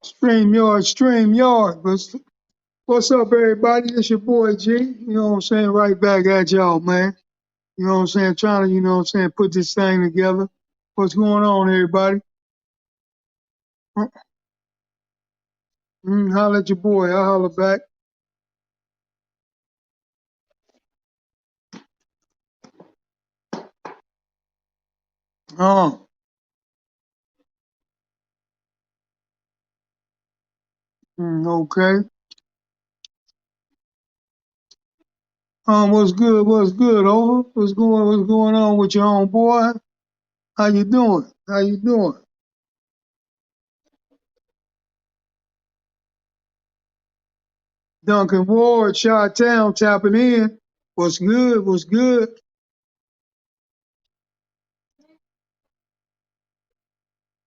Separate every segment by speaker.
Speaker 1: StreamYard. What's up, everybody? It's your boy G. You know what I'm saying? Right back at y'all, man. You know what I'm saying? Trying to, you know what I'm saying, put this thing together. What's going on, everybody? Holla at your boy. I'll holler back. Uh, okay. What's good? What's good, over? What's going on with your own boy? How you doing? How you doing? Duncan Ward, Shot Town tapping in. What's good? What's good?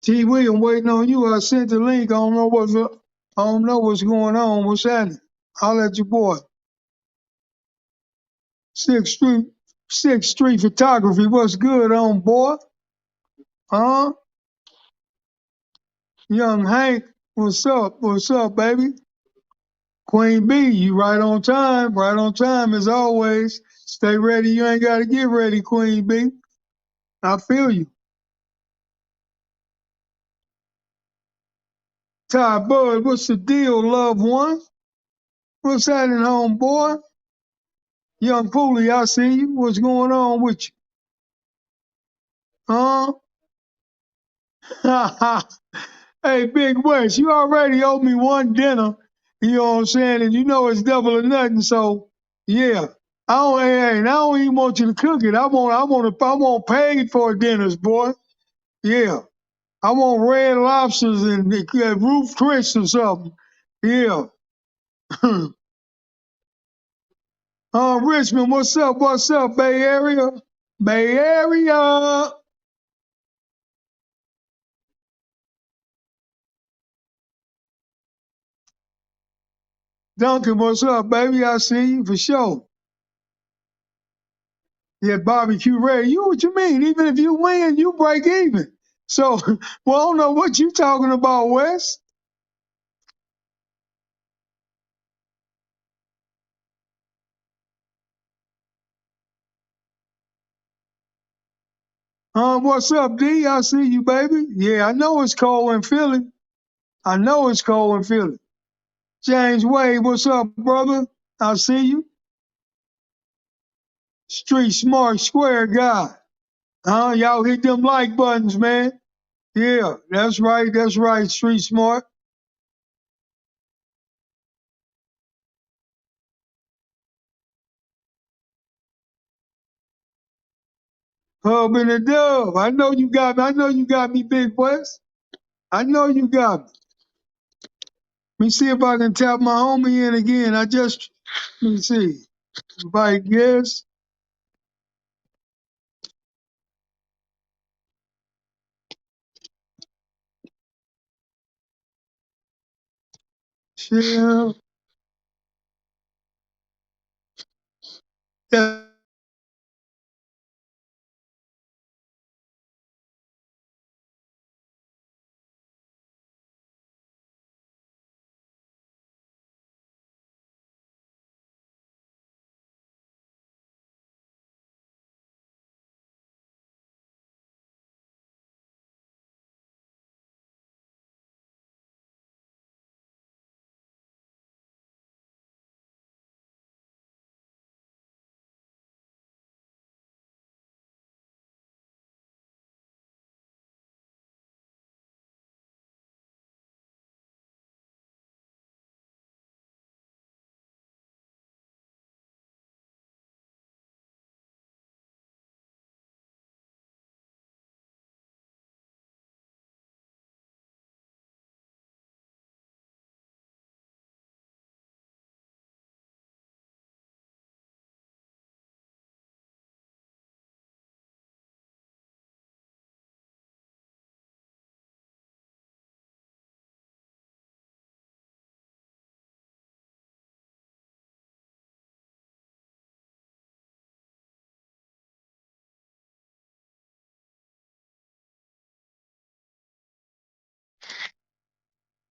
Speaker 1: T. William waiting on you. I sent the link. I don't know what's going on. What's happening? I'll let your boy. Sixth Street, Sixth Street Photography. What's good on boy? Huh? Young Hank. What's up? What's up, baby? Queen B, you right on time. Right on time as always. Stay ready. You ain't got to get ready, Queen B. I feel you. Ty Bud, what's the deal, loved one? What's happening, homeboy? Young Pooley, I see you. What's going on with you? Huh? Hey, Big West, you already owe me one dinner. You know what I'm saying? And you know it's double or nothing. So yeah, and I don't even want you to cook it. I want paid for dinners, boy. Yeah, I want red lobsters and roof Chris or something. Yeah. Richmond, what's up? What's up, Bay Area? Bay Area. Duncan, what's up, baby? I see you for sure. Yeah, barbecue ready. You what you mean? Even if you win, you break even. So, well, I don't know what you talking about, Wes. What's up, D? I see you, baby. Yeah, I know it's cold in Philly. I know it's cold in Philly. James Wade, what's up, brother? I see you. Street smart square guy. Y'all hit them like buttons, man. Yeah, that's right. That's right. Street smart. Hub and a dub. I know you got me. I know you got me, Big West. I know you got me. Let me see if I can tap my homie in again. Let me see. If I guess, share. Yeah,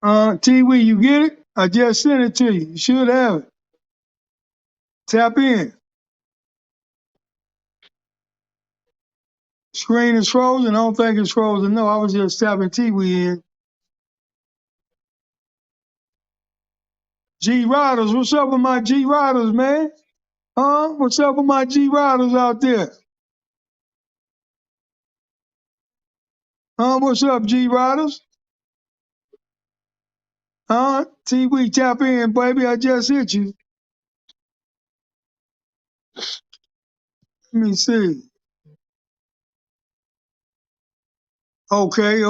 Speaker 1: T-Wee, you get it? I just sent it to you. You should have it. Tap in. Screen is frozen. I don't think it's frozen. No, I was just tapping T-Wee in. G Riders, what's up with my G Riders, man? Huh? What's up with my G Riders out there? What's up, G Riders? T-Wee, tap in, baby. I just hit you. Let me see. Okay.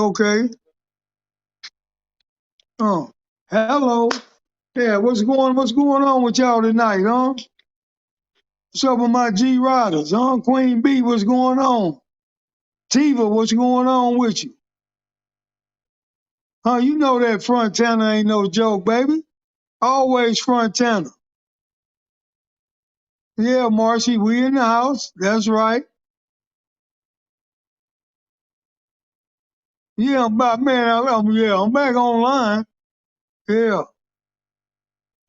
Speaker 1: Oh, hello. Yeah, what's going on with y'all tonight, huh? What's up with my G Riders, huh? Queen B, what's going on? Tiva, what's going on with you? Huh, you know that front tenor ain't no joke, baby. Always front tenor. Yeah, Marcy, we in the house. That's right. Yeah, I'm back, man. I'm back online. Yeah.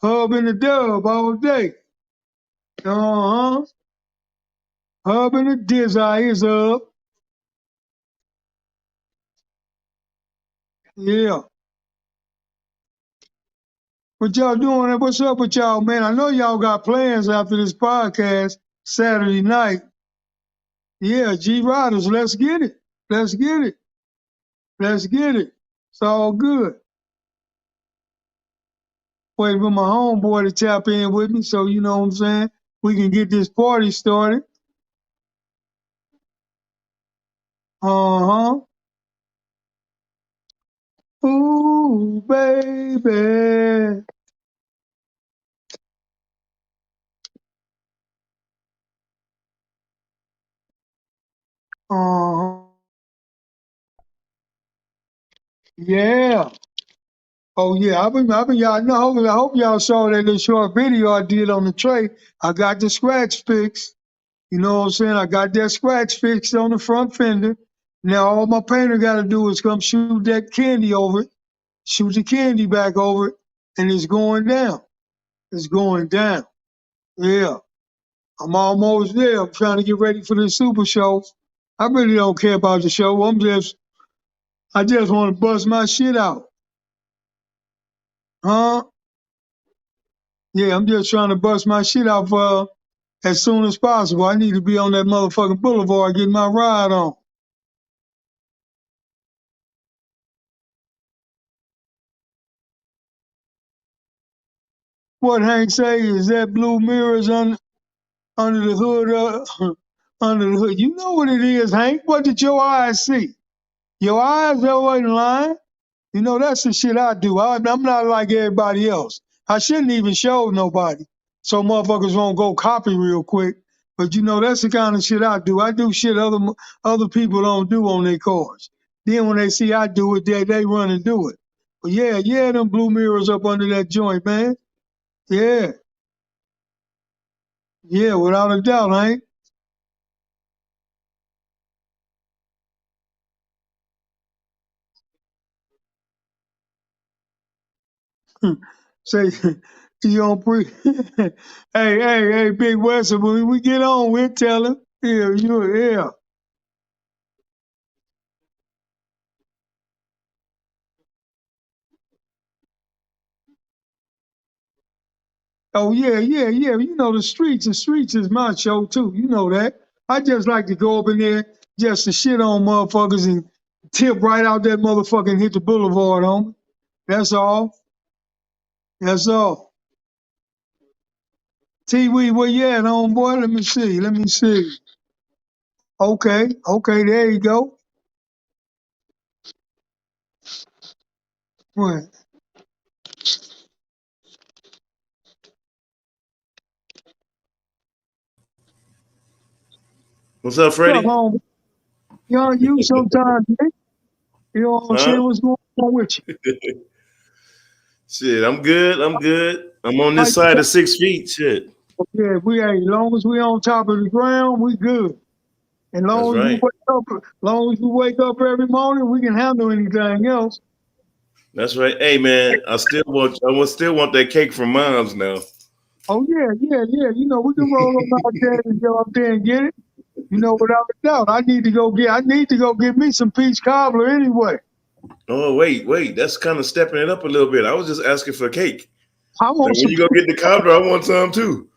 Speaker 1: Hub and the dub all day. Uh-huh. Hub and the Dizzy is up. Yeah. What y'all doing? What's up with y'all, man? I know y'all got plans after this podcast Saturday night. Yeah, G Riders, let's get it. Let's get it. Let's get it. It's all good. Waiting for my homeboy to tap in with me, so you know what I'm saying? We can get this party started. Uh-huh. Ooh, baby. Uh-huh. Yeah. Oh yeah, y'all know. I hope y'all saw that little short video I did on the tray. I got the scratch fixed. You know what I'm saying? I got that scratch fixed on the front fender. Now all my painter got to do is come shoot that candy over it, shoot the candy back over it, and it's going down. It's going down. Yeah, I'm almost there. I'm trying to get ready for the Super Show. I really don't care about the show. I just want to bust my shit out. Huh? Yeah, I'm just trying to bust my shit out for as soon as possible. I need to be on that motherfucking boulevard getting my ride on. What Hank say is that blue mirrors under the hood, under the hood. You know what it is, Hank. What did your eyes see? Your eyes, they wasn't lying. You know, that's the shit I do. I'm not like everybody else. I shouldn't even show nobody. So motherfuckers won't go copy real quick. But you know, that's the kind of shit I do. I do shit other people don't do on their cars. Then when they see I do it, they run and do it. But yeah, them blue mirrors up under that joint, man. Yeah, yeah, without a doubt, Hank. Say you don't hey, Big West, when we get on, we'll tell him. Yeah. Oh yeah. You know the streets is my show too. You know that. I just like to go up in there just to shit on motherfuckers and tip right out that motherfucker and hit the boulevard on me. That's all. That's all. T Wee, where you at, homeboy? Let me see. Okay, there you go. What?
Speaker 2: What's up,
Speaker 1: What's up,
Speaker 2: Freddie?
Speaker 1: home? You sometimes, man. You know what I'm saying?
Speaker 2: Huh?
Speaker 1: What's going on with you?
Speaker 2: Shit, I'm good. I'm good. I'm on
Speaker 1: How
Speaker 2: this
Speaker 1: you
Speaker 2: side of 6 feet. Shit.
Speaker 1: Yeah, we ain't. Long as we on top of the ground, we good. And
Speaker 2: That's right.
Speaker 1: long as we wake up every morning, we can handle anything else.
Speaker 2: That's right. Hey man, I still want that cake from Mom's now.
Speaker 1: Oh yeah, yeah, yeah. You know, we can roll on out there and go up there and get it. You know, without a doubt. I need to go get me some peach cobbler anyway.
Speaker 2: Oh wait, that's kind of stepping it up a little bit. I was just asking for cake.
Speaker 1: I
Speaker 2: Now,
Speaker 1: want
Speaker 2: when
Speaker 1: some
Speaker 2: you go get the cobbler, I want some too.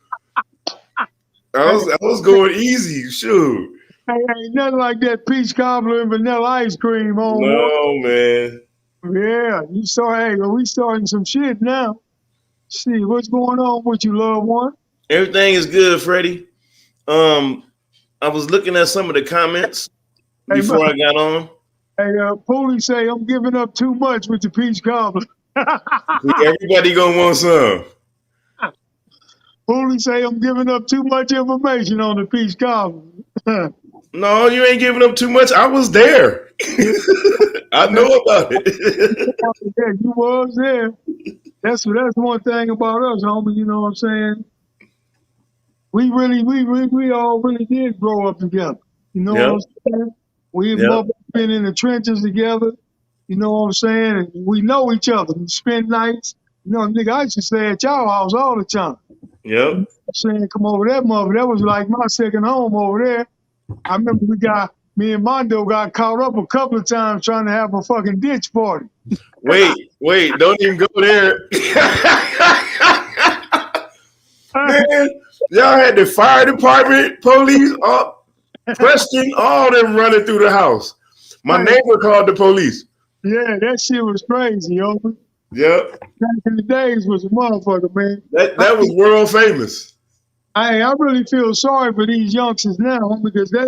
Speaker 2: I was going easy, sure.
Speaker 1: ain't nothing like that peach cobbler and vanilla ice cream on boy.
Speaker 2: No man.
Speaker 1: Yeah, you saw hey, we starting some shit now. See, what's going on with you, loved one?
Speaker 2: Everything is good, Freddie. I was looking at some of the comments
Speaker 1: Hey,
Speaker 2: before I got on.
Speaker 1: hey, Poolie say I'm giving up too much with the peach cobbler.
Speaker 2: Everybody gonna want some.
Speaker 1: Poolie say I'm giving up too much information on the peach cobbler.
Speaker 2: No, you ain't giving up too much. I was there. I know about it.
Speaker 1: Yeah, you was there. That's one thing about us, homie. You know what I'm saying? We all really did grow up together. You know what I'm saying? We've been in the trenches together. You know what I'm saying? And we know each other. We spend nights. You know, nigga, I used to stay at y'all house all the time.
Speaker 2: Yep.
Speaker 1: You know what I'm saying? Come over that mother. That was like my second home over there. I remember me and Mondo got caught up a couple of times trying to have a fucking ditch party.
Speaker 2: Wait, don't even go there. Man, y'all had the fire department, police, question, all them running through the house. My neighbor called the police.
Speaker 1: Yeah, that shit was crazy, yo.
Speaker 2: Yep.
Speaker 1: Back in the days was a motherfucker, man.
Speaker 2: That was world famous.
Speaker 1: I really feel sorry for these youngsters now because they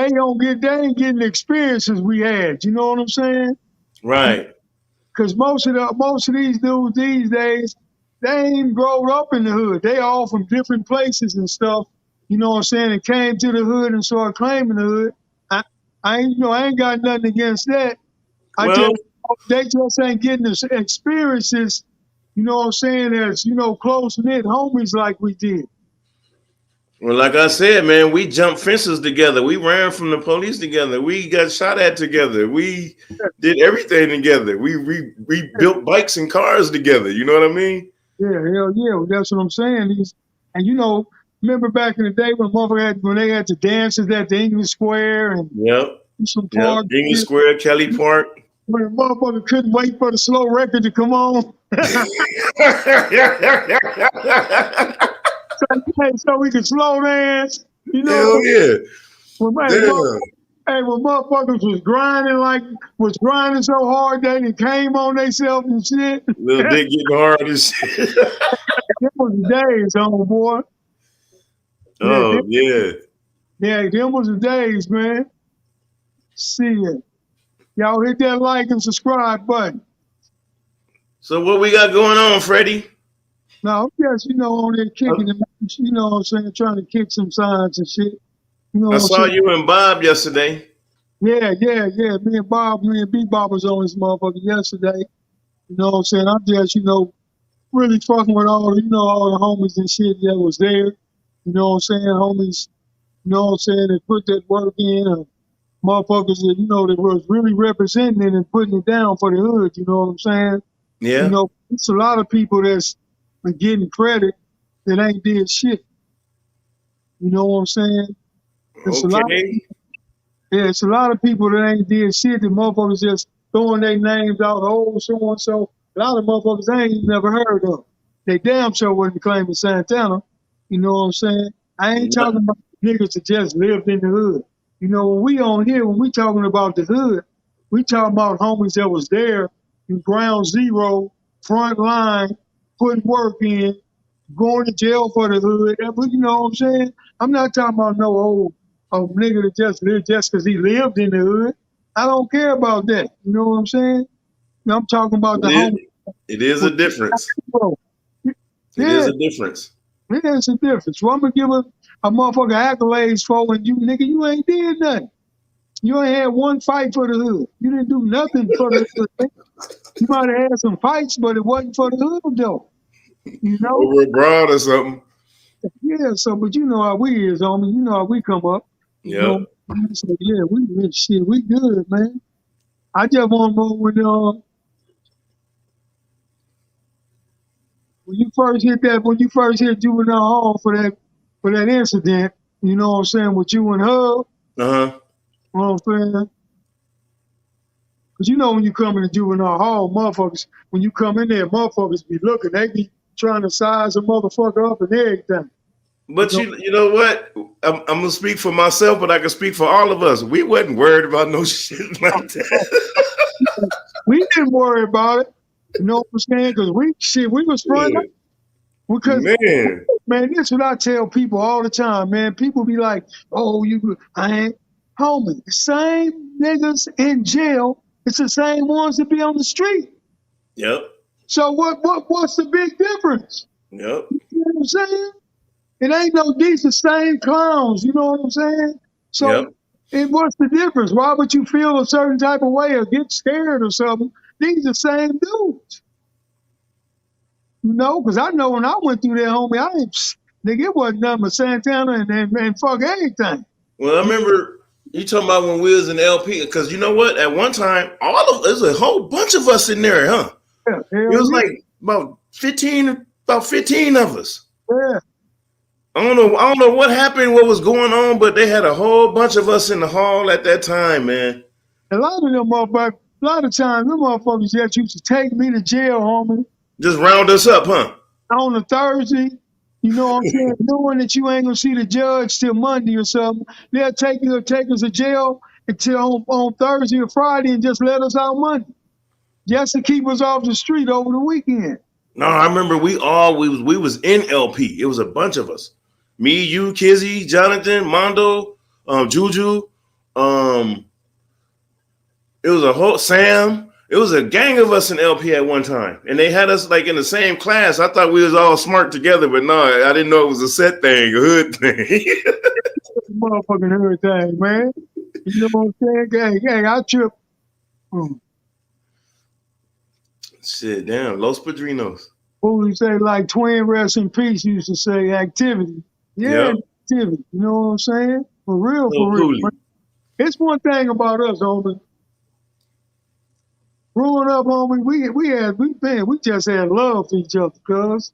Speaker 1: ain't getting the experiences we had. You know what I'm saying?
Speaker 2: Right.
Speaker 1: Because most of these dudes these days, they ain't grown up in the hood. They all from different places and stuff. You know what I'm saying? And came to the hood and started claiming the hood. I ain't got nothing against that. They just ain't getting the experiences. You know what I'm saying? As close knit homies like we did.
Speaker 2: Well, like I said, man, we jumped fences together. We ran from the police together. We got shot at together. We did everything together. We built bikes and cars together. You know what I mean?
Speaker 1: Yeah, hell yeah. That's what I'm saying. And remember back in the day when they had the dances at the English Square and some park.
Speaker 2: English Square, Kelly Park.
Speaker 1: When the motherfucker couldn't wait for the slow record to come on. So we could slow dance. You know?
Speaker 2: Hell yeah.
Speaker 1: When motherfuckers was grinding so hard they came on themselves and shit.
Speaker 2: Little dick getting hard and shit.
Speaker 1: Them was the days, homeboy.
Speaker 2: Oh, yeah.
Speaker 1: Yeah, them was the days, man. See it. Y'all hit that like and subscribe button.
Speaker 2: So what we got going on, Freddie?
Speaker 1: No, yes, on there kicking it, you know what I'm saying, trying to kick some signs and shit. You know
Speaker 2: I saw you and Bob yesterday.
Speaker 1: Yeah. Me and B-Bob was on this motherfucker yesterday. You know what I'm saying? I'm just, really fucking with all the homies and shit that was there. You know what I'm saying? Homies, you know what I'm saying, that put that work in. Motherfuckers that, that was really representing it and putting it down for the hood. You know what I'm saying?
Speaker 2: Yeah.
Speaker 1: It's a lot of people that's getting credit that ain't did shit. You know what I'm saying? It's a lot of people that ain't did shit. The motherfuckers just throwing their names out, so and so. A lot of motherfuckers I ain't never heard of. They damn sure wasn't claiming Santana. You know what I'm saying? I ain't talking about niggas that just lived in the hood. When we on here, when we talking about the hood, we talking about homies that was there in ground zero, front line, putting work in, going to jail for the hood. You know what I'm saying? I'm not talking about no old nigga that just lived just because he lived in the hood. I don't care about that. You know what I'm saying? I'm talking about the homies.
Speaker 2: It is a difference. It is a difference.
Speaker 1: Yeah, it's a difference. So I'm going to give a motherfucker accolades for when you ain't did nothing. You ain't had one fight for the hood. You didn't do nothing for the hood. You might have had some fights, but it wasn't for the hood, though.
Speaker 2: Over abroad or something.
Speaker 1: Yeah, but you know how we is, homie. You know how we come up.
Speaker 2: Yeah.
Speaker 1: We good, man. I just want to know when you first hit juvenile hall for that incident, you know what I'm saying, with you and Hub,
Speaker 2: Uh-huh.
Speaker 1: you know what I'm saying? Because you know when you come into juvenile hall, motherfuckers, when you come in there, motherfuckers be looking, they be trying to size a motherfucker up and everything.
Speaker 2: But
Speaker 1: You know,
Speaker 2: you know what? I'm gonna speak for myself, but I can speak for all of us. We wasn't worried about no shit like that.
Speaker 1: we didn't worry about it. You know what I'm saying? Because we was running up. Because
Speaker 2: Man.
Speaker 1: man, this is what I tell people all the time, man. People be like, "Oh, I ain't homie." The same niggas in jail, it's the same ones that be on the street.
Speaker 2: Yep.
Speaker 1: So what's the big difference?
Speaker 2: Yep.
Speaker 1: You know what I'm saying? It ain't no decent same clowns. You know what I'm saying?
Speaker 2: Yep.
Speaker 1: So, what's the difference? Why would you feel a certain type of way or get scared or something? These are the same dudes. You know, because I know when I went through there, homie, nigga, it wasn't nothing but Santana and fuck everything.
Speaker 2: Well, I remember you talking about when we was in LP, because you know what? At one time, there's a whole bunch of us in there, huh?
Speaker 1: Yeah,
Speaker 2: It was like about 15 of us.
Speaker 1: yeah.
Speaker 2: I don't know what happened, what was going on, but they had a whole bunch of us in the hall at that time, man.
Speaker 1: A lot of them motherfuckers, a lot of times, them motherfuckers just used to take me to jail, homie,
Speaker 2: Just round us up, huh?
Speaker 1: on a Thursday. You know what I'm saying? Knowing that you ain't gonna see the judge till Monday or something, they'll take us to jail until on Thursday or Friday and just let us out Monday, just to keep us off the street over the weekend.
Speaker 2: No, I remember we was in LP. It was a bunch of us. Me, you, Kizzy, Jonathan, Mondo, Juju. It was a whole Sam. It was a gang of us in LP at one time, and they had us like in the same class. I thought we was all smart together, but no, I didn't know it was a set thing, a hood thing.
Speaker 1: Motherfucking hood thing, man. You know what I'm saying? Gang, I trip.
Speaker 2: Shit, damn, Los Padrinos.
Speaker 1: What would you say? Like Twin Rest in Peace used to say, activity. Yeah,
Speaker 2: Yep.
Speaker 1: activity. You know what I'm saying? For real, for real.
Speaker 2: Cooley.
Speaker 1: It's one thing about us, homie. Growing up, homie, we just had love for each other, cuz.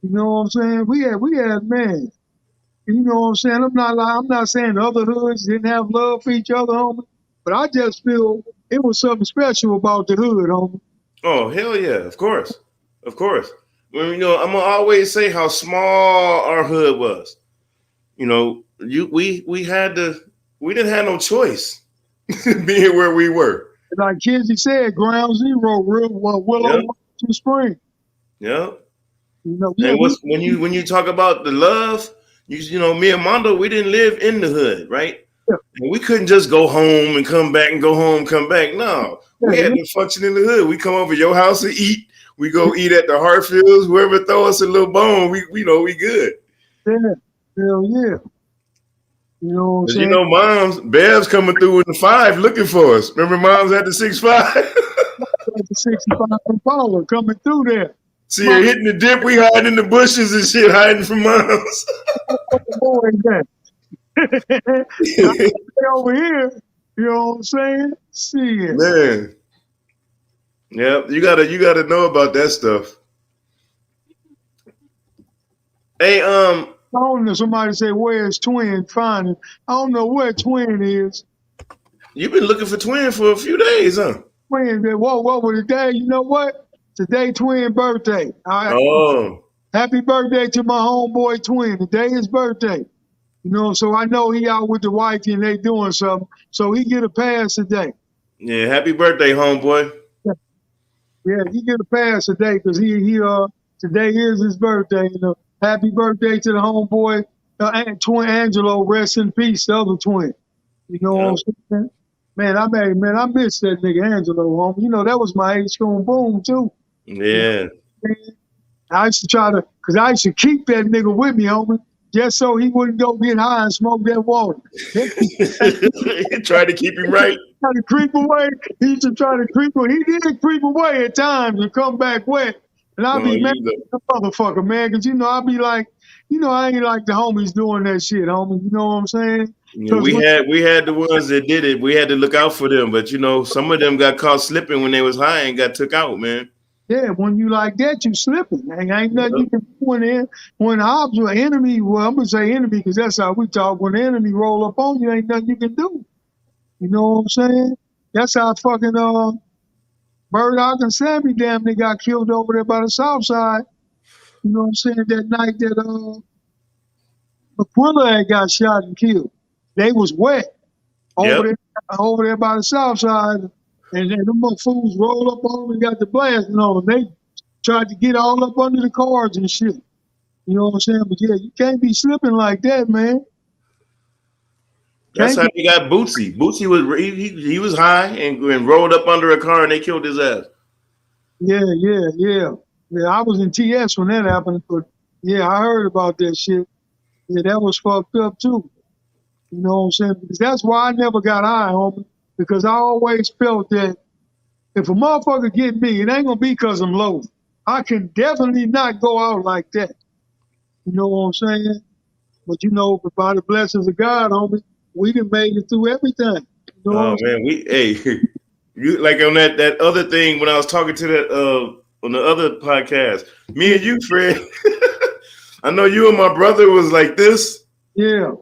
Speaker 1: You know what I'm saying? We had man. You know what I'm saying? I'm not saying the other hoods didn't have love for each other, homie. But I just feel it was something special about the hood, homie.
Speaker 2: Oh, hell yeah, of course. Of course. Well, you know, I'm gonna always say how small our hood was. You know, we didn't have no choice being where we were.
Speaker 1: Like Kizzy said, ground zero, Willow Spring.
Speaker 2: Yeah.
Speaker 1: You know,
Speaker 2: And when you talk about the love, you know, me and Mondo, we didn't live in the hood, right?
Speaker 1: Yeah.
Speaker 2: And we couldn't just go home and come back and go home, come back. No, we had to function in the hood. We come over your house to eat. We go eat at the Hartfields. Whoever throw us a little bone, we know we good.
Speaker 1: Yeah, hell yeah. You know what I'm saying?
Speaker 2: You know, Mom's Bev's coming through in the 5 looking for us. Remember, Mom's at the 6'5".
Speaker 1: The 65 Impala coming through there.
Speaker 2: See her hitting the dip. We hiding in the bushes and shit, hiding from Mom's.
Speaker 1: Boy, over here, you know what I'm saying? See it,
Speaker 2: man. Yeah, you gotta know about that stuff. Hey,
Speaker 1: I don't know. Somebody say, "Where's Twin?" Find him. I don't know where Twin is.
Speaker 2: You've been looking for Twin for a few days, huh?
Speaker 1: Twin, what was the day? You know what? Today, Twin birthday.
Speaker 2: Oh,
Speaker 1: happy birthday to my homeboy Twin. Today his birthday. You know, so I know he out with the wife and they doing something. So he get a pass today.
Speaker 2: Yeah, happy birthday, homeboy.
Speaker 1: Yeah, he get a pass today because today is his birthday. You know, happy birthday to the homeboy, Twin Angelo. Rest in peace, the other twin. You know what I'm saying? Man, I miss that nigga Angelo, homie. You know, that was my H-School Boom too.
Speaker 2: Yeah.
Speaker 1: I used to keep that nigga with me, homie, just so he wouldn't go get high and smoke that water.
Speaker 2: Try to keep him right.
Speaker 1: Try to creep away. He used to try to creep away. He did creep away at times and come back wet. And I'd be mad at the motherfucker, man, because, you know, I'd be like, you know, I ain't like the homies doing that shit, homie. You know what I'm saying?
Speaker 2: Yeah, we had the ones that did it. We had to look out for them, but you know, some of them got caught slipping when they was high and got took out, man.
Speaker 1: Yeah, when you like that, you slipping. Ain't nothing you
Speaker 2: Yep.
Speaker 1: can do when the opposite enemy. Well, I'm gonna say enemy because that's how we talk. When the enemy roll up on you, ain't nothing you can do. You know what I'm saying? That's how fucking Murdoch and Sammy damn near got killed over there by the South Side. You know what I'm saying? That night that Aquila had got shot and killed. They was wet over
Speaker 2: Yep.
Speaker 1: there by the South Side, and then them fools rolled up on them and got the blasting on them. They tried to get all up under the cars and shit. You know what I'm saying? But yeah, you can't be slipping like that, man.
Speaker 2: That's
Speaker 1: Can't
Speaker 2: how
Speaker 1: be.
Speaker 2: they got Bootsy. Bootsy was he was high and rolled up under a car and they killed his ass.
Speaker 1: Yeah. I was in TS when that happened, but yeah, I heard about that shit. Yeah, that was fucked up too. You know what I'm saying? Because that's why I never got high, homie. Because I always felt that if a motherfucker get me, it ain't gonna be because I'm low. I can definitely not go out like that. You know what I'm saying? But you know, by the blessings of God, homie, we done made it through everything. You know what
Speaker 2: Oh
Speaker 1: I'm saying?
Speaker 2: man, you like on that other thing when I was talking to that on the other podcast, me and you, Fred. I know you and my brother was like this,
Speaker 1: Yeah.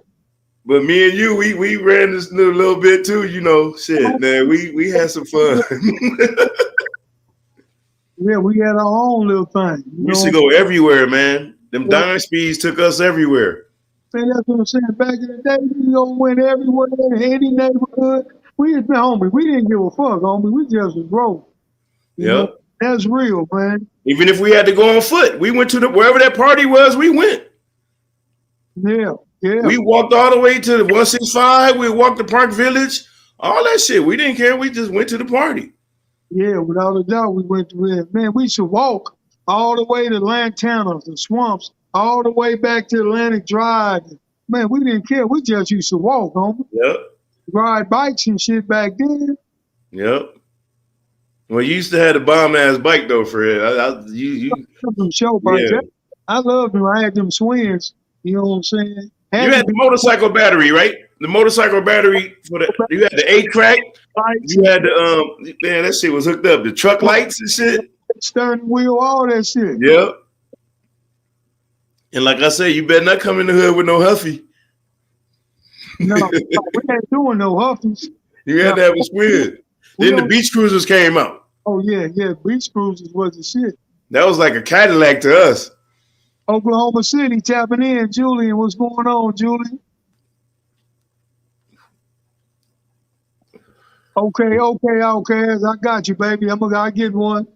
Speaker 2: but me and you, we ran this little bit too, you know. Shit, man, we had some fun.
Speaker 1: Yeah, we had our own little thing. You
Speaker 2: We used
Speaker 1: know,
Speaker 2: to go everywhere, man. Them
Speaker 1: yeah,
Speaker 2: dime speeds took us everywhere.
Speaker 1: man, that's what I'm saying. Back in the day, we went everywhere in any neighborhood. We just been homie. We didn't give a fuck, homie. We just was broke. You know,
Speaker 2: Yep.
Speaker 1: that's real, man.
Speaker 2: Even if we had to go on foot, we went to wherever that party was. We went.
Speaker 1: Yeah.
Speaker 2: We walked all the way to the 165. We walked to Park Village. All that shit. We didn't care. We just went to the party.
Speaker 1: Yeah, without a doubt, we went to it. Man, we should walk all the way to Lantana, the swamps, all the way back to Atlantic Drive. Man, we didn't care. We just used to walk, homie.
Speaker 2: Yep.
Speaker 1: Ride bikes and shit back then.
Speaker 2: Yep. Well, you used to have a bomb ass bike though, Fred.
Speaker 1: Them show bikes.
Speaker 2: Yeah.
Speaker 1: I loved them. I had them swings. You know what I'm saying?
Speaker 2: You had the motorcycle battery, right? The motorcycle battery you had the 8-crack. You had the man, that shit was hooked up. The truck lights and shit.
Speaker 1: Steering wheel, all that shit.
Speaker 2: Yep. And like I said, you better not come in the hood with no Huffy.
Speaker 1: No, we ain't doing no huffies.
Speaker 2: You had to have a squid. Then the beach cruisers came out.
Speaker 1: Oh yeah. Beach cruisers was the shit.
Speaker 2: That was like a Cadillac to us.
Speaker 1: Oklahoma City tapping in. Julian, what's going on, Julian? Okay. I got you, baby. I'll get one.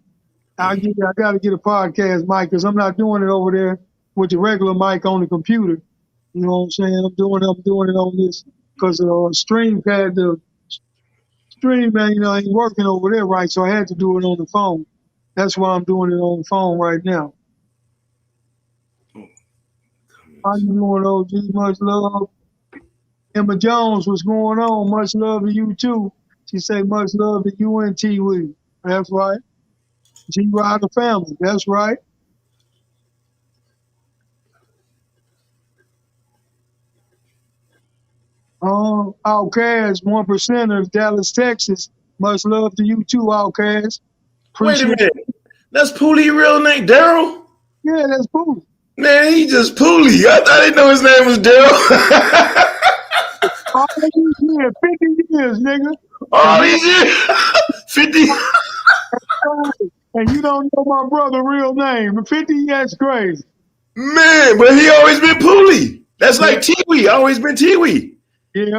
Speaker 1: I gotta get a podcast mic because I'm not doing it over there with the regular mic on the computer. You know what I'm saying? I'm doing it on this because Stream had the Stream, man, ain't working over there right, so I had to do it on the phone. That's why I'm doing it on the phone right now. How you doing, OG? Much love. Emma Jones, what's going on? Much love to you too. She say much love to you and T Wee. That's right. G Rider family. That's right. Outcast, 1%ers, Dallas, Texas. Much love to you too, Outcast.
Speaker 2: Wait a minute. That's Pooley real name, Daryl?
Speaker 1: Yeah, that's Pooley.
Speaker 2: Man, he just Pooley. I didn't know his name was Daryl.
Speaker 1: All these years, 50 years, nigga.
Speaker 2: All these years? 50?
Speaker 1: And you don't know my brother's real name. 50, that's crazy.
Speaker 2: Man, but he always been Pooley. That's like Tiwi. Always been Tiwi.
Speaker 1: Yeah.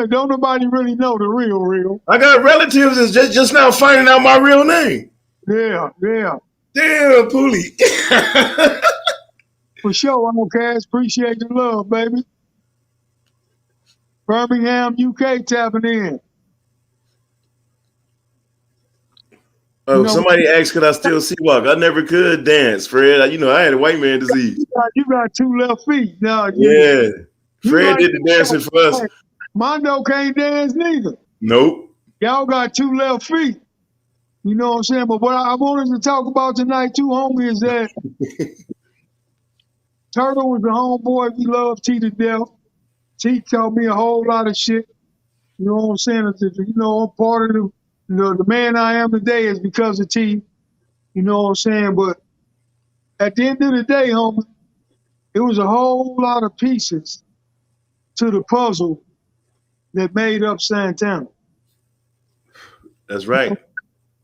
Speaker 1: Don't nobody really know the real.
Speaker 2: I got relatives that's just now finding out my real name.
Speaker 1: Yeah.
Speaker 2: Damn, Pooley.
Speaker 1: For sure, Outcast. Appreciate the love, baby. Birmingham, UK tapping in.
Speaker 2: Oh, somebody asked, could I still sea walk? I never could dance, Fred. I had a white man disease.
Speaker 1: You got 2 left feet. No,
Speaker 2: yeah. Fred did the dancing for us.
Speaker 1: Mondo can't dance neither.
Speaker 2: Nope.
Speaker 1: Y'all got 2 left feet. You know what I'm saying? But what I wanted to talk about tonight too, homie, is that Turtle was a homeboy. We love T to death. T taught me a whole lot of shit. You know what I'm saying? I'm part of the man I am today is because of T. You know what I'm saying? But at the end of the day, homie, it was a whole lot of pieces to the puzzle that made up Santana.
Speaker 2: That's right.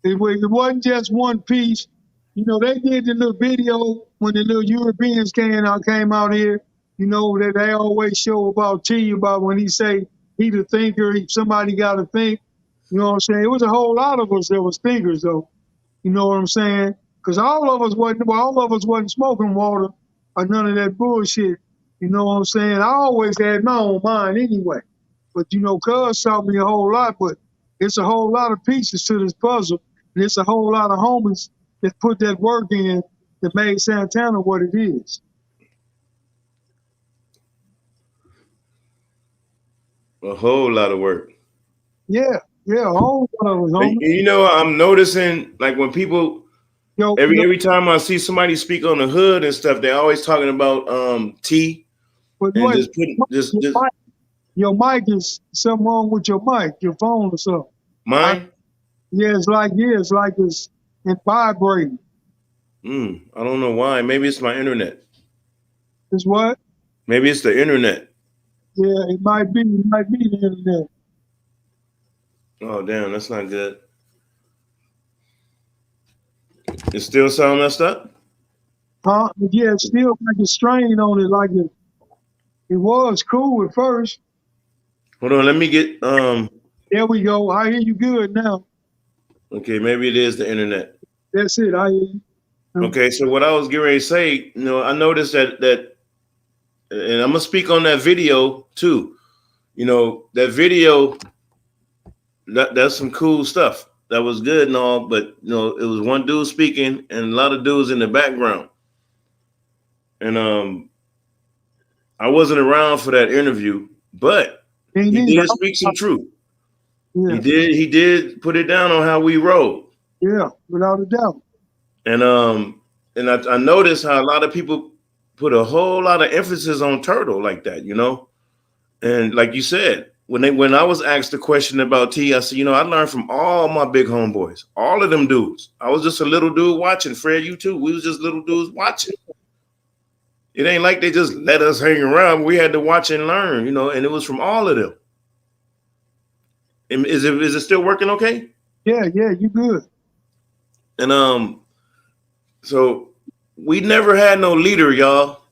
Speaker 1: It wasn't just one piece. You know, they did the little video when the little Europeans came out here. You know, that they always show about T, about when he say he the thinker, somebody got to think. You know what I'm saying? It was a whole lot of us that was thinkers, though. You know what I'm saying? Because all of us wasn't smoking water or none of that bullshit. You know what I'm saying? I always had my own mind anyway. But, you know, Cuz taught me a whole lot, but it's a whole lot of pieces to this puzzle. And it's a whole lot of homies that put that work in that made Santana what it is.
Speaker 2: A whole lot of work.
Speaker 1: Yeah, a whole lot of us, homie.
Speaker 2: You know, I'm noticing, like, when people, every time I see somebody speak on the hood and stuff, they're always talking about T.
Speaker 1: But
Speaker 2: and
Speaker 1: wait, your mic is something wrong with your mic, your phone or something.
Speaker 2: Mine?
Speaker 1: It's like it's vibrating.
Speaker 2: I don't know why. Maybe it's my internet.
Speaker 1: It's what?
Speaker 2: Maybe it's the internet.
Speaker 1: Yeah, it might be the internet.
Speaker 2: Oh, damn, that's not good. It still sound messed up?
Speaker 1: Huh? Yeah, it's still like a strain on it, like it was cool at first.
Speaker 2: Hold on, let me get
Speaker 1: There we go. I hear you good now.
Speaker 2: Okay, maybe it is the internet.
Speaker 1: That's it. I hear you.
Speaker 2: Okay, so what I was getting ready to say, you know, I noticed that and I'm gonna speak on that video too. You know, that video, that's some cool stuff. That was good and all, but you know, it was one dude speaking and a lot of dudes in the background. And I wasn't around for that interview, but he did speak some truth. Yeah. He did put it down on how we rolled.
Speaker 1: Yeah, without a doubt.
Speaker 2: And I noticed how a lot of people put a whole lot of emphasis on Turtle like that, you know. And like you said, when I was asked the question about T, I said, you know, I learned from all my big homeboys, all of them dudes. I was just a little dude watching. Fred, you too. We was just little dudes watching. It ain't like they just let us hang around. We had to watch and learn, you know, and it was from all of them. And is it still working okay?
Speaker 1: Yeah, you good.
Speaker 2: And so we never had no leader, y'all,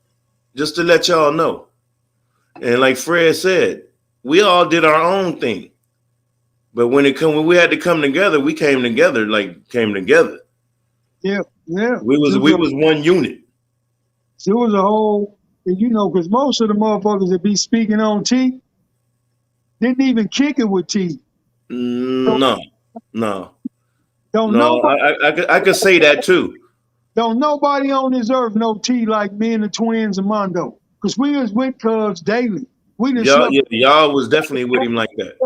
Speaker 2: just to let y'all know. And like Fred said, we all did our own thing. But when we had to come together, we came together.
Speaker 1: Yeah.
Speaker 2: We was one unit.
Speaker 1: It was a whole, you know, because most of the motherfuckers that be speaking on T didn't even kick it with T.
Speaker 2: No.
Speaker 1: I
Speaker 2: could say that too.
Speaker 1: Don't nobody on this earth know T like me and the twins and Mondo. Because we was with Cubs daily.
Speaker 2: Y'all was definitely with him like that.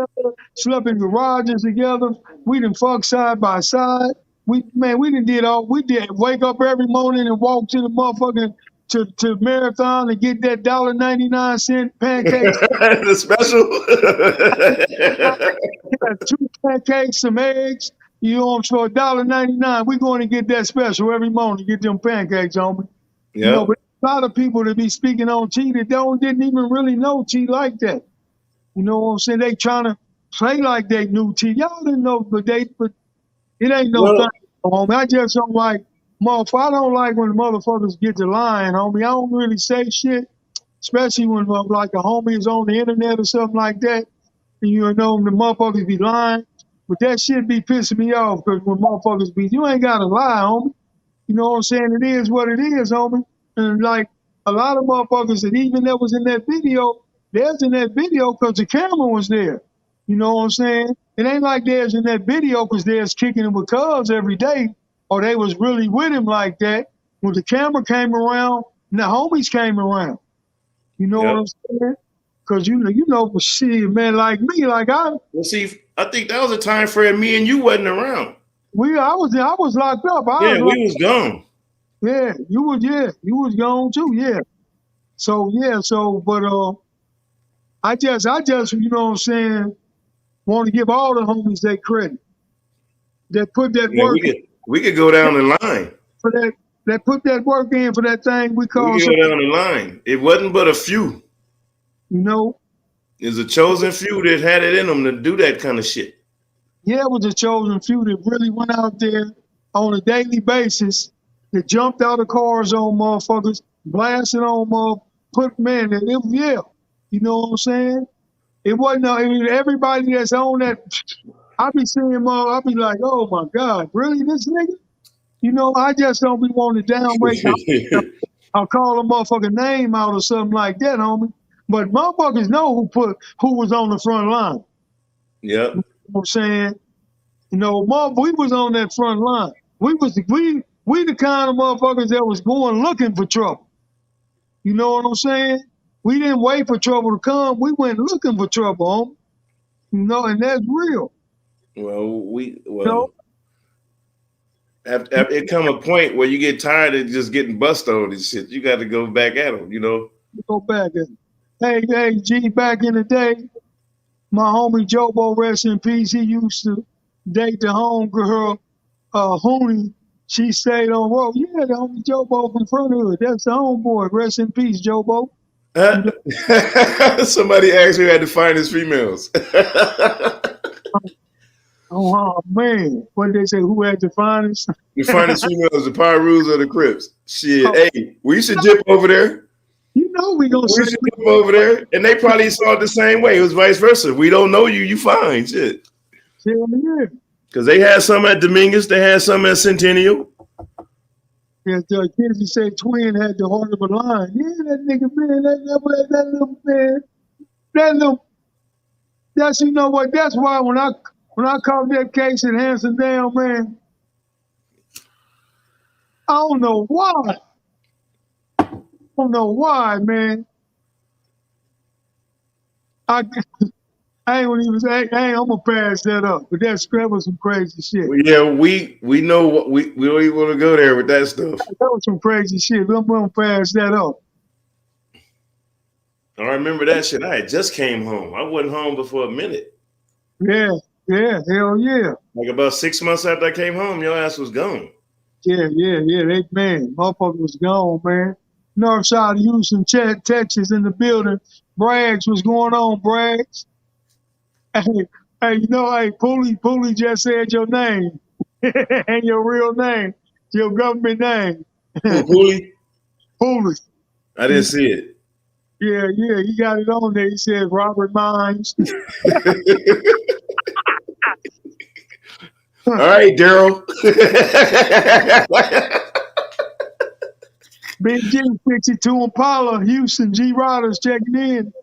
Speaker 1: Slept in garages together. We done fuck side by side. We did wake up every morning and walk to the motherfucking to Marathon and get that $1.99 pancakes.
Speaker 2: The special.
Speaker 1: 2 pancakes, some eggs. You know, for $1.99. We're going to get that special every morning. Get them pancakes, homie.
Speaker 2: Yeah.
Speaker 1: You know, but a lot of people that be speaking on T that didn't even really know T like that. You know what I'm saying? They trying to play like they knew T. Y'all didn't know, but it ain't no thing, homie. I just don't like, I don't like when motherfuckers get to lying, homie. I don't really say shit, especially when like a homie is on the internet or something like that. And you know, the motherfuckers be lying. But that shit be pissing me off because when motherfuckers be, you ain't got to lie, homie. You know what I'm saying? It is what it is, homie. And like a lot of motherfuckers that was in that video, there's in that video because the camera was there. You know what I'm saying? It ain't like there's in that video because there's kicking him with Cubs every day or they was really with him like that. When the camera came around and the homies came around. You know what I'm saying? Because you know, shit, man, like me, like
Speaker 2: Well, see, I think that was a time frame me and you wasn't around.
Speaker 1: I was locked up.
Speaker 2: We was gone.
Speaker 1: Yeah, you was gone too. Yeah. So, but I just, you know what I'm saying, want to give all the homies that credit that put that work.
Speaker 2: We could go down the line.
Speaker 1: for that put that work in for that thing we call,
Speaker 2: We could go down the line. It wasn't but a few.
Speaker 1: you know.
Speaker 2: There's a chosen few that had it in them to do that kind of shit.
Speaker 1: Yeah, it was a chosen few that really went out there on a daily basis, that jumped out of cars on motherfuckers, blasted on put man, it was, yeah. You know what I'm saying? It wasn't everybody that's on that. I be seeing I be like, oh my God, really this nigga? You know, I just don't be wanting to downgrade. I'll call a motherfucking name out or something like that, homie. But motherfuckers know who was on the front line.
Speaker 2: Yep.
Speaker 1: You know what I'm saying? You know, we was on that front line. We the kind of motherfuckers that was going looking for trouble. You know what I'm saying? We didn't wait for trouble to come. We went looking for trouble, homie. You know, and that's real.
Speaker 2: Well, it come a point where you get tired of just getting bust on and shit. You got to go back at them, you know.
Speaker 1: Go back at them. Hey, G, back in the day, my homie Jobo, rest in peace, he used to date the homegirl, Hooney. She stayed on road. Yeah, the homie Jobo from Fronthood. That's the homeboy. Rest in peace, Jobo.
Speaker 2: Somebody asked who had the finest females.
Speaker 1: Oh man, what did they say? Who had the finest?
Speaker 2: The finest females, the Pyrus or the Crips. Shit, hey, we should dip over there.
Speaker 1: You know we gonna
Speaker 2: we should dip over there, and they probably saw it the same way. It was vice versa. We don't know you, you fine, shit.
Speaker 1: Yeah.
Speaker 2: Because they had some at Dominguez, they had some at Centennial.
Speaker 1: Yeah, Kennedy said Twin had the heart of a lion. Yeah, that nigga, man, that little man, that's, you know what? That's why when I caught that case at Hansondale, man, I don't know why. Man. I ain't gonna even say, hey, I'm gonna pass that up. But that was some crazy shit.
Speaker 2: Yeah, we know what we don't even want to go there with that stuff.
Speaker 1: That was some crazy shit. I'm gonna pass that up.
Speaker 2: I remember that shit. I had just came home. I wasn't home before a minute.
Speaker 1: Yeah, hell yeah.
Speaker 2: Like about 6 months after I came home, your ass was gone.
Speaker 1: Yeah. They, man, motherfucker was gone, man. North side of Houston, Texas in the building. Braggs, what's going on, Braggs? Hey, you know, hey, Pooley just said your name and your real name, your government name.
Speaker 2: Pooley?
Speaker 1: Pooley.
Speaker 2: I didn't see it.
Speaker 1: Yeah, he got it on there. He said Robert Mines.
Speaker 2: All right, Daryl.
Speaker 1: Big G 62 Impala, Houston G Riders checking in.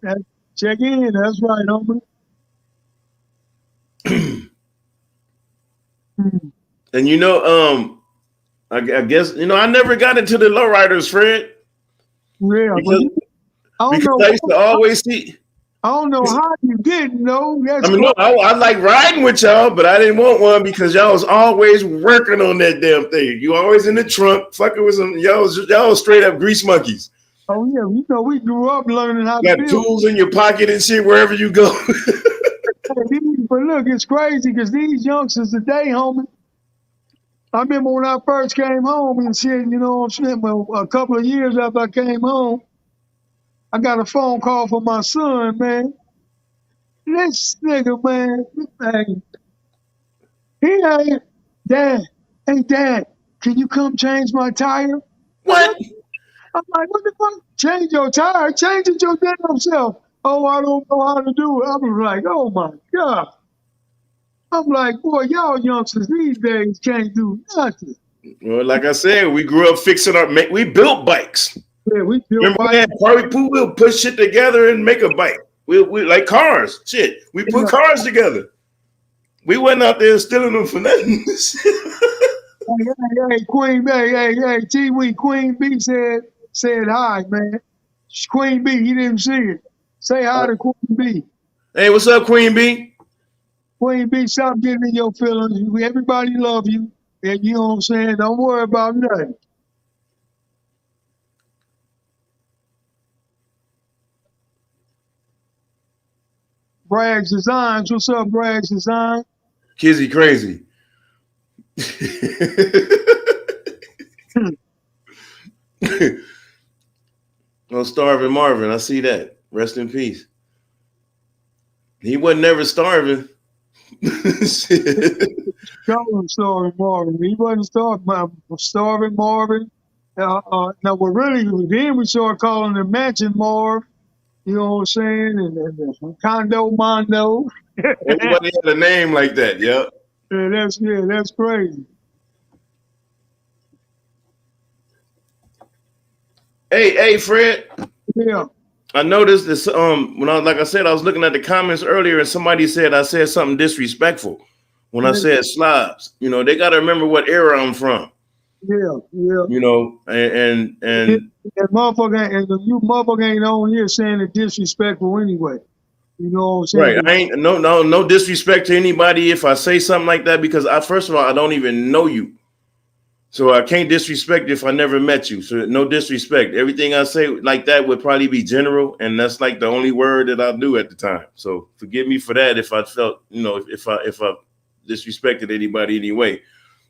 Speaker 1: Check in. That's right, homie.
Speaker 2: And you know, I guess you know I never got into the lowriders, Fred.
Speaker 1: Yeah,
Speaker 2: because I used to always see.
Speaker 1: I don't know how you didn't know.
Speaker 2: I mean, no, I like riding with y'all, but I didn't want one because y'all was always working on that damn thing. You always in the trunk, fucking with some y'all straight up grease monkeys.
Speaker 1: Oh yeah, you know we grew up learning how
Speaker 2: to
Speaker 1: build.
Speaker 2: Tools in your pocket and shit wherever you go.
Speaker 1: But look, it's crazy because these youngsters today, homie. I remember when I first came home and shit, you know what I'm saying? Well, a couple of years after I came home, I got a phone call from my son, man. This nigga, man, Dad, can you come change my tire?
Speaker 2: What?
Speaker 1: I'm like, what the fuck? Change your tire? Change it your damn self. Oh, I don't know how to do it. I was like, oh my God. I'm like, boy, y'all youngsters these days can't do nothing.
Speaker 2: Well, like I said, we grew up fixing we built bikes.
Speaker 1: Yeah, we built
Speaker 2: bikes. We'll put shit together and make a bike. We like cars. Shit, we put cars together. We wasn't out there stealing them for nothing.
Speaker 1: Hey, Queen B, hey, T-Wee, Queen B said hi, man. Queen B, he didn't see it. Say hi to Queen B.
Speaker 2: Hey, what's up, Queen B?
Speaker 1: Queen B, stop getting in your feelings. Everybody love you. And you know what I'm saying? Don't worry about nothing. Braggs Designs. What's up, Braggs Design?
Speaker 2: Kizzy crazy. Oh, Starving Marvin, I see that. Rest in peace. He wasn't never starving.
Speaker 1: Call him Starving Marvin. He wasn't Starving Marvin. Now, what really, then we started calling him Mansion Marv. You know what I'm saying? And Condo Mondo.
Speaker 2: Everybody had a name like that. Yep.
Speaker 1: Yeah, that's crazy.
Speaker 2: Hey, Fred.
Speaker 1: Yeah.
Speaker 2: I noticed this. When like I said, I was looking at the comments earlier, and somebody said I said something disrespectful when I said slobs. You know, they got to remember what era I'm from.
Speaker 1: Yeah.
Speaker 2: You know, and
Speaker 1: motherfucker, and you motherfucker ain't on here saying it disrespectful anyway. You know what I'm saying?
Speaker 2: Right. I ain't no disrespect to anybody if I say something like that, because first of all, I don't even know you. So I can't disrespect you if I never met you. So no disrespect. Everything I say like that would probably be general, and that's like the only word that I do at the time. So forgive me for that if I felt, you know, if I disrespected anybody anyway.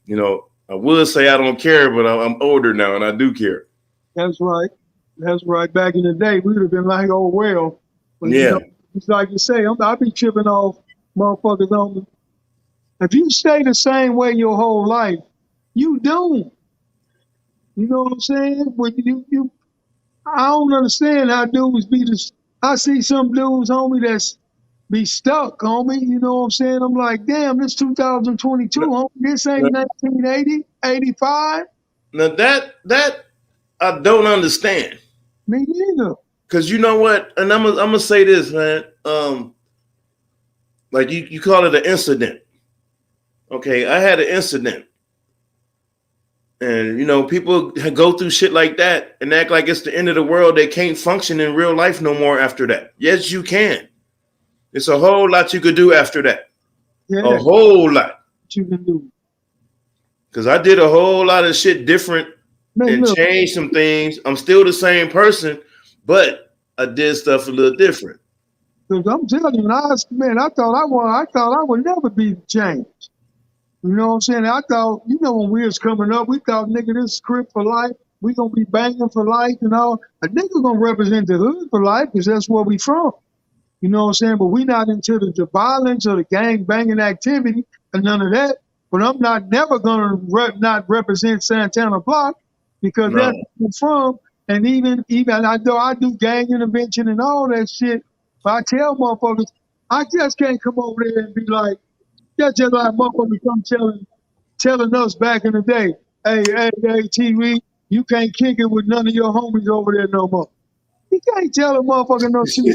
Speaker 2: You know, I would say I don't care, but I'm older now and I do care.
Speaker 1: That's right. That's right. Back in the day, we would have been like, oh well. But,
Speaker 2: yeah.
Speaker 1: You know, it's like you say, I be tripping off motherfuckers on me. If you stay the same way your whole life, you doomed. You know what I'm saying? But I don't understand how dudes be this. I see some dudes, homie, that's be stuck, homie. You know what I'm saying? I'm like, damn, this 2022, homie. This ain't 1980, 85.
Speaker 2: Now that I don't understand.
Speaker 1: Me neither.
Speaker 2: Cause you know what? And I'm gonna say this, man. Like you call it an incident. Okay, I had an incident. And, you know, people go through shit like that and act like it's the end of the world. They can't function in real life no more after that. Yes, you can. It's a whole lot you could do after that. Yeah, a whole lot.
Speaker 1: You can do.
Speaker 2: Because I did a whole lot of shit different and changed some things. I'm still the same person, but I did stuff a little different.
Speaker 1: Because I'm telling you, I thought I would never be changed. You know what I'm saying? I thought, you know, when we was coming up, we thought, nigga, this script for life, we gonna be banging for life and all. A nigga gonna represent the hood for life because that's where we from. You know what I'm saying? But we not into the violence or the gang banging activity and none of that. But I'm never gonna not represent Santana Block because that's where we're from. And even I know I do gang intervention and all that shit. But I tell motherfuckers, I just can't come over there and be like, that's just like motherfuckers come telling us back in the day, hey, TV, you can't kick it with none of your homies over there no more. You can't tell a motherfucker no shit.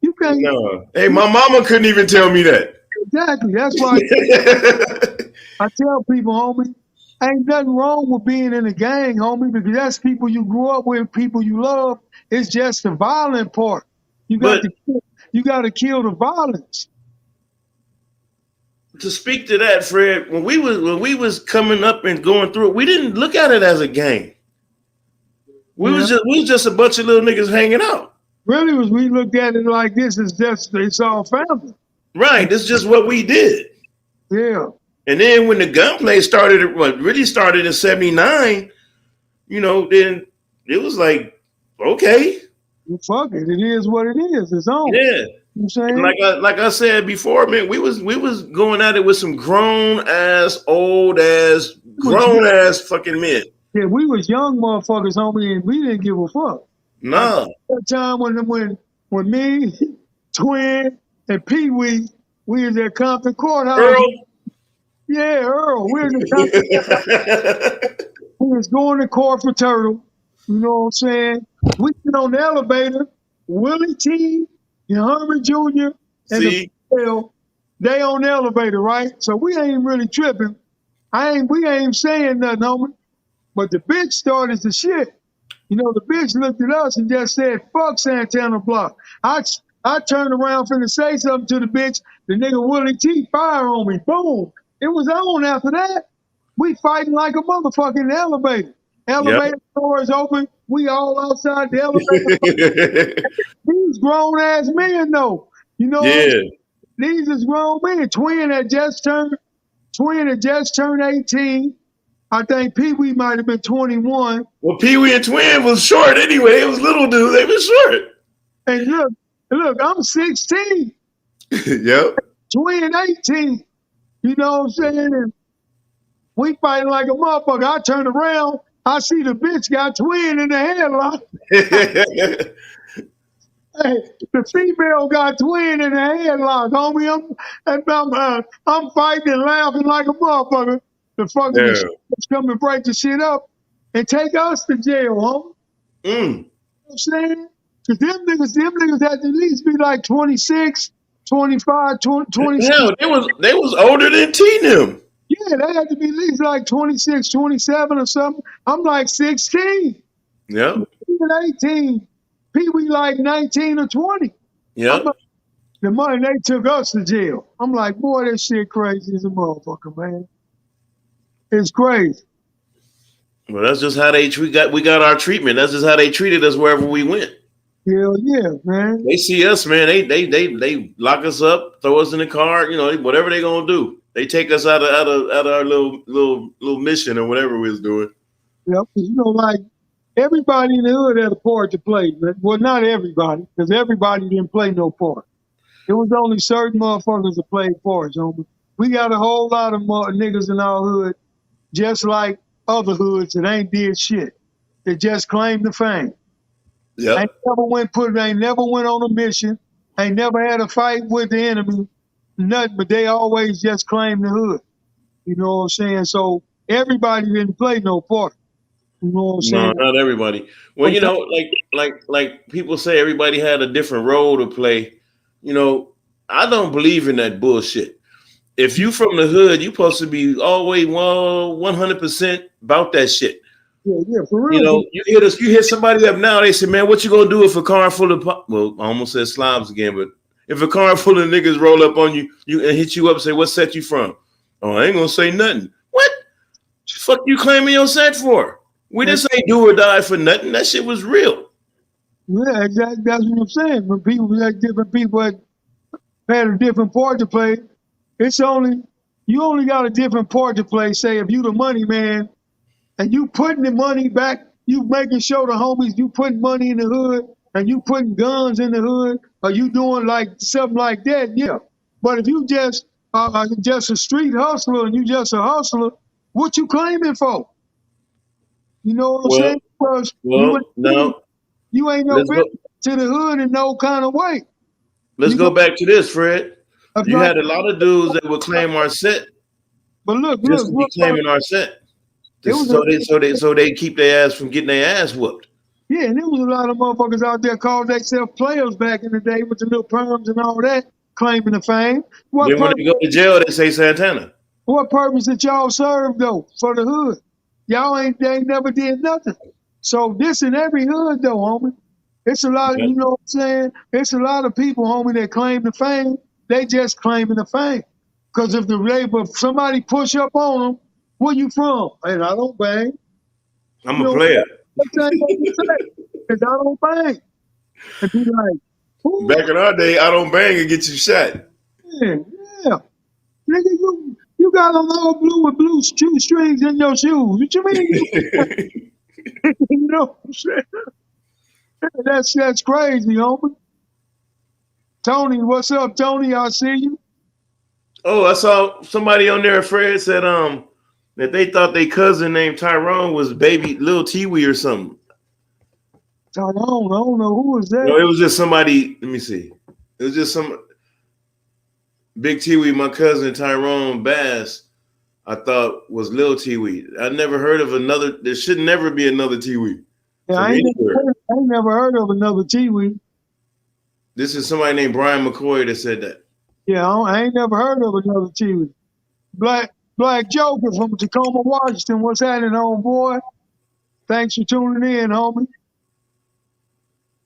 Speaker 1: You can't.
Speaker 2: No. Hey, my mama couldn't even tell me that.
Speaker 1: Exactly. That's why I tell people, homie, ain't nothing wrong with being in a gang, homie, because that's people you grew up with, people you love. It's just the violent part. You got to kill the violence.
Speaker 2: To speak to that, Fred, when we was coming up and going through it, we didn't look at it as a gang. We was just a bunch of little niggas hanging out.
Speaker 1: Really, we looked at it like this. It's all family.
Speaker 2: Right. This is just what we did.
Speaker 1: Yeah.
Speaker 2: And then when the gunplay started, really started in '79, you know, then it was like, okay.
Speaker 1: Well, fuck it. It is what it is. It's on.
Speaker 2: Yeah. You know what I'm saying? Like I said before, man, we was going at it with some grown ass, old ass, grown ass fucking men.
Speaker 1: Yeah, we was young motherfuckers, homie, and we didn't give a fuck.
Speaker 2: No.
Speaker 1: That time when me, Twin, and Pee Wee, we was at Compton Courthouse.
Speaker 2: Earl.
Speaker 1: Yeah, Earl. We was at Compton. We was going to court for Turtle. You know what I'm saying? We get on the elevator. Willie T. and Herman Jr. and they on the elevator, right? So we ain't really tripping. We ain't saying nothing, homie. But the bitch started the shit. You know, the bitch looked at us and just said, fuck Santana Block. I turned around finna say something to the bitch. The nigga Willie T fire on me. Boom. It was on after that. We fighting like a motherfucker in the elevator. Elevator doors open. We all outside the elevator. These grown ass men though. You know, these is grown men. Twin had just turned Twin had just turned 18. I think Pee Wee might have been 21.
Speaker 2: Well, Pee Wee and Twin was short anyway. It was little dudes. They was short.
Speaker 1: And look, I'm 16.
Speaker 2: Yep.
Speaker 1: Twin 18. You know what I'm saying? And we fighting like a motherfucker. I turn around, I see the bitch got Twin in the headlock. Hey, the female got Twin in the headlock, homie. I'm fighting and laughing like a motherfucker. The fucking
Speaker 2: Yeah.
Speaker 1: come and break the shit up and take us to jail, homie. You know what I'm saying? Because them niggas had to at least be like 26, 25, 26.
Speaker 2: Hell, they was older than T-Nim.
Speaker 1: Yeah, they had to be at least like 26, 27 or something. I'm like 16.
Speaker 2: Yep.
Speaker 1: Even 18. Pee Wee like 19 or 20.
Speaker 2: Yep.
Speaker 1: The money they took us to jail. I'm like, boy, this shit crazy as a motherfucker, man. It's crazy.
Speaker 2: Well, that's just how we got our treatment. That's just how they treated us wherever we went.
Speaker 1: Hell yeah, man.
Speaker 2: They see us, man. They lock us up, throw us in the car. You know, whatever they gonna do. They take us out of our little mission or whatever we was doing.
Speaker 1: Yep. You know, like everybody in the hood had a part to play. Well, not everybody, because everybody didn't play no part. It was only certain motherfuckers that played parts, homie. We got a whole lot of niggas in our hood, just like other hoods that ain't did shit. They just claimed the fame.
Speaker 2: Yeah.
Speaker 1: Ain't never went on a mission. Ain't never had a fight with the enemy. Nothing, but they always just claimed the hood. You know what I'm saying? So everybody didn't play no part. You know what I'm saying?
Speaker 2: No, not everybody. Well, you know, like people say everybody had a different role to play. You know, I don't believe in that bullshit. If you from the hood, you supposed to be always 100% about that shit.
Speaker 1: Yeah, for real.
Speaker 2: You know, you hit somebody up now, they say, man, what you gonna do if a car full of well, I almost said slobs again, but if a car full of niggas roll up on you, and hit you up and say, what set you from? Oh, I ain't gonna say nothing. What? Fuck you claiming your set for? We didn't say do or die for nothing. That shit was real.
Speaker 1: Yeah, exactly. That's what I'm saying. When people like different people had a different part to play, you only got a different part to play. Say if you the money man and you putting the money back, you making sure the homies, you putting money in the hood and you putting guns in the hood, or you doing like something like that, yeah. But if you just a street hustler and you just a hustler, what you claiming for? You know what I'm saying? Because you ain't no fit to the hood in no kind of way.
Speaker 2: Let's go back to this, Fred. You had a lot of dudes that would claim our set,
Speaker 1: but look,
Speaker 2: claiming our set, so they keep their ass from getting their ass whooped.
Speaker 1: Yeah, and there was a lot of motherfuckers out there called themselves players back in the day with the little perms and all that, claiming the fame.
Speaker 2: Then when they go to jail, they say Santana.
Speaker 1: What purpose did y'all serve though for the hood? They ain't never did nothing. So this in every hood though, homie. It's a lot of, you know what I'm saying? It's a lot of people, homie, that claim the fame. They just claiming the fame. Because if somebody push up on them, where you from? And I don't bang.
Speaker 2: I'm a player.
Speaker 1: Because I don't bang. And be like, ooh.
Speaker 2: Back in our day, I don't bang and get you shot.
Speaker 1: Yeah. Nigga, you got on all blue with blue strings in your shoes. What you mean? You know what I'm saying? That's crazy, homie. Tony, what's up, Tony? I see you.
Speaker 2: Oh, I saw somebody on there, Fred, said that they thought their cousin named Tyrone was baby Lil T-Wee or something.
Speaker 1: Tyrone, I don't know who was that.
Speaker 2: No, it was just somebody. Let me see. It was just some Big T-Wee, my cousin Tyrone Bass, I thought was Lil T-Wee. I never heard of another. There should never be another T-Wee.
Speaker 1: Yeah, I ain't never heard of another T-Wee.
Speaker 2: This is somebody named Brian McCoy that said that.
Speaker 1: Yeah, I ain't never heard of another T-Wee. Black Joker from Tacoma, Washington. What's happening, homeboy? Thanks for tuning in, homie.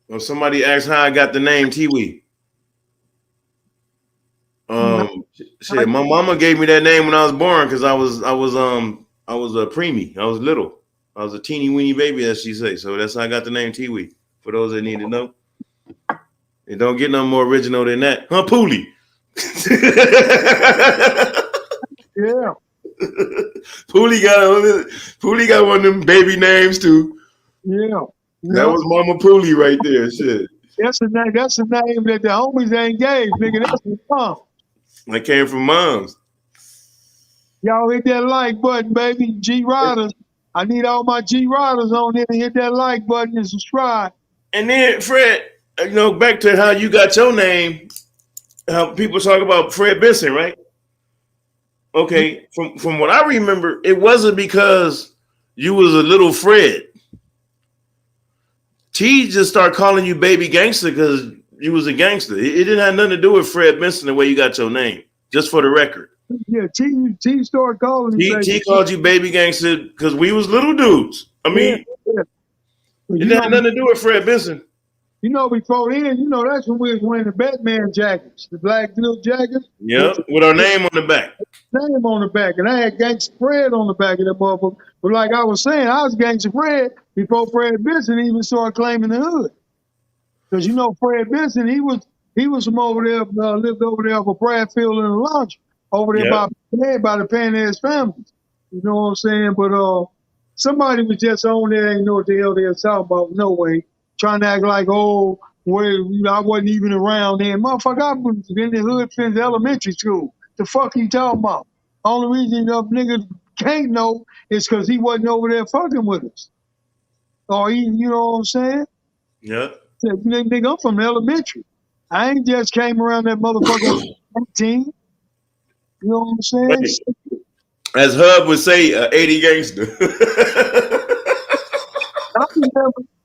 Speaker 2: Well, somebody asked how I got the name T-Wee. Shit, my mama gave me that name when I was born because I was a preemie. I was little. I was a teeny weeny baby, as she say. So that's how I got the name T-Wee. For those that need to know, it don't get no more original than that, huh, Pooley?
Speaker 1: Yeah,
Speaker 2: Poolie got one of them baby names too.
Speaker 1: Yeah.
Speaker 2: That was Mama Poolie right there. Shit.
Speaker 1: That's the name. That's the name that the homies ain't gave, nigga. That's the mom.
Speaker 2: That came from moms.
Speaker 1: Y'all hit that like button, baby. G Riders. I need all my G Riders on there to hit that like button and subscribe.
Speaker 2: And then Fred, back to how you got your name. How people talk about Fred Benson, right? Okay, from what I remember, it wasn't because you was a little Fred. T just started calling you Baby Gangster because you was a gangster. It didn't have nothing to do with Fred Benson the way you got your name. Just for the record.
Speaker 1: Yeah, T started calling me.
Speaker 2: T called you Baby Gangster because we was little dudes. I mean, it didn't have nothing to do with Fred Benson.
Speaker 1: Before then, that's when we was wearing the Batman jackets, the black little jackets.
Speaker 2: Yep, with our name on the back.
Speaker 1: Name on the back, and I had Gangsta Fred on the back of that motherfucker. But like I was saying, I was Gangsta Fred before Fred Benson even started claiming the hood. Because Fred Benson, he was from over there, lived over there for Bradfield and the Launch, over there by the Panez families. You know what I'm saying? But somebody was just on there, ain't know what the hell they were talking about. No way, trying to act like, I wasn't even around then. Motherfucker, I was in the hood since elementary school. The fuck you talking about? Only reason niggas can't know is because he wasn't over there fucking with us. Or you know what I'm saying?
Speaker 2: Yeah.
Speaker 1: Nigga, I'm from elementary. I ain't just came around that motherfucker 18. You know what I'm saying?
Speaker 2: Right. As Hub would say, 80 gangster.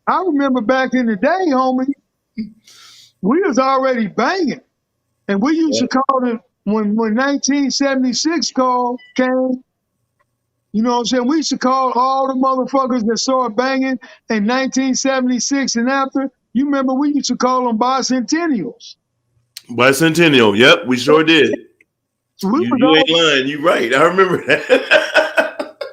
Speaker 1: I remember back in the day, homie, we was already banging. And we used to call it, when 1976 call came, you know what I'm saying? We used to call all the motherfuckers that started banging in 1976 and after. You remember we used to call them bicentennials.
Speaker 2: Bicentennial, yep, we sure did.
Speaker 1: So
Speaker 2: you ain't lying, you right. I remember that.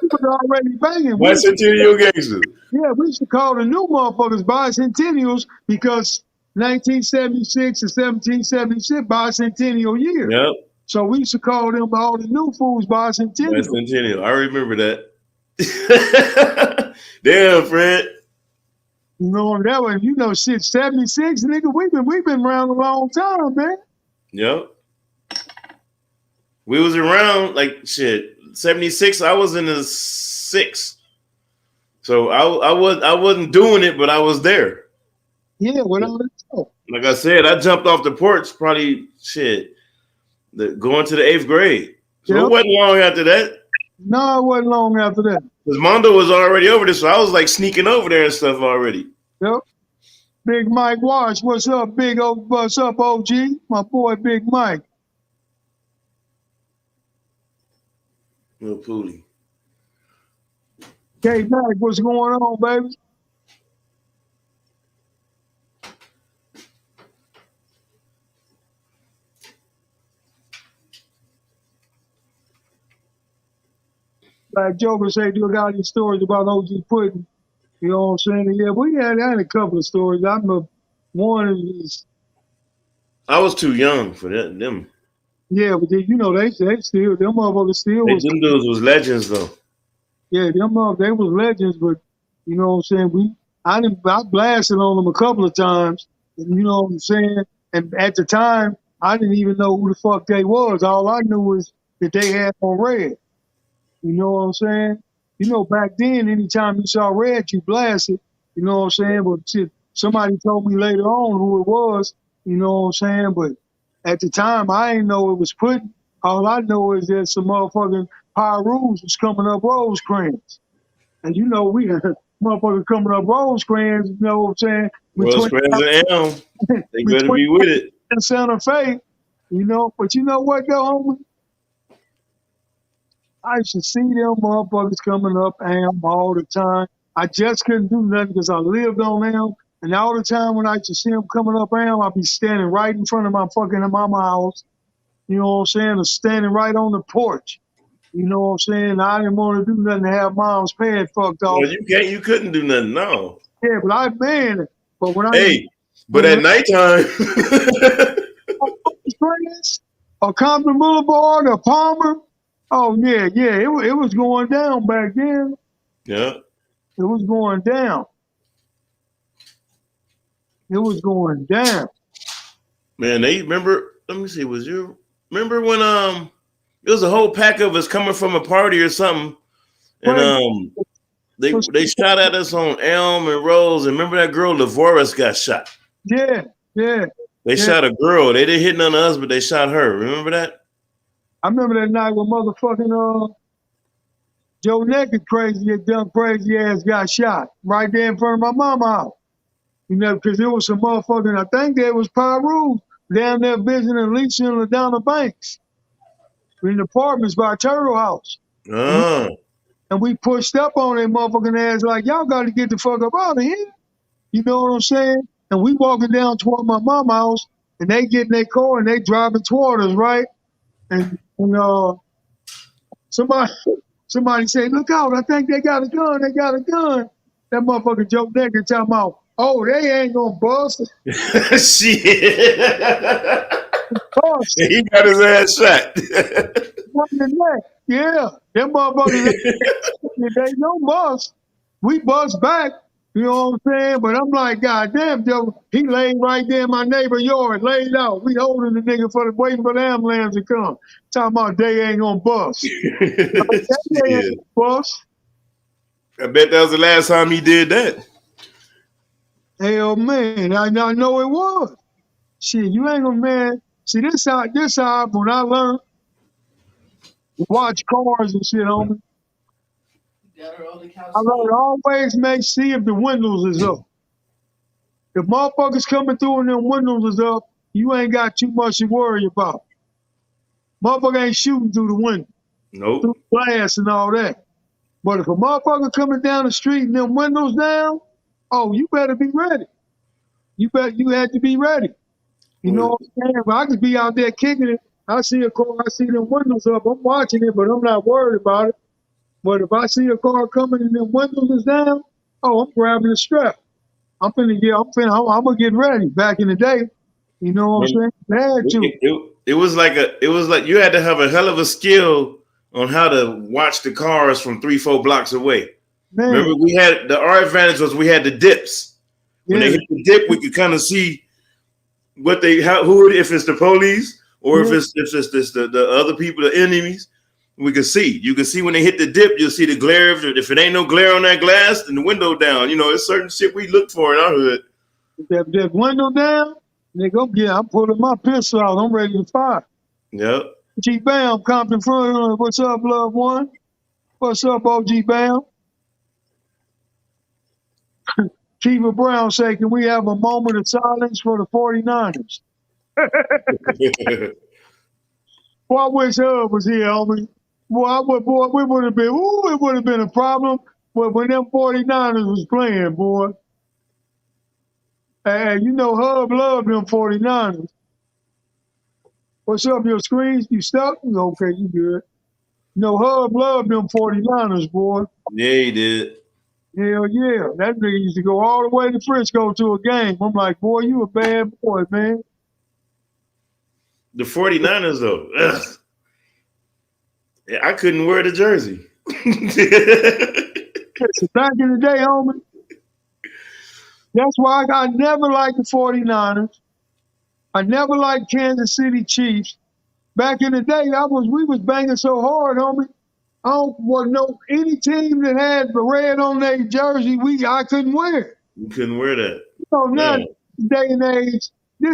Speaker 1: We was already banging.
Speaker 2: Bicentennial gangsters.
Speaker 1: Yeah, we used to call the new motherfuckers bicentennials because 1976 and 1776 bicentennial year.
Speaker 2: Yep.
Speaker 1: So we used to call them all the new fools bicentennial.
Speaker 2: Bicentennial. I remember that. Damn, Fred.
Speaker 1: That one, shit, 76, nigga, we've been around a long time, man.
Speaker 2: Yep. We was around like shit. 76, I was in the 6th. So I wasn't doing it, but I was there.
Speaker 1: Yeah,
Speaker 2: like I said, I jumped off the porch probably going to the 8th grade. So it wasn't long after that.
Speaker 1: No, it wasn't long after that.
Speaker 2: Because Mondo was already over there, so I was like sneaking over there and stuff already.
Speaker 1: Yep. Big Mike Wash, what's up, what's up, OG? My boy, Big Mike.
Speaker 2: Little Poolie.
Speaker 1: K-Mac, what's going on, baby? Like Joker say, do got any stories about OG Pudding? You know what I'm saying? Yeah, we had a couple of stories. I remember one is.
Speaker 2: I was too young for them.
Speaker 1: Yeah, but they still, them motherfuckers still was.
Speaker 2: Them dudes was legends though.
Speaker 1: Yeah, they was legends, but you know what I'm saying? I blasted on them a couple of times, and you know what I'm saying? And at the time, I didn't even know who the fuck they was. All I knew was that they had on Red. You know what I'm saying? Back then, anytime you saw Red, you blasted. You know what I'm saying? But shit, somebody told me later on who it was. You know what I'm saying? But at the time, I didn't know it was Pudding. All I know is that some motherfucking Pyrus was coming up Rosecrans. And we motherfuckers coming up Rosecrans, you know what I'm saying?
Speaker 2: Rosecrans and Elm. They better be with it.
Speaker 1: And Santa Fe, but you know what though, homie? I used to see them motherfuckers coming up Elm all the time. I just couldn't do nothing because I lived on Elm. And all the time when I used to see them coming up Elm, I'd be standing right in front of my fucking mama house. You know what I'm saying? Or standing right on the porch. You know what I'm saying? I didn't want to do nothing to have mom's pad fucked off.
Speaker 2: Well, you couldn't do nothing, no.
Speaker 1: Yeah, but
Speaker 2: but at nighttime.
Speaker 1: Or Compton Boulevard or Palmer, Oh yeah, yeah. It was going down back then.
Speaker 2: Yeah.
Speaker 1: It was going down. It was going down.
Speaker 2: Man, they remember. Let me see. Was you remember when it was a whole pack of us coming from a party or something, and
Speaker 1: Wait,
Speaker 2: they shot at us on Elm and Rose. And remember that girl Lavoris got shot.
Speaker 1: yeah, yeah,
Speaker 2: They
Speaker 1: yeah.
Speaker 2: shot a girl. They didn't hit none of us, but they shot her. Remember that?
Speaker 1: I remember that night when motherfucking Joe Naked crazy, dumb crazy ass got shot right there in front of my mama house. You know, because there was some motherfucking, I think there was Pyru down there visiting Lisa and LaDonna Banks in the apartments by Turtle House.
Speaker 2: Oh,
Speaker 1: And we pushed up on that motherfucking ass like, y'all got to get the fuck up out of here. You know what I'm saying? And we walking down toward my mama house, and they get in their car and they driving toward us, right? And somebody say, look out, I think they got a gun, they got a gun. That motherfucker Joe Decker talking about, oh, they ain't gonna bust.
Speaker 2: shit!
Speaker 1: Bust.
Speaker 2: He got his ass shot.
Speaker 1: Yeah, them motherfuckers, they no bust. We bust back, you know what I'm saying? But I'm like, God damn, Joe, he laid right there in my neighbor yard, laid out. We holding the nigga waiting for the ambulance to come. Talking about they ain't gonna bust. They ain't gonna bust.
Speaker 2: I bet that was the last time he did that.
Speaker 1: Hell man, I know it was. Shit, you ain't gonna man. See this how when I learned to watch cars and shit, homie. I learned always see if the windows is up. If motherfuckers coming through and them windows is up, you ain't got too much to worry about. Motherfucker ain't shooting through the window,
Speaker 2: Nope.
Speaker 1: through the glass and all that. But if a motherfucker coming down the street and them windows down, oh, you better be ready. You had to be ready. You know what I'm saying? But I could be out there kicking it. I see a car, I see them windows up. I'm watching it, but I'm not worried about it. But if I see a car coming and them windows is down, oh, I'm grabbing the strap. I'm gonna get ready. Back in the day, you know what I'm saying?
Speaker 2: It was like you had to have a hell of a skill on how to watch the cars from 3-4 blocks away. Man. Remember, our advantage was we had the dips. When they hit the dip, we could kind of see if it's the police or if it's the other people, the enemies. We could see. You can see when they hit the dip, you'll see the glare. If it ain't no glare on that glass, then the window down. You know, it's certain shit we look for in our hood.
Speaker 1: That window down, nigga, I'm pulling my pistol out. I'm ready to fire.
Speaker 2: Yep.
Speaker 1: G Bam, Compton front. What's up, loved one? What's up, OG Bam? Kiva Brown say, can we have a moment of silence for the 49ers? Boy, I wish Hub was here, homie. It would have been a problem when them 49ers was playing, boy. Hey, you know Hub loved them 49ers. What's up, your screens? You stuck? Okay, you good. You know Hub loved them 49ers, boy.
Speaker 2: Yeah, he did.
Speaker 1: Hell yeah. That nigga used to go all the way to Frisco to a game. I'm like, boy, you a bad boy, man.
Speaker 2: The 49ers, though. Ugh. I couldn't wear the jersey.
Speaker 1: Back in the day, homie. That's why I never liked the 49ers. I never liked Kansas City Chiefs. Back in the day, we was banging so hard, homie. I don't know any team that had the red on their jersey. I couldn't wear it.
Speaker 2: You couldn't wear that.
Speaker 1: So now, this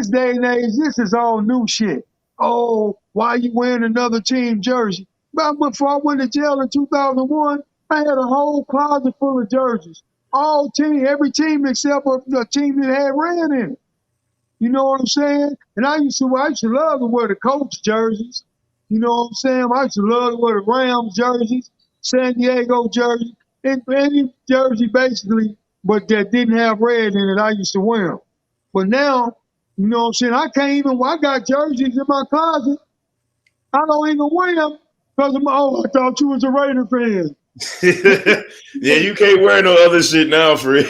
Speaker 1: day and age, this is all new shit. Oh, why you wearing another team jersey? But before I went to jail in 2001, I had a whole closet full of jerseys. Every team except for the team that had red in it. You know what I'm saying? And I used to love to wear the Colts jerseys. You know what I'm saying? I used to love to wear the Rams jerseys, San Diego jerseys, and any jersey basically, but that didn't have red in it, I used to wear them. But now, you know what I'm saying? I got jerseys in my closet. I don't even wear them because I thought you was a Raider fan.
Speaker 2: Yeah, you can't wear no other shit now, for it.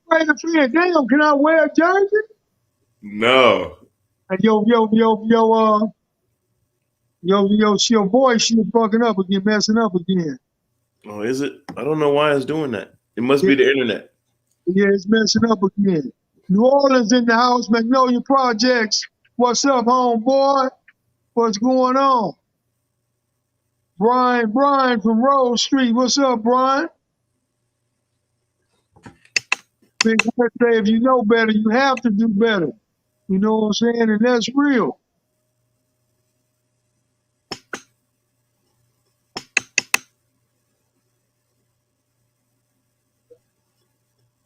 Speaker 1: Raider fan. Damn, can I wear a jersey?
Speaker 2: No.
Speaker 1: And Your voice, she fucking up again, messing up again.
Speaker 2: Oh, is it? I don't know why it's doing that. It must be the internet.
Speaker 1: Yeah, it's messing up again. New Orleans in the house, Magnolia Projects. What's up, homeboy? What's going on? Brian from Rose Street. What's up, Brian? Big West say, if you know better, you have to do better. You know what I'm saying? And that's real.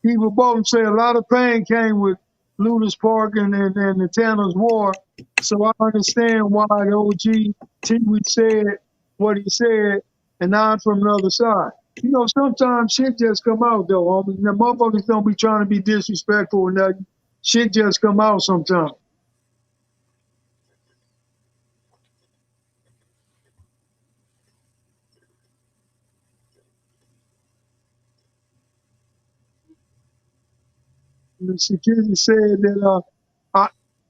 Speaker 1: People both say a lot of pain came with Luna's Park and the Tanner's War. So I understand why the OG T-Wee said what he said, and I'm from the other side. You know, sometimes shit just come out, though, homie. The motherfuckers don't be trying to be disrespectful or nothing. Shit just come out sometimes. The security said that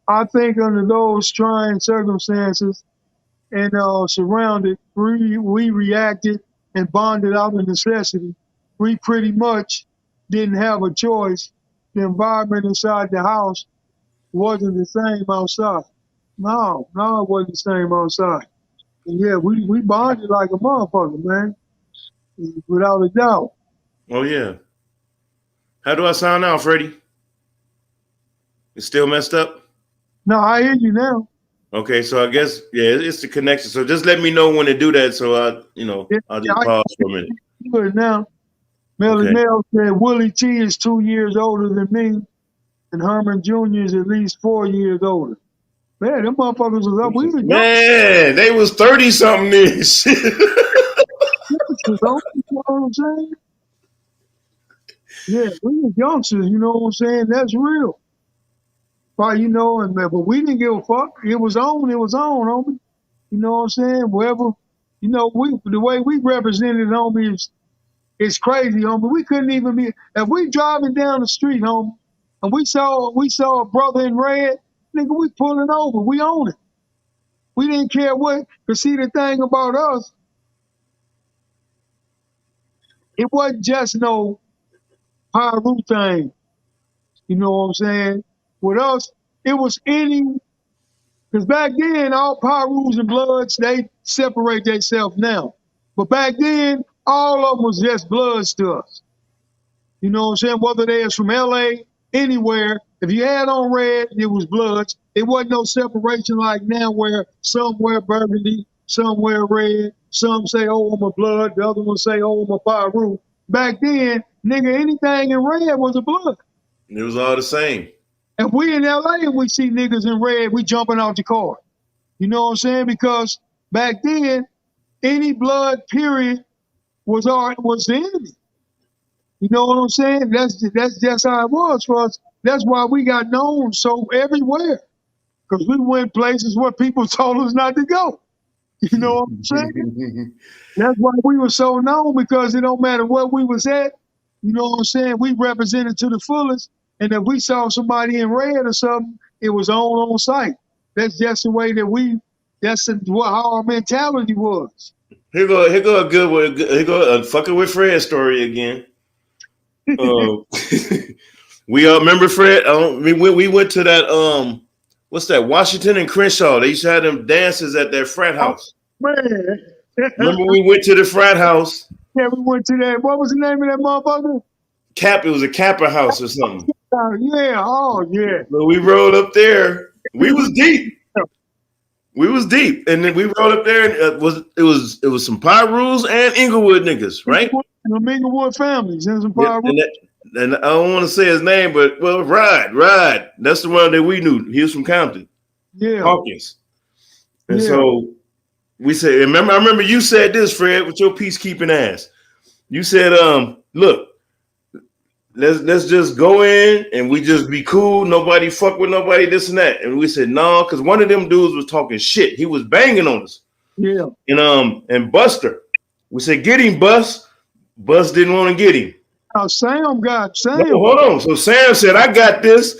Speaker 1: I think under those trying circumstances and surrounded, we reacted and bonded out of necessity. We pretty much didn't have a choice. The environment inside the house wasn't the same outside. No, it wasn't the same outside. And yeah, we bonded like a motherfucker, man, without a doubt.
Speaker 2: Oh yeah. How do I sound now, Freddie? It's still messed up?
Speaker 1: No, I hear you now.
Speaker 2: Okay, so I guess it's the connection. So just let me know when to do that. So I'll just pause for a minute.
Speaker 1: Good now. Melly Mel said Willie T is 2 years older than me, and Herman Jr. is at least 4 years older. Man, them motherfuckers was up.
Speaker 2: Man, they was 30 something this.
Speaker 1: You know what I'm saying? Yeah, we was youngsters. You know what I'm saying? That's real. But but we didn't give a fuck. It was on, homie. You know what I'm saying? Wherever, the way we represented, homie, is crazy, homie. We couldn't even be, if we driving down the street, homie, and we saw a brother in red, nigga, we pulling over. We own it. We didn't care what. Cause see, the thing about us, it wasn't just no Pyru thing. You know what I'm saying? With us, it was because back then, all Pyrus and Bloods, they separate themselves now. But back then, all of them was just Bloods to us. You know what I'm saying? Whether they was from LA, anywhere, if you had on red, it was Bloods. It wasn't no separation like now where some wear burgundy, some wear red, some say, oh, I'm a Blood, the other one say, oh, I'm a Pyru. Back then, nigga, anything in red was a Blood.
Speaker 2: It was all the same.
Speaker 1: If we in LA and we see niggas in red, we jumping out the car. You know what I'm saying? Because back then, any Blood period was the enemy. You know what I'm saying? That's just how it was for us. That's why we got known so everywhere. Because we went places where people told us not to go. You know what I'm saying? That's why we were so known, because it don't matter where we was at. You know what I'm saying? We represented to the fullest. And if we saw somebody in red or something, it was on site. That's just the way that that's how our mentality was.
Speaker 2: Here go a good one. Here go a fucking with Fred story again. We remember Fred? We went to that what's that? Washington and Crenshaw. They used to have them dances at their frat house.
Speaker 1: Oh, man.
Speaker 2: Remember we went to the frat house?
Speaker 1: Yeah, we went to that. What was the name of that motherfucker?
Speaker 2: It was a Kappa house or something.
Speaker 1: Yeah, oh yeah.
Speaker 2: So we rolled up there. We was deep. And then we rolled up there, and it was some Pyrus and Inglewood niggas, right?
Speaker 1: Some Inglewood families and some Pyrus.
Speaker 2: And I don't want to say his name, but Rod. That's the one that we knew. He was from Compton.
Speaker 1: Yeah.
Speaker 2: Hawkins. And so we said, I remember you said this, Fred, with your peacekeeping ass. You said, look, let's just go in and we just be cool. Nobody fuck with nobody, this and that. And we said, no, because one of them dudes was talking shit. He was banging on us.
Speaker 1: Yeah.
Speaker 2: And Buster, we said, get him, Bus. Bus didn't want to get him.
Speaker 1: Sam got Sam.
Speaker 2: No, hold on. So Sam said, I got this.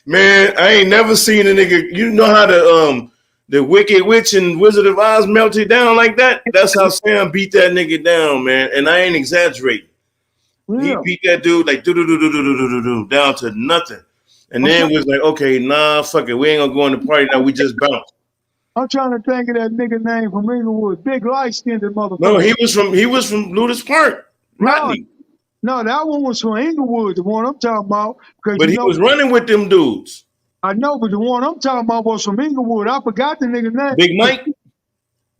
Speaker 2: Man, I ain't never seen a nigga. You know how to the Wicked Witch and Wizard of Oz melted down like that. That's how Sam beat that nigga down, man. And I ain't exaggerating.
Speaker 1: Yeah.
Speaker 2: He beat that dude like down to nothing. And then was like, okay, nah, fuck it. We ain't gonna go on the party now. We just bounce.
Speaker 1: I'm trying to think of that nigga name from Inglewood. Big light-skinned motherfucker.
Speaker 2: No, he was from Ludus Park. Rodney.
Speaker 1: No, that one was from Inglewood, the one I'm talking about.
Speaker 2: But he was running with them dudes.
Speaker 1: I know, but the one I'm talking about was from Inglewood. I forgot the nigga name.
Speaker 2: Big Mike?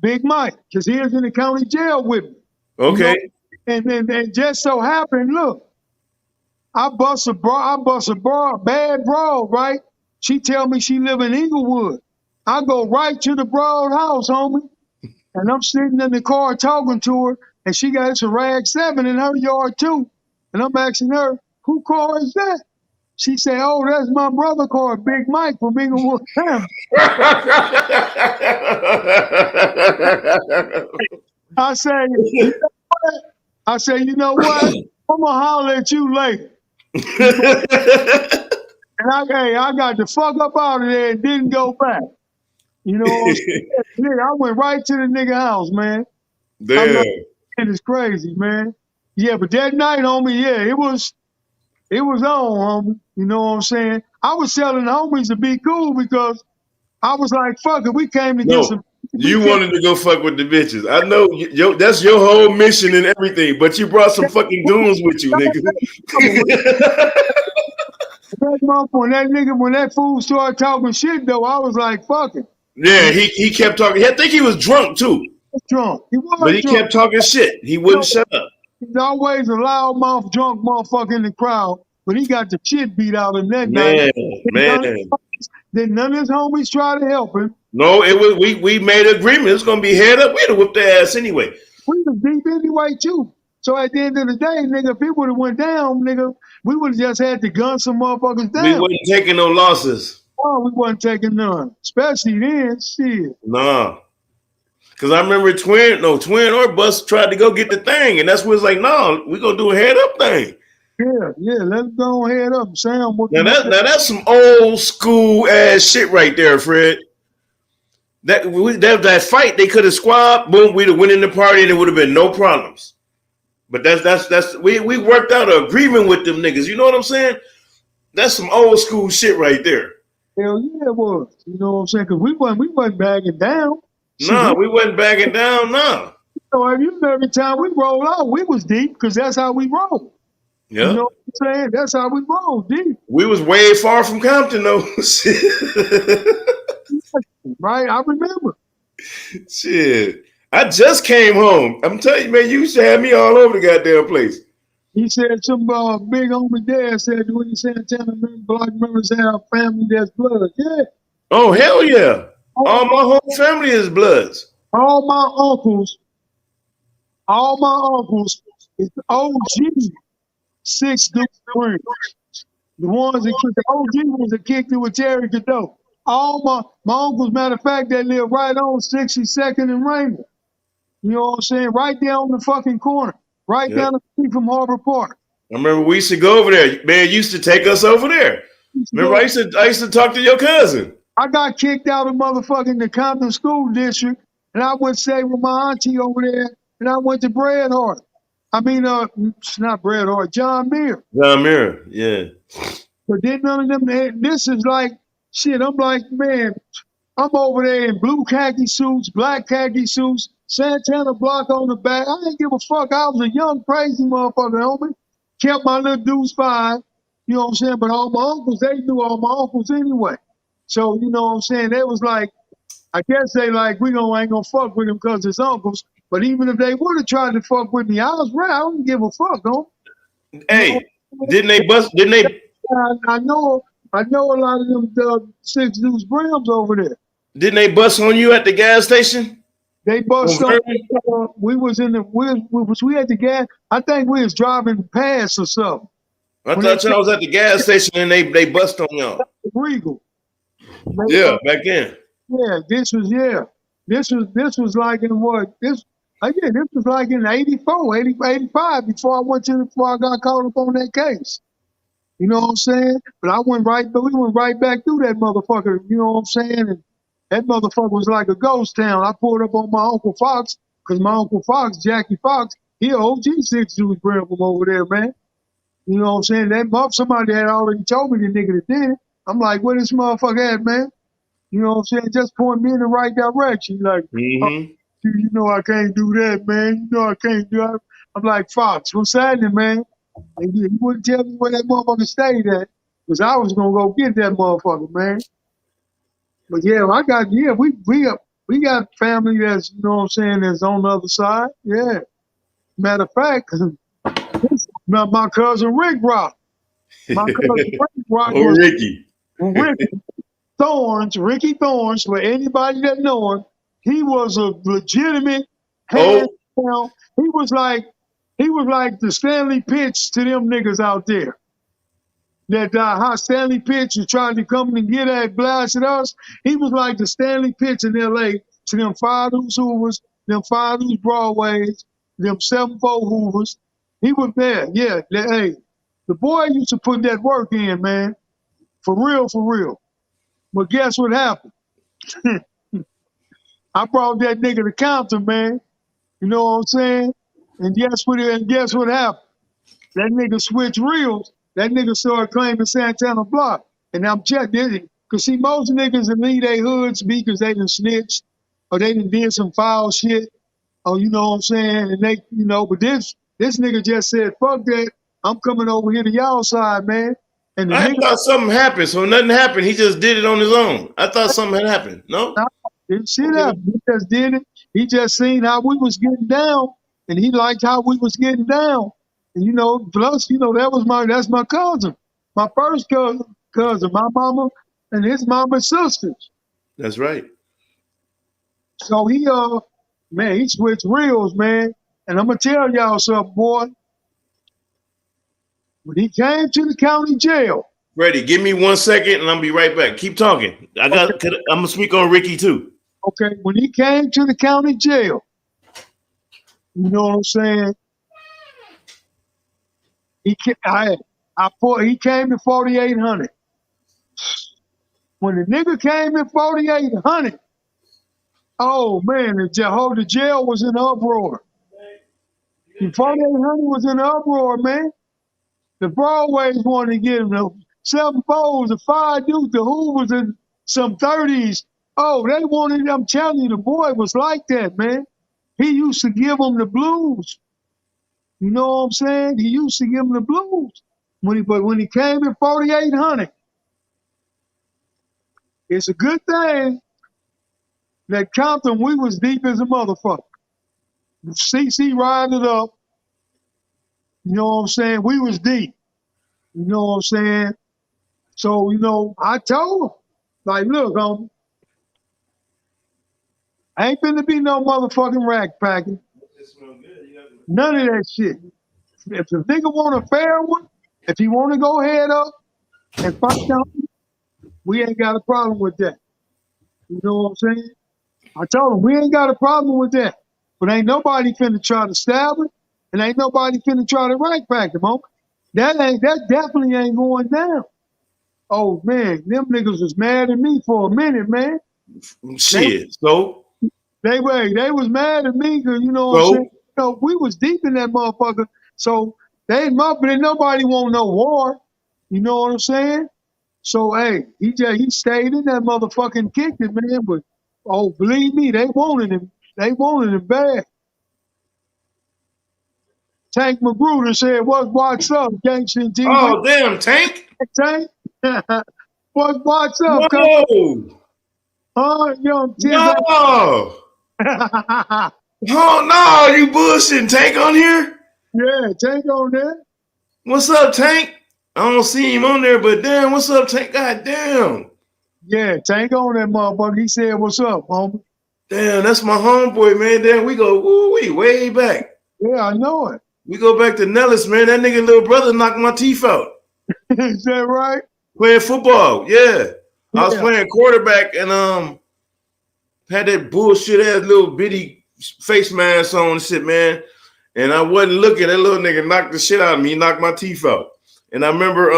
Speaker 1: Big Mike, because he was in the county jail with me.
Speaker 2: Okay.
Speaker 1: You know? And just so happened, look, I bust a bad broad, right? She tell me she live in Inglewood. I go right to the broad house, homie. And I'm sitting in the car talking to her, and she got it's a Rag 7 in her yard too. And I'm asking her, who car is that? She said, oh, that's my brother car, Big Mike from Inglewood. I say, you know what? I'm gonna holler at you later. And I got the fuck up out of there and didn't go back. You know what I'm saying? I went right to the nigga house, man.
Speaker 2: Damn.
Speaker 1: It is crazy, man. Yeah, but that night, homie, yeah, it was on, homie. You know what I'm saying? I was telling the homies to be cool because I was like, fuck it, we came to get some.
Speaker 2: You wanted to go fuck with the bitches. I know that's your whole mission and everything, but you brought some fucking goons with you, nigga.
Speaker 1: When that fool started talking shit, though, I was like, fuck it.
Speaker 2: Yeah, he kept talking. I think he was drunk, too.
Speaker 1: Drunk. He was
Speaker 2: but he
Speaker 1: drunk.
Speaker 2: kept talking shit. He wouldn't shut up.
Speaker 1: He's always a loudmouth, drunk motherfucker in the crowd, but he got the shit beat out of that
Speaker 2: night.
Speaker 1: Then none of his homies tried to help him.
Speaker 2: No, it was we made an agreement. It's gonna be head up. We'd have whipped their ass anyway.
Speaker 1: We was deep anyway too. So at the end of the day, nigga, if it would have went down, nigga, we would have just had to gun some motherfuckers down.
Speaker 2: We wasn't taking no losses.
Speaker 1: Oh, we wasn't taking none. Especially then, shit.
Speaker 2: Nah. Cause I remember Twin or Bus tried to go get the thing, and that's when it's like, no, we gonna do a head up thing.
Speaker 1: Yeah, let's go head up, Sam.
Speaker 2: Now that's some old school ass shit right there, Fred. That fight they could have squabbed, boom, we'd have went in the party and it would have been no problems. But we worked out an agreement with them niggas. You know what I'm saying? That's some old school shit right there.
Speaker 1: Hell yeah, it was. You know what I'm saying? Because we wasn't backing down.
Speaker 2: No, we wasn't backing down. No.
Speaker 1: So every time we roll out, we was deep because that's how we roll.
Speaker 2: Yeah.
Speaker 1: You know what I'm saying? That's how we roll, deep.
Speaker 2: We was way far from Compton, though.
Speaker 1: Right, I remember.
Speaker 2: Shit. I just came home. I'm telling you, man, you used to have me all over the goddamn place.
Speaker 1: He said some big homie dad said, when you Santana block members have family that's blood. Yeah.
Speaker 2: Oh, hell yeah. All my whole family is bloods.
Speaker 1: All my uncles is OG 6 Deuce. The ones that kicked the OG ones that kicked it with Terry Godot. All my uncles, matter of fact, they live right on 62nd and Raymond. You know what I'm saying? Right there on the fucking corner. Right down the street from Harbor Park.
Speaker 2: I remember we used to go over there. Man used to take us over there. Remember, I used to talk to your cousin.
Speaker 1: I got kicked out of motherfucking the Compton School District, and I went stay with my auntie over there, and I went to Bret Harte. I mean, it's not Bret Harte, John Muir.
Speaker 2: John Muir, yeah.
Speaker 1: But then none of them, this is like, shit, I'm like, man, I'm over there in blue khaki suits, black khaki suits, Santana block on the back. I didn't give a fuck. I was a young, crazy motherfucker, homie. Kept my little dudes 5, you know what I'm saying? But all my uncles, they knew all my uncles anyway. So, you know what I'm saying? They was like, I guess they like, ain't gonna fuck with him because it's uncles. But even if they would have tried to fuck with me, I was right. I wouldn't give a fuck, though.
Speaker 2: Hey, didn't they bust? Didn't they?
Speaker 1: I know a lot of them 6 Deuce Brims over there.
Speaker 2: Didn't they bust on you at the gas station?
Speaker 1: They bust on. We was in the we had the gas. I think we was driving past or something.
Speaker 2: I thought y'all was at the gas station and they bust on y'all.
Speaker 1: Regal.
Speaker 2: Yeah, back then.
Speaker 1: Yeah, this was like in what? This was like in 84, 85 before I got caught up on that case. You know what I'm saying? But we went right back through that motherfucker, you know what I'm saying? And That motherfucker was like a ghost town. I pulled up on my Uncle Fox, because my Uncle Fox, Jackie Fox, he a OG 6 Jewish brand from over there, man. You know what I'm saying? That somebody had already told me the nigga that did it. I'm like, where this motherfucker at, man? You know what I'm saying? Just point me in the right direction. Like,
Speaker 2: Mm-hmm.
Speaker 1: you know I can't do that, man. You know I can't do that. I'm like, Fox, what's happening, man? And he wouldn't tell me where that motherfucker stayed at, because I was gonna go get that motherfucker, man. But yeah, we got family that's, you know what I'm saying, that's on the other side. Yeah. Matter of fact, my cousin Rick Rock. My cousin Rick Rock
Speaker 2: Oh,
Speaker 1: was
Speaker 2: Ricky.
Speaker 1: Ricky Thorns, for anybody that know him, he was a legitimate
Speaker 2: Oh,
Speaker 1: hands down. He was like the Stanley Pitch to them niggas out there. That how Stanley Pitch is trying to come and get at blasted us. He was like the Stanley Pitch in LA to them Fathers Hoovers, them Fathers Broadways, them 7-4 Hoovers. He was there. Yeah. Hey, the boy used to put that work in, man. For real, for real. But guess what happened? I brought that nigga to Compton, man. You know what I'm saying? And guess what happened? That nigga switched reels. That nigga started claiming Santana Block. And I'm checking it. Because see, most niggas that leave their hoods because they done snitched or they done did some foul shit. Or you know what I'm saying? And they, you know, but this nigga just said, fuck that. I'm coming over here to y'all side, man. And the
Speaker 2: I
Speaker 1: nigga
Speaker 2: thought something happened, so nothing happened. He just did it on his own. I thought something had happened. No?
Speaker 1: didn't see that. He just did it. He just seen how we was getting down, and he liked how we was getting down. And you know, plus, you know, that's my cousin, my first cousin, my mama and his mama's sisters.
Speaker 2: That's right.
Speaker 1: So he man, he switched reels, man. And I'm gonna tell y'all something, boy. When he came to the county jail.
Speaker 2: Freddie, give me 1 second and I'll be right back. Keep talking. I'm gonna speak on Ricky too.
Speaker 1: Okay, when he came to the county jail, you know what I'm saying? He came in 4,800. When the nigga came in 4,800, oh man, the jail was in uproar. The 4,800 was in uproar, man. The Broadways wanted to get him. The 7-4s, the 5 dudes, the Hoovers in some 30s. Oh, they wanted, I'm telling you, the boy was like that, man. He used to give them the blues. You know what I'm saying? He used to give them the blues. But when he came in 4,800, it's a good thing that Compton, we was deep as a motherfucker. CC riding it up. You know what I'm saying? We was deep. You know what I'm saying? So, you know, I told him, like, look, I ain't finna be no motherfucking rack packing. None of that shit. If the nigga want a fair one, if he want to go head up and fight out, we ain't got a problem with that. You know what I'm saying? I told him we ain't got a problem with that. But ain't nobody finna try to stab him, and ain't nobody finna try to rack pack him, homie. That definitely ain't going down. Oh man, them niggas was mad at me for a minute, man.
Speaker 2: Shit.
Speaker 1: They was mad at me because, you know what I'm saying? You know, we was deep in that motherfucker. So nobody want no war. You know what I'm saying? So hey, he stayed in that motherfucking kicked it, man. But oh, believe me, they wanted him. They wanted him bad. Tank Magruder said, "What's up, Gangsta TV?"
Speaker 2: Oh damn, Tank.
Speaker 1: Tank, what's up?
Speaker 2: Whoa.
Speaker 1: Young
Speaker 2: No. Oh no, you bullshitting. Tank on here?
Speaker 1: Yeah, Tank on there.
Speaker 2: What's up, Tank? I don't see him on there, but damn, what's up, Tank? God damn.
Speaker 1: Yeah, Tank on that motherfucker. He said, "What's up, homie?"
Speaker 2: Damn, that's my homeboy, man. Damn, we go way back.
Speaker 1: Yeah, I know it.
Speaker 2: We go back to Nellis, man. That nigga little brother knocked my teeth out.
Speaker 1: Is that right?
Speaker 2: Playing football, yeah. I was playing quarterback and had that bullshit ass little bitty face mask on and shit, man. And I wasn't looking. That little nigga knocked the shit out of me. He knocked my teeth out. And I remember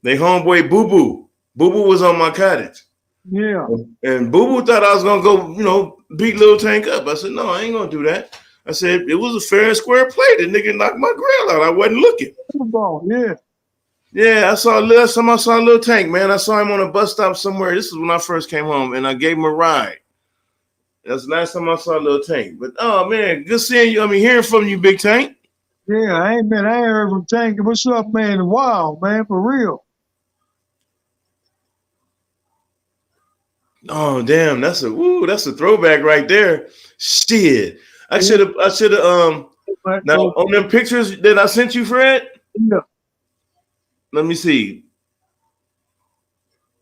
Speaker 2: they homeboy Boo Boo. Boo Boo was on my cottage.
Speaker 1: Yeah.
Speaker 2: And Boo Boo thought I was gonna go, beat Lil Tank up. I said, no, I ain't gonna do that. I said it was a fair and square play. The nigga knocked my grill out. I wasn't looking.
Speaker 1: Football, yeah.
Speaker 2: Yeah, I saw Lil Tank, man. I saw him on a bus stop somewhere. This is when I first came home, and I gave him a ride. That's the last time I saw Lil Tank. But oh man, good seeing you. I mean, hearing from you, Big Tank.
Speaker 1: Yeah, I ain't heard from Tank. What's up, man? Wow, man, for real.
Speaker 2: Oh damn, that's a throwback right there. Shit. I should have now on them pictures that I sent you, Fred.
Speaker 1: Yeah.
Speaker 2: Let me see.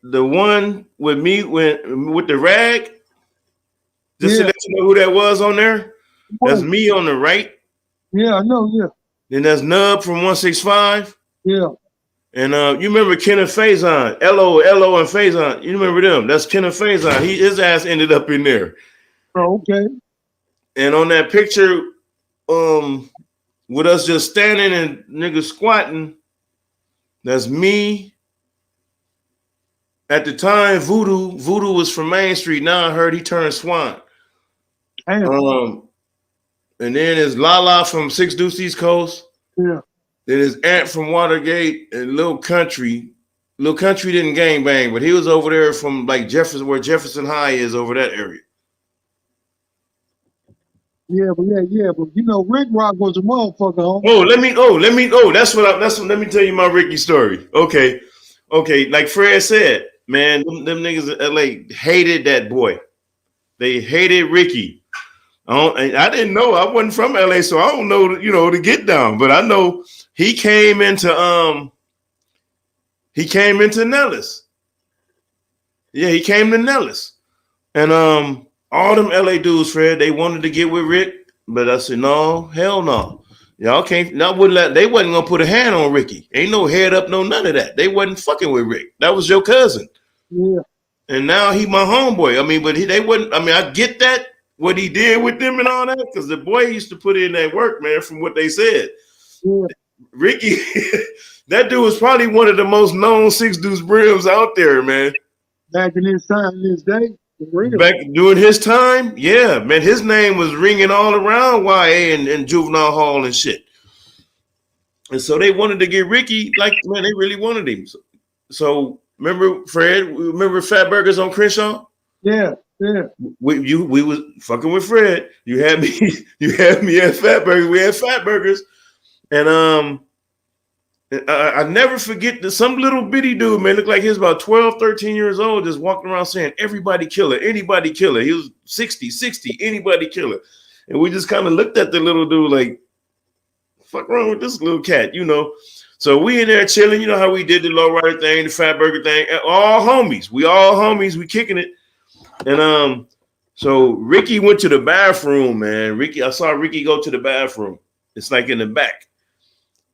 Speaker 2: The one with me with the rag. Just to let you know who that was on there. That's me on the right.
Speaker 1: Yeah, I know, yeah.
Speaker 2: Then that's Nub from 165.
Speaker 1: Yeah.
Speaker 2: And you remember Kenneth Faison, Lo and Faison. You remember them? That's Kenneth Faison. His ass ended up in there.
Speaker 1: Oh, okay.
Speaker 2: And on that picture, with us just standing and niggas squatting, that's me. At the time, Voodoo was from Main Street. Now I heard he turned Swan.
Speaker 1: Damn.
Speaker 2: And then there's Lala from Six Deuce East Coast.
Speaker 1: Yeah.
Speaker 2: Then there's Ant from Watergate and Lil Country. Lil Country didn't gang bang, but he was over there from like Jefferson, where Jefferson High is, over that area.
Speaker 1: Yeah, but Rick Rock was a motherfucker.
Speaker 2: Huh? Let me tell you my Ricky story. Okay. Like Fred said, man, them niggas in LA hated that boy. They hated Ricky. I didn't know. I wasn't from LA, so I don't know, to get down. But I know he came into Nellis. Yeah, he came to Nellis. And all them LA dudes, Fred, they wanted to get with Rick, but I said, no, hell no. Y'all can't. They wasn't gonna put a hand on Ricky. Ain't no head up, no none of that. They wasn't fucking with Rick. That was your cousin.
Speaker 1: Yeah.
Speaker 2: And now he my homeboy. I mean, but they wouldn't. I mean, I get that. What he did with them and all that, because the boy used to put in that work, man, from what they said.
Speaker 1: Yeah.
Speaker 2: Ricky, that dude was probably one of the most known Six Deuce Brims out there, man.
Speaker 1: Back in his day.
Speaker 2: Back during his time, yeah, man, his name was ringing all around YA and Juvenile Hall and shit. And so they wanted to get Ricky, like, man, they really wanted him. So remember, Fred, remember Fat Burgers on Crenshaw?
Speaker 1: Yeah. Yeah.
Speaker 2: We was fucking with Fred. You had me at Fat Burgers. We had Fat Burgers. And I never forget that some little bitty dude, man, looked like he was about 12, 13 years old, just walking around saying, everybody killer, anybody killer. He was 60, anybody killer. And we just kind of looked at the little dude like, fuck wrong with this little cat, So we in there chilling, you know how we did the lowrider thing, the Fat Burger thing, all homies. We kicking it. And so Ricky went to the bathroom, man. I saw Ricky go to the bathroom. It's like in the back.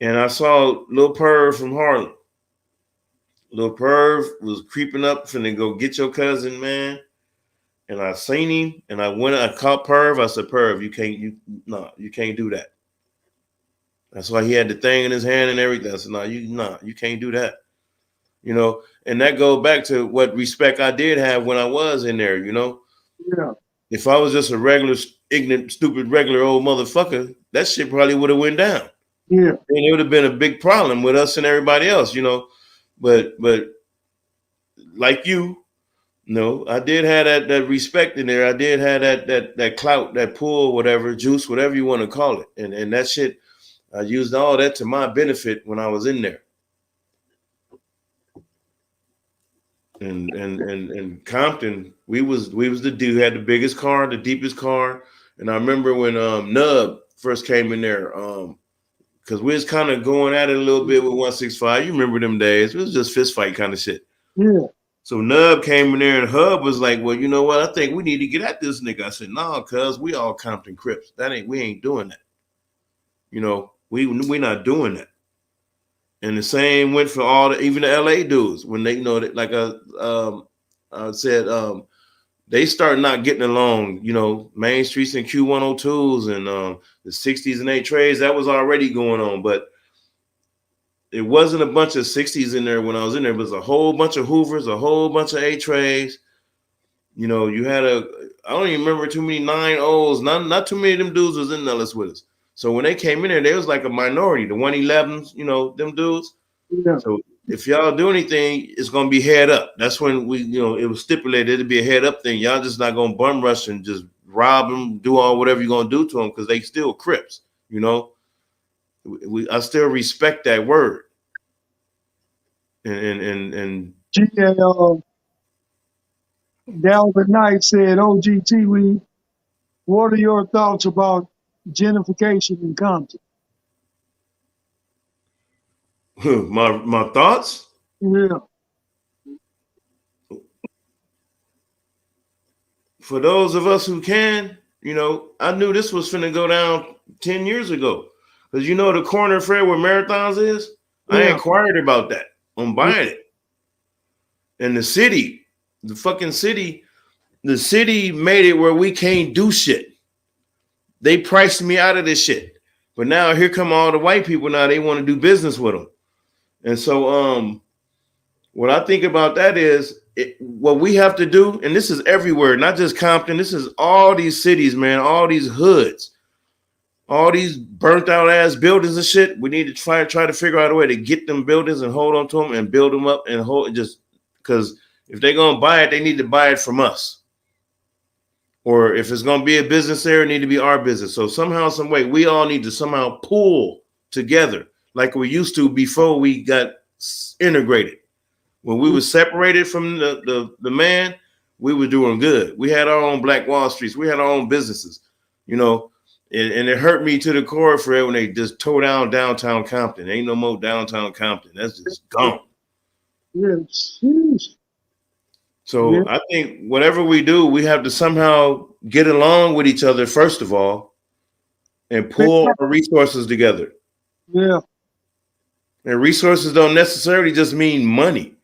Speaker 2: And I saw Lil Perv from Harlem. Lil Perv was creeping up finna go get your cousin, man. And I seen him and I caught Perv. I said, Perv, you can't do that. That's why he had the thing in his hand and everything. I said, you can't do that. And that goes back to what respect I did have when I was in there,
Speaker 1: Yeah.
Speaker 2: If I was just a regular, ignorant, stupid, regular old motherfucker, that shit probably would have went down.
Speaker 1: Yeah.
Speaker 2: And it would have been a big problem with us and everybody else, But like I did have that respect in there. I did have that clout, that pull, whatever, juice, whatever you want to call it. And that shit, I used all that to my benefit when I was in there. And Compton, we was the dude who had the biggest car, the deepest car. And I remember when Nub first came in there, because we was kind of going at it a little bit with 165. You remember them days? It was just fist fight kind of shit.
Speaker 1: Yeah. So
Speaker 2: Nub came in there and Hub was like, well, you know what? I think we need to get at this nigga. I said, no, cuz we all Compton Crips. We ain't doing that. We not doing that. And the same went for even the LA dudes when they, like I said, they start not getting along, Main Streets and Q102s and the 60s and 8 trays, that was already going on. But it wasn't a bunch of 60s in there when I was in there. It was a whole bunch of Hoovers, a whole bunch of 8 trays, You know, you had I don't even remember too many 9-0s. Not too many of them dudes was in Nellis with us. So when they came in there, they was like a minority. The 111s, you know, them dudes.
Speaker 1: Yeah.
Speaker 2: So if y'all do anything, it's gonna be head up. That's when we, you know, it was stipulated it'd be a head up thing. Y'all just not gonna bum rush and just rob them, do all whatever you're gonna do to them because they still Crips. You know, I still respect that word. And
Speaker 1: Dalvin Knight said, OGT, what are your thoughts about gentrification in Compton?
Speaker 2: my thoughts?
Speaker 1: Yeah.
Speaker 2: For those of us who can, you know, I knew this was finna go down 10 years ago. Because you know the corner fair where Marathons is? Yeah. I inquired about that. I'm buying it. And the city made it where we can't do shit. They priced me out of this shit. But now here come all the white people now, they want to do business with them. And so what I think about that is what we have to do, and this is everywhere, not just Compton, this is all these cities, man, all these hoods, all these burnt out ass buildings and shit. We need to try to figure out a way to get them buildings and hold on to them and build them up and hold just because if they're going to buy it, they need to buy it from us. Or if it's going to be a business there, it need to be our business. So somehow, some way, we all need to somehow pull together like we used to before we got integrated. When we were separated from the man, we were doing good. We had our own Black Wall Streets. We had our own businesses, you know, and it hurt me to the core, Fred, when they just tore down downtown Compton. Ain't no more downtown Compton. That's just gone.
Speaker 1: Yes.
Speaker 2: So I think whatever we do, we have to somehow get along with each other, first of all, and pull our resources together.
Speaker 1: Yeah.
Speaker 2: And resources don't necessarily just mean money.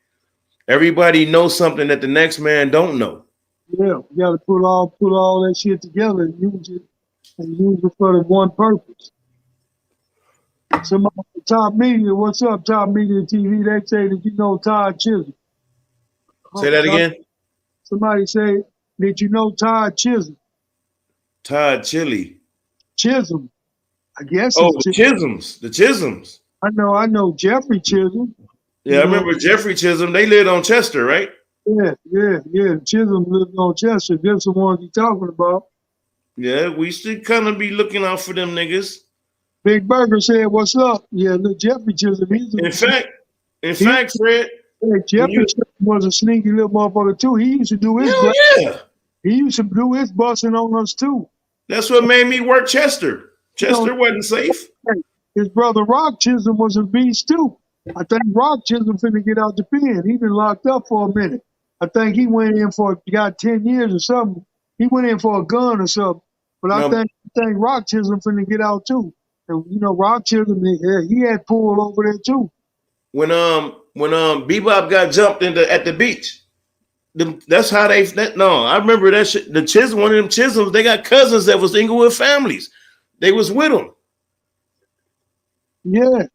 Speaker 2: Everybody knows something that the next man don't know.
Speaker 1: Yeah, you got to put all that shit together and use it for the one purpose. Somebody, Top Media, what's up, Top Media TV? They say that you know Todd Chisholm.
Speaker 2: Say that again.
Speaker 1: Somebody say, did you know Todd Chisholm?
Speaker 2: Todd Chili.
Speaker 1: Chisholm. I guess.
Speaker 2: Oh, the Chisholms. The Chisholms.
Speaker 1: I know Jeffrey Chisholm.
Speaker 2: Yeah, I remember Jeffrey Chisholm. They lived on Chester, right?
Speaker 1: Yeah. Chisholm lived on Chester. That's the ones he's talking about.
Speaker 2: Yeah, we should kind of be looking out for them niggas.
Speaker 1: Big Burger said, what's up? Yeah, look, Jeffrey Chisholm.
Speaker 2: In fact, Fred.
Speaker 1: Jeffrey was a sneaky little motherfucker too. He used to do his He used to do his busting on us too.
Speaker 2: That's what made me work Chester. Chester wasn't safe.
Speaker 1: His brother Rock Chisholm was a beast too. I think Rock Chisholm finna get out the pen. He been locked up for a minute. I think he went in got 10 years or something. He went in for a gun or something. But I think Rock Chisholm finna get out too. And you know, Rock Chisholm, he had pulled over there too.
Speaker 2: When Bebop got jumped at the beach, that's how they. I remember that shit. The Chisholm, one of them Chisholms, they got cousins that was Inglewood families. They was with them.
Speaker 1: Yeah.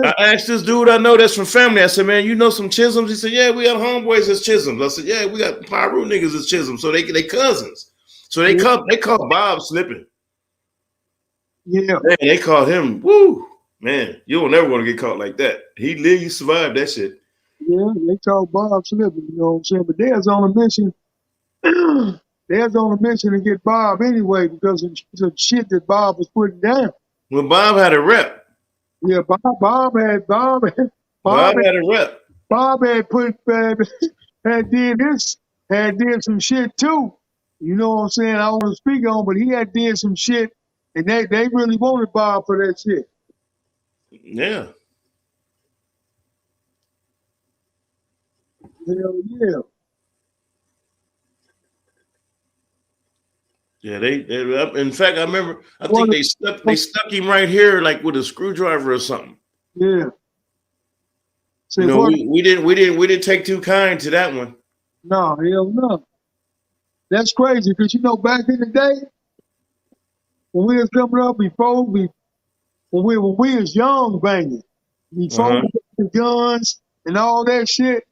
Speaker 2: I asked this dude I know that's from family. I said, man, you know some Chisholms? He said, yeah, we got homeboys as Chisholms. I said, yeah, we got Pyru niggas as Chisholms. So they cousins. So they called Bob slipping.
Speaker 1: Yeah.
Speaker 2: Man, they called him, woo. Man, you don't never want to get caught like that. He survived that shit.
Speaker 1: Yeah, they called Bob slipping, you know what I'm saying? But there's on a mission. There's on a mission to get Bob anyway because of the shit that Bob was putting down.
Speaker 2: Well, Bob had a rep.
Speaker 1: Yeah, Bob had a rep. Bob had did some shit too. You know what I'm saying? I don't want to speak on, but he had did some shit, and they really wanted Bob for that shit.
Speaker 2: Yeah.
Speaker 1: Hell yeah.
Speaker 2: Yeah, they in fact, I remember, I think they stuck him right here like with a screwdriver or something.
Speaker 1: Yeah.
Speaker 2: So you know, we didn't take too kind to that one.
Speaker 1: No, hell no. That's crazy because you know back in the day when we was coming up when we was young banging, before the guns and all that shit,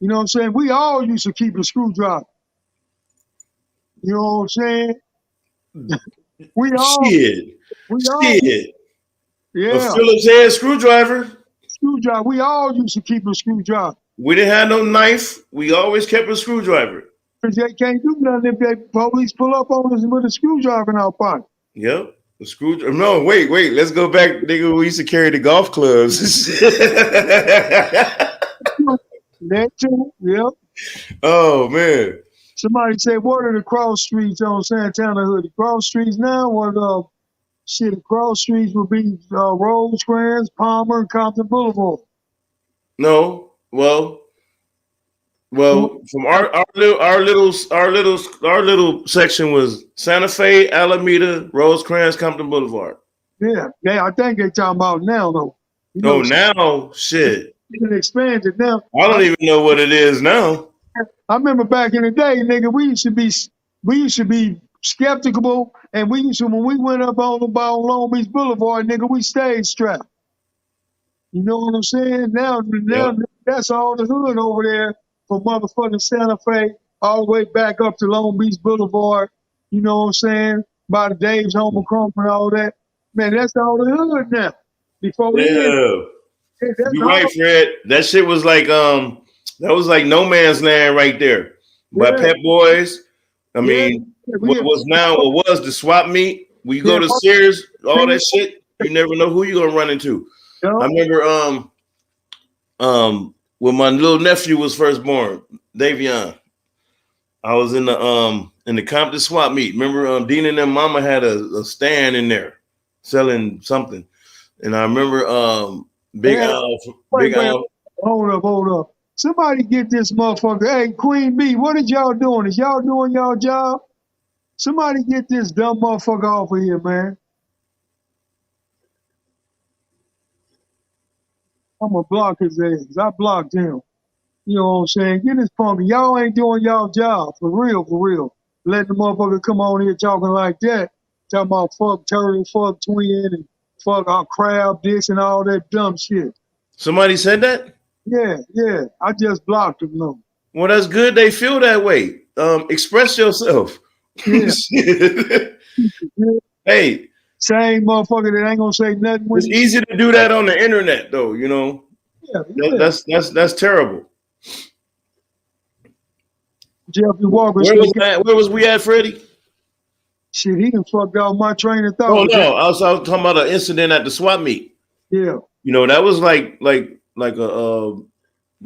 Speaker 1: you know what I'm saying? We all used to keep a screwdriver. You know what I'm saying? We all,
Speaker 2: Shit. Shit. A
Speaker 1: yeah,
Speaker 2: Phillips head screwdriver.
Speaker 1: screwdriver. We all used to keep a screwdriver.
Speaker 2: We didn't have no knife. We always kept a screwdriver.
Speaker 1: Because they can't do nothing if they police pull up on us with a screwdriver in our pocket.
Speaker 2: Yep. The screwdriver. No, wait. Let's go back, nigga. We used to carry the golf clubs.
Speaker 1: That too, yep.
Speaker 2: Oh man.
Speaker 1: Somebody said, what are the cross streets on Santana Hood? The cross streets now, the cross streets would be Rosecrans, Palmer, and Compton Boulevard.
Speaker 2: No. Well, from our little section was Santa Fe, Alameda, Rosecrans, Compton Boulevard.
Speaker 1: Yeah, I think they're talking about now though.
Speaker 2: Now, shit.
Speaker 1: You can expand it now.
Speaker 2: I don't even know what it is now.
Speaker 1: I remember back in the day, nigga, we used to be skeptical, and when we went up on Long Beach Boulevard, nigga, we stayed strapped. You know what I'm saying? Now that's all the hood over there from motherfucking Santa Fe all the way back up to Long Beach Boulevard. You know what I'm saying? By the Dave's Home of Crump and all that. Man, that's all the hood now. Before
Speaker 2: you're right, Fred. That shit was like that was like no man's land right there. By Pep Boys. I mean, what was the swap meet? We go to Sears, all that shit. You never know who you're gonna run into. I remember when my little nephew was first born, Davion. I was in the Compton swap meet. Remember, Dean and them mama had a stand in there selling something, and I remember Big Al.
Speaker 1: Hold up. Somebody get this motherfucker. Hey, Queen B, what is y'all doing? Is y'all doing y'all job? Somebody get this dumb motherfucker off of here, man. I'm gonna block his ass. I blocked him. You know what I'm saying? Get this funky. Y'all ain't doing y'all job. For real. Letting the motherfucker come on here talking like that. Talking about fuck turtle, fuck twin, and fuck our crab dicks and all that dumb shit.
Speaker 2: Somebody said that?
Speaker 1: Yeah. I just blocked him, though.
Speaker 2: Well, that's good. They feel that way. Express yourself.
Speaker 1: Yeah.
Speaker 2: Hey.
Speaker 1: Same motherfucker that ain't gonna say nothing.
Speaker 2: It's easy to do that on the internet, though. You know. Yeah. That's terrible.
Speaker 1: Jeffrey Walker.
Speaker 2: Where was we at, Freddie?
Speaker 1: Shit, he done fucked out my train of thought.
Speaker 2: Oh no, I was talking about an incident at the swap meet.
Speaker 1: Yeah.
Speaker 2: You know, that was like that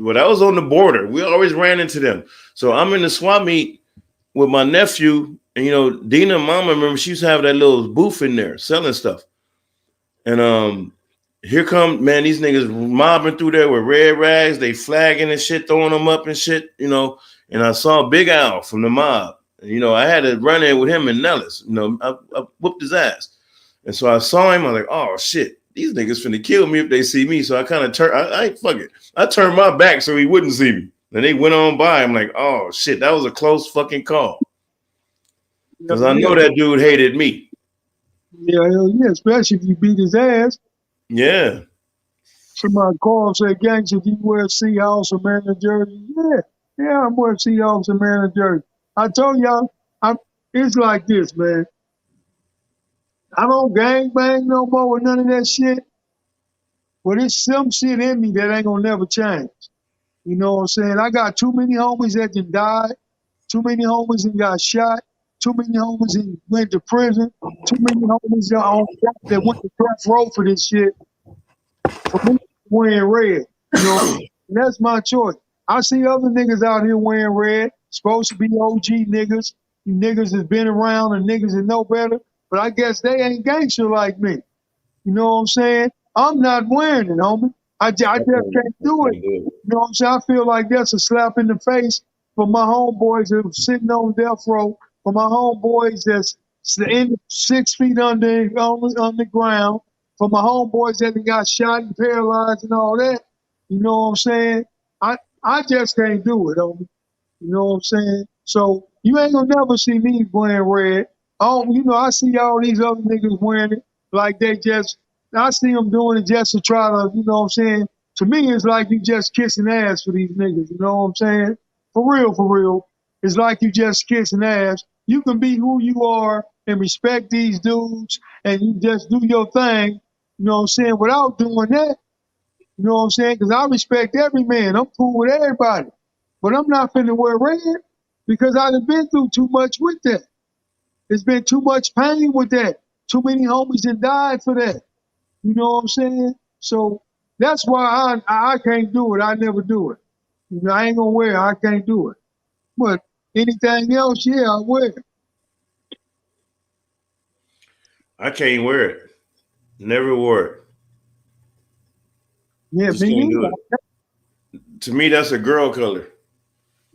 Speaker 2: was on the border. We always ran into them. So I'm in the swap meet with my nephew, and you know, Dina mama, remember, she used to have that little booth in there selling stuff. And here come, man, these niggas mobbing through there with red rags, they flagging and shit, throwing them up and shit, you know. And I saw Big Al from the mob. You know, I had to run in with him and Nellis. You know, I whooped his ass. And so I saw him, I was like, oh shit. These niggas finna kill me if they see me. So I kind of fuck it. I turned my back so he wouldn't see me. And they went on by. I'm like, oh shit, that was a close fucking call. Because I know that dude hated me.
Speaker 1: Yeah, hell yeah, especially if you beat his ass.
Speaker 2: Yeah.
Speaker 1: Somebody called and said, Gangster, do you wear Seahawks or Maryland jersey? Yeah, I'm wearing Seahawks and Maryland jersey. I told y'all, it's like this, man. I don't gang bang no more with none of that shit. But it's some shit in me that ain't gonna never change. You know what I'm saying? I got too many homies that done died, too many homies that got shot, too many homies that went to prison, too many homies that went to death row for this shit. For me, wearing red. You know, and that's my choice. I see other niggas out here wearing red, supposed to be OG niggas, niggas that's been around and niggas that know better. But I guess they ain't gangster like me. You know what I'm saying? I'm not wearing it, homie. I just can't do it. You know what I'm saying? I feel like that's a slap in the face for my homeboys that are sitting on death row, for my homeboys that's 6 feet on the ground, for my homeboys that got shot and paralyzed and all that. You know what I'm saying? I just can't do it, homie. You know what I'm saying? So you ain't gonna never see me wearing red. I see all these other niggas wearing it like I see them doing it just to try to, you know what I'm saying? To me, it's like you just kissing ass for these niggas, you know what I'm saying? For real. It's like you just kissing ass you can be who you are and respect these dudes and you just do your thing, you know what I'm saying, without doing that, you know what I'm saying? Because I respect every man. I'm cool with everybody. But I'm not finna wear red because I've been through too much with that. It's been too much pain with that. Too many homies that died for that. You know what I'm saying? So that's why I can't do it. I never do it. You know, I ain't gonna wear it. I can't do it. But anything else, yeah, I wear it.
Speaker 2: I can't wear it. Never wore it.
Speaker 1: Yeah,
Speaker 2: Just
Speaker 1: me
Speaker 2: can't do
Speaker 1: neither.
Speaker 2: it. To me, that's a girl color.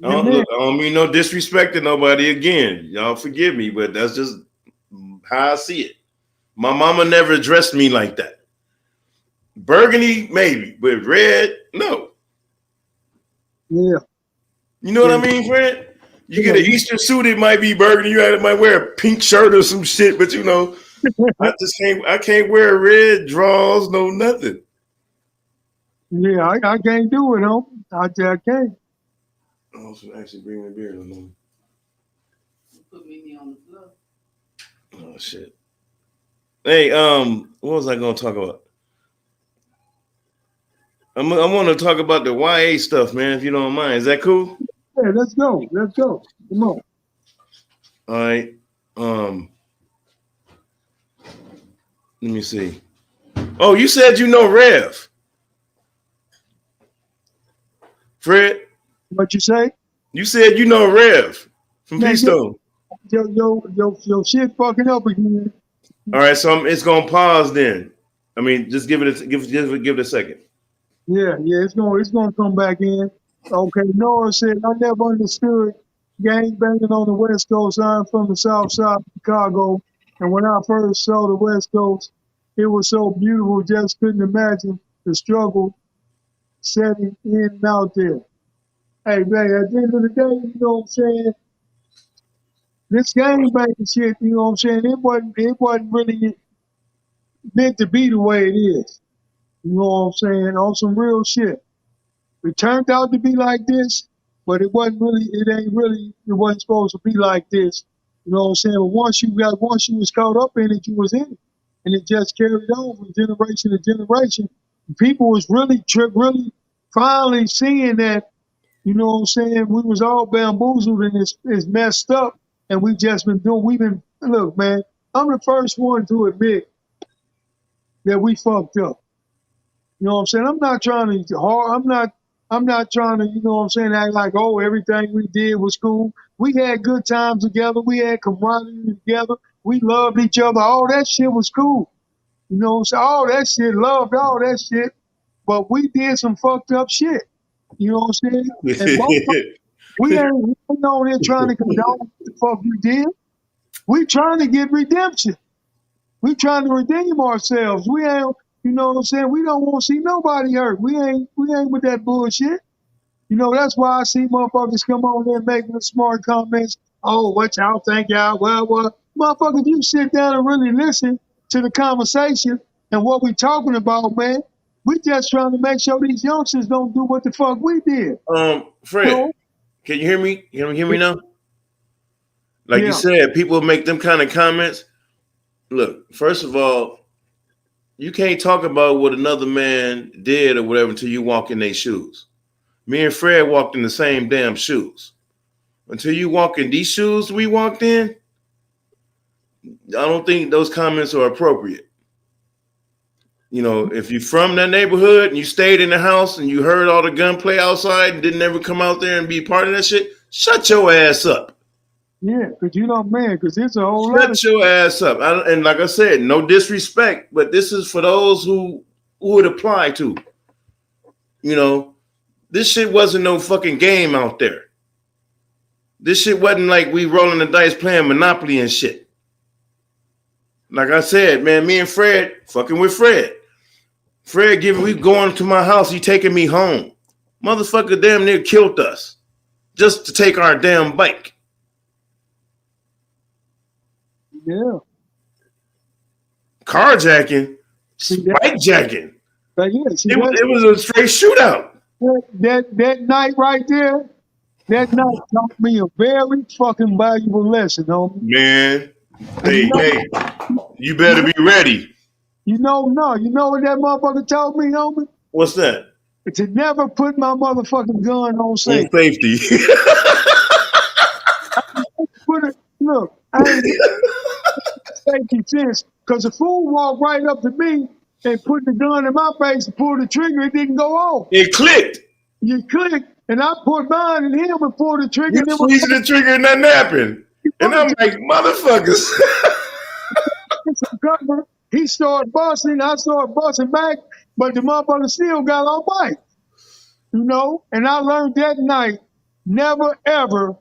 Speaker 2: I
Speaker 1: Yeah,
Speaker 2: don't,
Speaker 1: man.
Speaker 2: look, I don't mean no disrespect to nobody again. Y'all forgive me, but that's just how I see it. My mama never dressed me like that. Burgundy, maybe, but red, no.
Speaker 1: Yeah.
Speaker 2: You know
Speaker 1: Yeah.
Speaker 2: what I mean, Fred? You
Speaker 1: Yeah.
Speaker 2: get an Easter suit, it might be burgundy. You might wear a pink shirt or some shit, but you know, I can't wear red drawers, no nothing.
Speaker 1: Yeah, I can't do it, huh? I can't.
Speaker 2: I was actually bringing a beer along.
Speaker 3: Put me on the floor.
Speaker 2: Oh shit. Hey, what was I gonna talk about? I want to talk about the YA stuff, man. If you don't mind, is that cool?
Speaker 1: Yeah, let's go. Let's go. Come on.
Speaker 2: All right. Let me see. Oh, you said you know Rev, Fred.
Speaker 1: What you say?
Speaker 2: You said you know Rev from
Speaker 1: Man,
Speaker 2: Keystone.
Speaker 1: your shit fucking up again.
Speaker 2: All right, so it's gonna pause then. I mean, just give it a second.
Speaker 1: Yeah, it's gonna come back in. Okay, Nora said I never understood gang banging on the West Coast. I'm from the South Side of Chicago, and when I first saw the West Coast, it was so beautiful. Just couldn't imagine the struggle setting in and out there. Hey man, at the end of the day, you know what I'm saying? This gang banging shit, you know what I'm saying? It wasn't really meant to be the way it is. You know what I'm saying? On some real shit. It turned out to be like this, but it wasn't supposed to be like this. You know what I'm saying? But once you was caught up in it, you was in it. And it just carried on from generation to generation. People was really finally seeing that, you know what I'm saying, we was all bamboozled and it's messed up. And look, man, I'm the first one to admit that we fucked up. You know what I'm saying? I'm not trying to you know what I'm saying, act like, oh, everything we did was cool. We had good times together. We had camaraderie together. We loved each other. All that shit was cool. You know what I'm saying? All that shit, loved all that shit. But we did some fucked up shit. You know what I'm saying? And we ain't on here trying to condone what the fuck we did. We trying to get redemption. We trying to redeem ourselves. We ain't, you know what I'm saying? We don't want to see nobody hurt. We ain't with that bullshit. You know, that's why I see motherfuckers come on there making the smart comments. Oh, what y'all think, y'all? Well, motherfucker, if you sit down and really listen to the conversation and what we talking about, man, we just trying to make sure these youngsters don't do what the fuck we did.
Speaker 2: Fred,
Speaker 1: So,
Speaker 2: can you hear me? Can you hear me now? Like you
Speaker 1: yeah,
Speaker 2: said, people make them kind of comments. Look, first of all, you can't talk about what another man did or whatever until you walk in their shoes. Me and Fred walked in the same damn shoes. Until you walk in these shoes we walked in, I don't think those comments are appropriate. You know, if you're from that neighborhood and you stayed in the house and you heard all the gunplay outside and didn't ever come out there and be part of that shit, shut your ass up.
Speaker 1: yeah, because you know, man, because it's a whole lot of
Speaker 2: Shut your ass up. And like I said, no disrespect, but this is for those who it apply to. You know, this shit wasn't no fucking game out there. This shit wasn't like we rolling the dice playing Monopoly and shit. Like I said, man, me and Fred, fucking with Fred. Fred we going to my house, he taking me home. Motherfucker damn near killed us just to take our damn bike.
Speaker 1: yeah.
Speaker 2: Carjacking,
Speaker 1: See,
Speaker 2: bike jacking.
Speaker 1: But yeah, see,
Speaker 2: It was a straight shootout.
Speaker 1: that night right there, That night taught me a very fucking valuable lesson, homie.
Speaker 2: Man,
Speaker 1: And
Speaker 2: hey, hey, you better be ready.
Speaker 1: you know what that motherfucker told me, homie?
Speaker 2: What's that?
Speaker 1: To never put my motherfucking gun on
Speaker 2: On
Speaker 1: safety.
Speaker 2: safety.
Speaker 1: Look, I ain't safety since, because the fool walked right up to me and put the gun in my face and pulled the trigger. It didn't go off.
Speaker 2: It clicked.
Speaker 1: You clicked, and I put mine in him and pulled the trigger.
Speaker 2: You
Speaker 1: And it
Speaker 2: squeezing the trigger and nothing happened. And I'm like, motherfuckers.
Speaker 1: some cover. He started busting. I started busting back, but the motherfucker still got on bike. You know, and I learned that night, never ever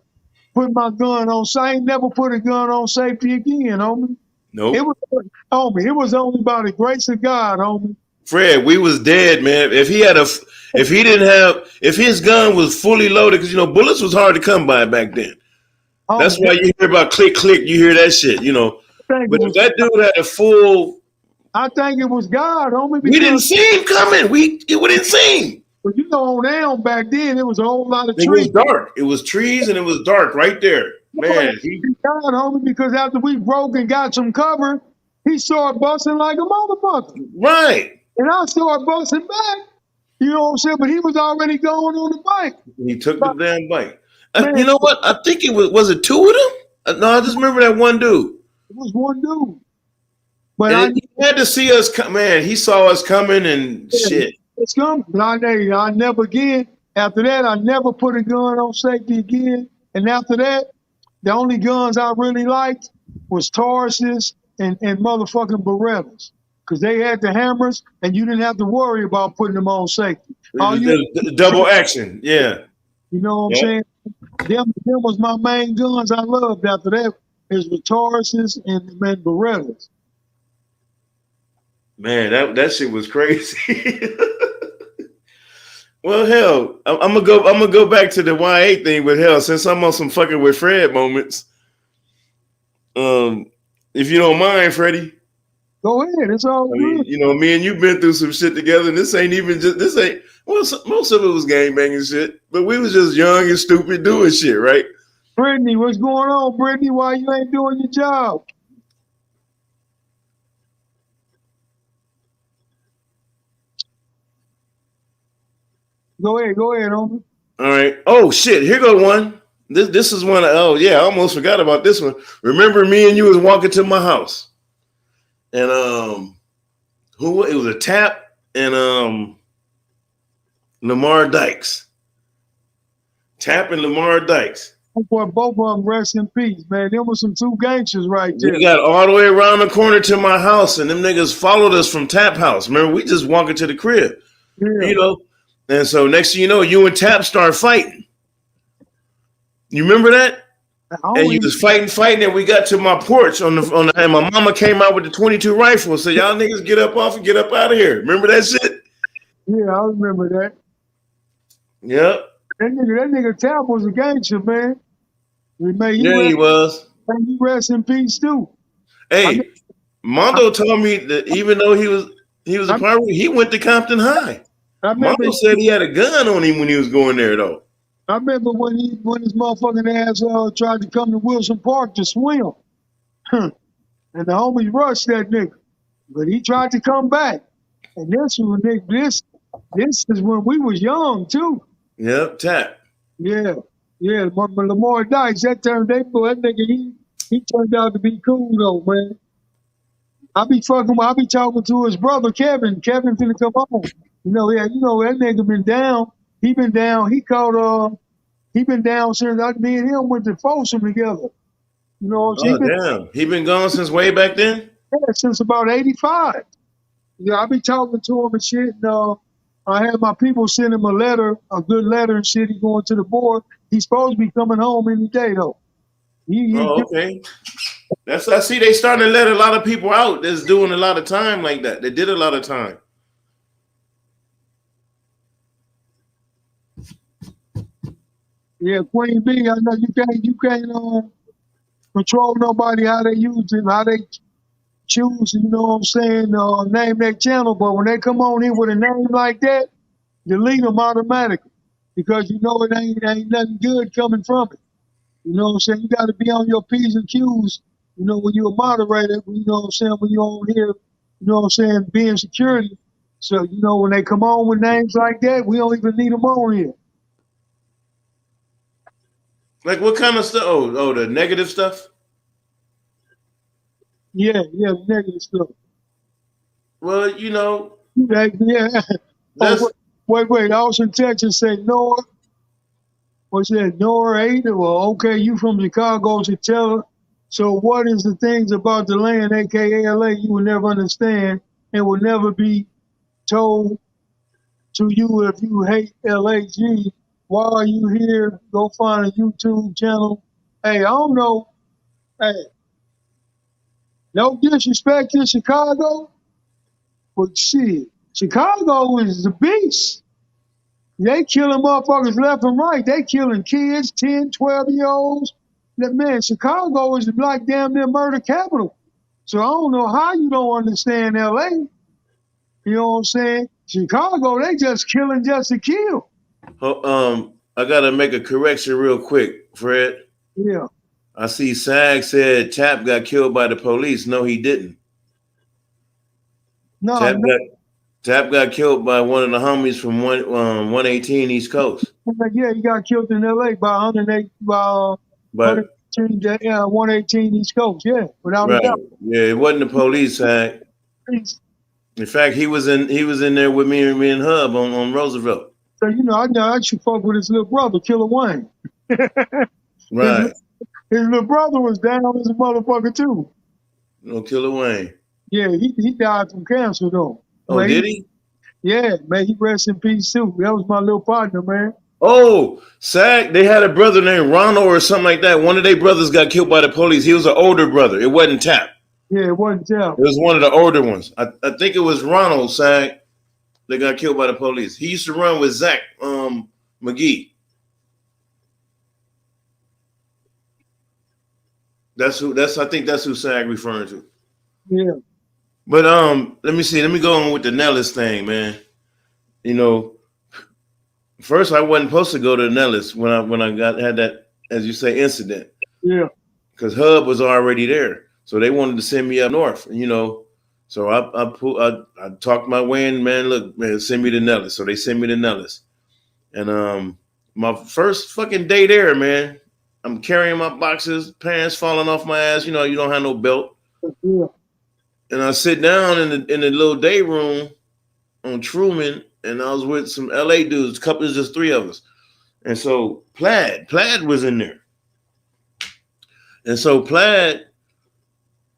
Speaker 1: put my gun on safety. Never put a gun on safety again, homie.
Speaker 2: Nope.
Speaker 1: It was only by the grace of God, homie.
Speaker 2: Fred, we was dead, man. If his gun was fully loaded, because bullets was hard to come by back then. That's why you hear about click, click. You hear that shit, But if that dude had a full,
Speaker 1: I think it was God, homie.
Speaker 2: We didn't see him coming. We didn't see him.
Speaker 1: But on down back then, it was a whole lot of trees.
Speaker 2: It was dark. It was trees and it was dark right there, man.
Speaker 1: God, homie, because after we broke and got some cover, he started busting like a motherfucker.
Speaker 2: Right.
Speaker 1: And I started busting back. You know what I'm saying? But he was already going on the bike.
Speaker 2: He took the damn bike. You know what? I think it was it two of them? No, I just remember that one dude.
Speaker 1: It was one dude. But
Speaker 2: he had to see us come, man. He saw us coming and shit.
Speaker 1: It's coming. I never again. After that, I never put a gun on safety again. And after that, the only guns I really liked was Tauruses and motherfucking Berettas. Because they had the hammers and you didn't have to worry about putting them on safety.
Speaker 2: Double action, yeah.
Speaker 1: You know what I'm saying? Them was my main guns I loved. After that, it was Tauruses and Berettas.
Speaker 2: Man, that shit was crazy. Well, hell, I'm gonna go back to the YA thing with hell, since I'm on some fucking with Fred moments. If you don't mind, Freddie.
Speaker 1: Go ahead, it's all good.
Speaker 2: Me and you've been through some shit together, and most of it was gangbanging shit, but we was just young and stupid doing shit, right?
Speaker 1: Brittany, what's going on, Brittany? Why you ain't doing your job? Go ahead, homie.
Speaker 2: All right. Oh shit, here go one. This is one. Oh yeah, I almost forgot about this one. Remember, me and you was walking to my house, and it was a Tap and Lamar Dykes. Tap and Lamar Dykes.
Speaker 1: Boy, both of them rest in peace, man. Them was some two gangsters right there.
Speaker 2: We got all the way around the corner to my house, and them niggas followed us from Tap house. Remember, we just walking to the crib, And so next thing you know, you and Tap start fighting. You remember that? And you was fighting, and we got to my porch and my mama came out with the 22 rifle. So y'all niggas get up off and get up out of here. Remember that shit?
Speaker 1: Yeah, I remember that.
Speaker 2: Yep.
Speaker 1: That nigga Tap was a gangster, man.
Speaker 2: He was.
Speaker 1: And he rest in peace too.
Speaker 2: Hey, Mondo told me that even though he was a pirate, he went to Compton High. Mondo said he had a gun on him when he was going there, though.
Speaker 1: I remember when his motherfucking ass tried to come to Wilson Park to swim. And the homies rushed that nigga. But he tried to come back. And this is when we was young too.
Speaker 2: Yep, Tap.
Speaker 1: Yeah. Lamar Dykes, that nigga, he turned out to be cool though, man. I be talking to his brother Kevin. Kevin finna come on. That nigga been down. He been down. He been down since me and him went to Folsom together. You know what I'm saying?
Speaker 2: Damn. He been gone since way back then?
Speaker 1: Yeah, since about 85. I be talking to him and shit. And I had my people send him a good letter and shit. He going to the board. He's supposed to be coming home any day though.
Speaker 2: Okay. I see they starting to let a lot of people out that's doing a lot of time like that. They did a lot of time.
Speaker 1: Yeah, Queen B, I know you can't control nobody how they use it, how they choose, you know what I'm saying, name their channel, but when they come on in with a name like that, delete them automatically. because you know it ain't nothing good coming from it. You know what I'm saying? You got to be on your P's and Q's. You know, when you're a moderator, you know what I'm saying, when you're on here, you know what I'm saying, being security. So, you know, when they come on with names like that, we don't even need them on here.
Speaker 2: Like what kind of stuff? Oh, the negative stuff?
Speaker 1: Yeah, negative stuff.
Speaker 2: Well, you know,
Speaker 1: Yeah.
Speaker 2: that's
Speaker 1: Wait. Austin, Texas say Noah. What's that? Noah 8? Well, okay, you from Chicago to tell her. So what is the things about the land, aka LA, you will never understand and will never be told to you if you hate LAG? Why are you here? Go find a YouTube channel. Hey, I don't know. Hey, no disrespect to Chicago, but shit, Chicago is the beast. They killing motherfuckers left and right. They killing kids, 10, 12-year-olds. Man, Chicago is like damn near murder capital. So I don't know how you don't understand LA. You know what I'm saying? Chicago, they just killing just to kill.
Speaker 2: I gotta make a correction real quick, Fred.
Speaker 1: Yeah.
Speaker 2: I see Sag said Tap got killed by the police. No, he didn't.
Speaker 1: No,
Speaker 2: Tap got killed by one of the homies from 118 East Coast.
Speaker 1: yeah, he got killed in LA by 108 by
Speaker 2: But
Speaker 1: 118 East Coast. Yeah, without a
Speaker 2: right,
Speaker 1: doubt.
Speaker 2: yeah, it wasn't the police, Sag. In fact, he was in there with me and Hub on Roosevelt.
Speaker 1: So you know, I should fuck with his little brother, Killer Wayne.
Speaker 2: Right.
Speaker 1: His little brother was down as a motherfucker too.
Speaker 2: No, Killer Wayne.
Speaker 1: Yeah, he died from cancer though.
Speaker 2: Oh,
Speaker 1: man,
Speaker 2: did he?
Speaker 1: Yeah, man, he rest in peace too. That was my little partner, man.
Speaker 2: Oh, Sag, they had a brother named Ronald or something like that. One of their brothers got killed by the police. He was an older brother. It wasn't Tap.
Speaker 1: Yeah, it wasn't Tap.
Speaker 2: It was one of the older ones. I think it was Ronald, Sag, that got killed by the police. He used to run with Zach McGee. I think that's who Sag referring to.
Speaker 1: Yeah.
Speaker 2: But let me see. Let me go on with the Nellis thing, man. You know, first I wasn't supposed to go to Nellis when I had that, as you say, incident.
Speaker 1: Yeah.
Speaker 2: Because Hub was already there, so they wanted to send me up north. You know, so I talked my way in. Man, look, man, send me to Nellis. So they sent me to Nellis, and my first fucking day there, man, I'm carrying my boxes, pants falling off my ass. You know, you don't have no belt.
Speaker 1: Yeah.
Speaker 2: And I sit down in the little day room on Truman, and I was with some LA dudes, just three of us. And so Plaid was in there. And so Plaid,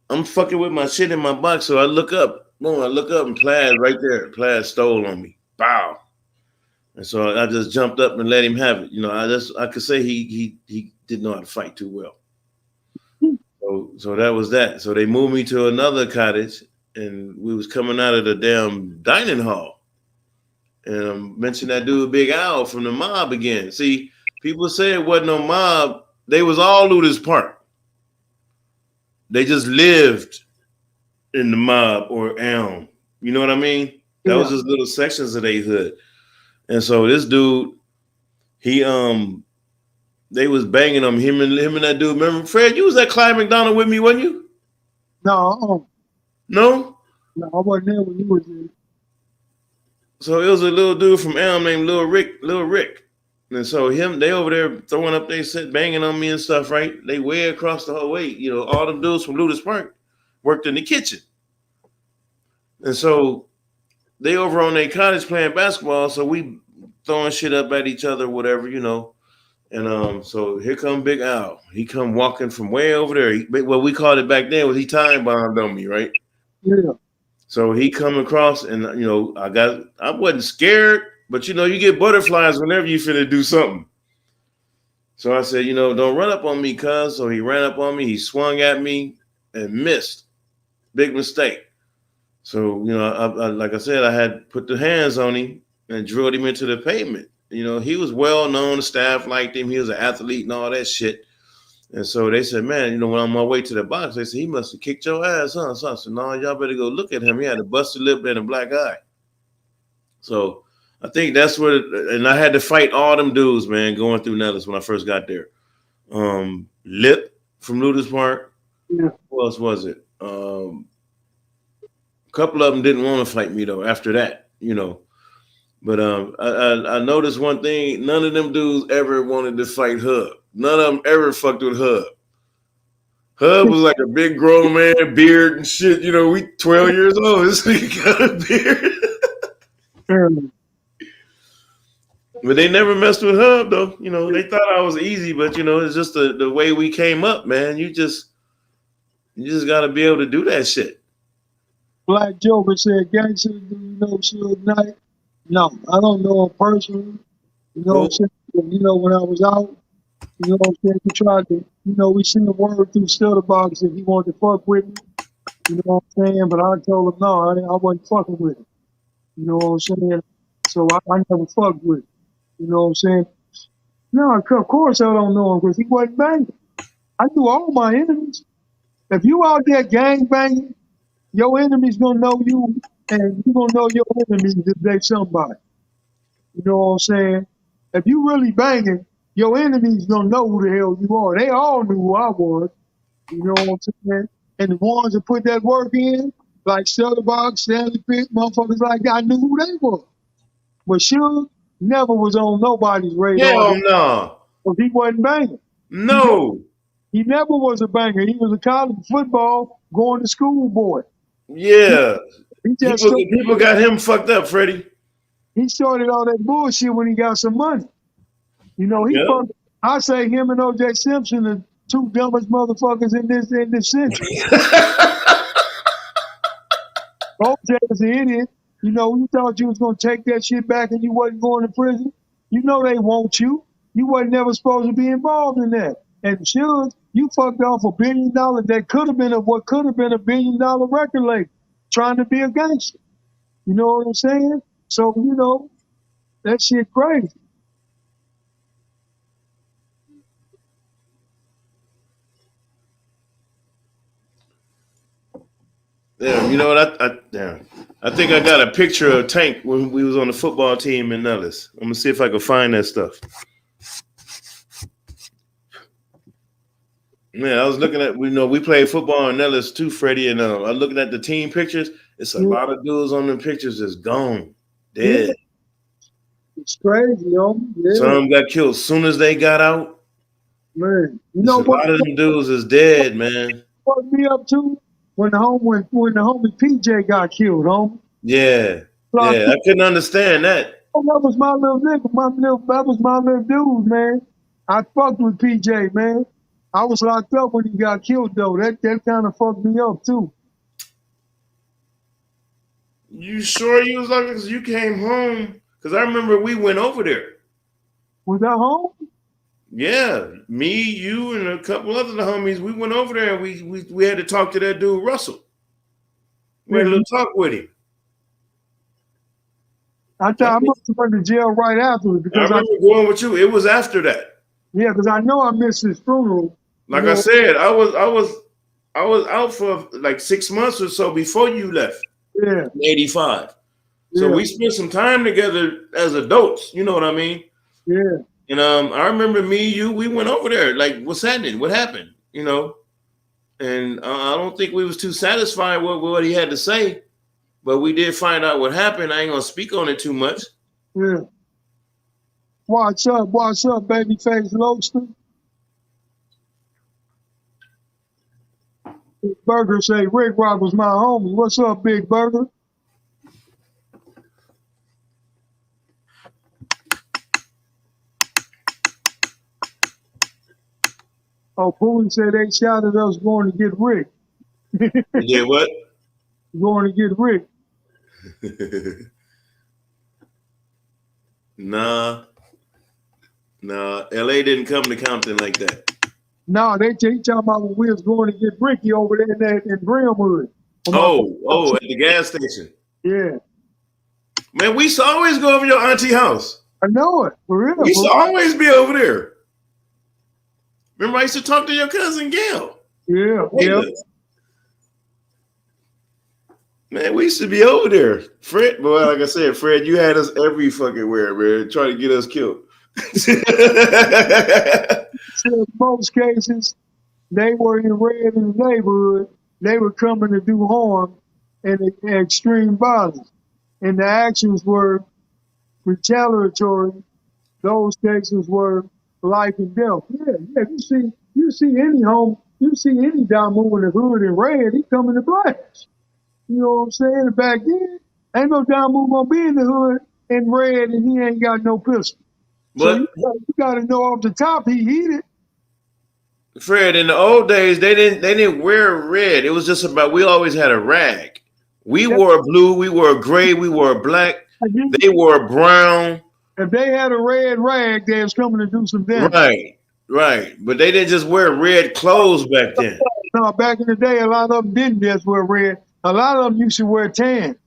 Speaker 2: I'm fucking with my shit in my box. So I look up, and Plaid right there. Plaid stole on me. Bow. And so I just jumped up and let him have it. You know, I could say he didn't know how to fight too well. So that was that. So they moved me to another cottage, and we was coming out of the damn dining hall. And I mentioned that dude Big Al from the mob again. See, people say it wasn't no mob. They was all Ludus Park. They just lived in the mob or Elm. You know what I mean? That was just little sections of their hood. And so this dude, they was banging him and that dude. Remember, Fred, you was at Clyde McDonald with me, wasn't you?
Speaker 1: No.
Speaker 2: No?
Speaker 1: No, I wasn't there when you was there.
Speaker 2: So it was a little dude from Elm named Lil Rick. And so they over there throwing up their set, banging on me and stuff, right? They way across the whole way. You know, all them dudes from Ludus Park worked in the kitchen. And so they over on their cottage playing basketball, so we throwing shit up at each other, whatever, you know. And so here come Big Al. He come walking from way over there. What we called it back then was he time bombed on me, right?
Speaker 1: Yeah.
Speaker 2: So he come across, and you know, I wasn't scared, but you know, you get butterflies whenever you finna do something. So I said, you know, don't run up on me, cuz. So he ran up on me, he swung at me and missed. Big mistake. So, you know, I like I said, I had put the hands on him and drilled him into the pavement. You know, he was well known, the staff liked him, he was an athlete and all that shit. And so they said, man, you know, when I'm on my way to the box, they said, he must have kicked your ass, huh? So I said, no, y'all better go look at him. He had a busted lip and a black eye. So I think that's what. And I had to fight all them dudes, man, going through Nellis when I first got there. Lip from Ludus Park.
Speaker 1: Yeah.
Speaker 2: Who else was it? A couple of them didn't want to fight me though. After that, you know. But I noticed one thing: none of them dudes ever wanted to fight Hub. None of them ever fucked with Hub. Hub was like a big grown man, beard and shit. You know, we 12 years old. This nigga got a beard. But they never messed with Hub though. You know, they thought I was easy, but you know, it's just the way we came up, man. You just gotta be able to do that shit.
Speaker 1: Black Joker said, "Gangster, do you know Suge Knight?" No, I don't know him personally. You know what I'm saying? You know, when I was out, you know what I'm saying? He tried to, you know, we seen the word through Stutterbox if he wanted to fuck with me. You know what I'm saying? But I told him no, I wasn't fucking with him. You know what I'm saying? So I never fucked with him. You know what I'm saying? No, of course I don't know him because he wasn't banging. I knew all my enemies. If you out there gang banging, your enemies gonna know you, and you gonna know your enemies if they somebody. You know what I'm saying? If you really banging, your enemies gonna know who the hell you are. They all knew who I was. You know what I'm saying? And the ones that put that work in, like Shutterbox, Stanley Pitt, motherfuckers like that, I knew who they were. But Suge never was on nobody's radar.
Speaker 2: Hell no.
Speaker 1: Because he wasn't banging.
Speaker 2: No.
Speaker 1: He never was a banger. He was a college football going to school boy.
Speaker 2: Yeah.
Speaker 1: People
Speaker 2: got him fucked up, Freddie.
Speaker 1: He started all that bullshit when he got some money. You know, I say him and O.J. Simpson the two dumbest motherfuckers in this century. O.J. is an idiot. You know, you thought you was gonna take that shit back and you wasn't going to prison. You know they want you. You wasn't never supposed to be involved in that. And Suge, you fucked off $1 billion that could have been what could have been $1 billion record label trying to be a gangster. You know what I'm saying? So, you know, that shit crazy.
Speaker 2: Yeah, you know what? I think I got a picture of Tank when we was on the football team in Nellis. I'm gonna see if I can find that stuff. Yeah, I was looking at, you know, we played football in Nellis too, Freddie, and I'm looking at the team pictures. It's a lot of dudes on them pictures that's gone, dead.
Speaker 1: Yeah. It's crazy, yo. Yeah.
Speaker 2: Some of them got killed as soon as they got out.
Speaker 1: Man, you know
Speaker 2: what? A lot of them dudes is dead, man.
Speaker 1: What me up to when the homie PJ got killed, homie.
Speaker 2: Yeah, I couldn't understand that.
Speaker 1: Oh, that was my little nigga, that was my little dude, man. I fucked with PJ, man. I was locked up when he got killed, though. That kind of fucked me up too.
Speaker 2: You sure you was like, because you came home? Because I remember we went over there.
Speaker 1: Was that home?
Speaker 2: Yeah, me, you, and a couple other homies. We went over there and we had to talk to that dude Russell. We had a little talk with him.
Speaker 1: I must have went to jail right afterwards because
Speaker 2: I remember going with you. It was after that.
Speaker 1: Yeah, because I know I missed his funeral.
Speaker 2: Like I said, I was out for like 6 months or so before you left.
Speaker 1: Yeah.
Speaker 2: In 85. So we spent some time together as adults. You know what I mean?
Speaker 1: Yeah.
Speaker 2: And I remember we went over there. Like, what's happening? What happened? You know? And I don't think we was too satisfied with what he had to say. But we did find out what happened. I ain't gonna speak on it too much.
Speaker 1: Yeah. What's up, babyface Loaster? Big Burger say Rick Rock was my homie. What's up, Big Burger? Oh, Boone said they shouted us going to get Rick.
Speaker 2: Yeah, what?
Speaker 1: Going to get Rick.
Speaker 2: Nah. LA didn't come to Compton like that.
Speaker 1: No, they talking about when we was going to get Ricky over there in Brimwood.
Speaker 2: Oh, at the gas station.
Speaker 1: Yeah.
Speaker 2: Man, we used to always go over your auntie house.
Speaker 1: I know it, for real.
Speaker 2: We used to always be over there. Remember, I used to talk to your cousin Gail.
Speaker 1: Yeah.
Speaker 2: Man, Man, we used to be over there. Fred, boy, like I said, Fred, you had us every fucking where, man, trying to get us killed.
Speaker 1: So in most cases, they were in red in the neighborhood. They were coming to do harm and extreme violence. And the actions were retaliatory. Those cases were life and death. Yeah, yeah. You see any Damu in the hood in red, he coming to blast. You know what I'm saying? And back then, ain't no Damu gonna be in the hood in red and he ain't got no pistol. So
Speaker 2: But
Speaker 1: you gotta know off the top he heated.
Speaker 2: Fred, in the old days, they didn't wear red. It was just about we always had a rag. We
Speaker 1: That-
Speaker 2: wore blue, we wore gray, we wore black. They wore brown.
Speaker 1: If they had a red rag, they was coming to do some damage.
Speaker 2: Right, right. But they didn't just wear red clothes back then.
Speaker 1: No, back in the day, a lot of them didn't just wear red. A lot of them used to wear tan.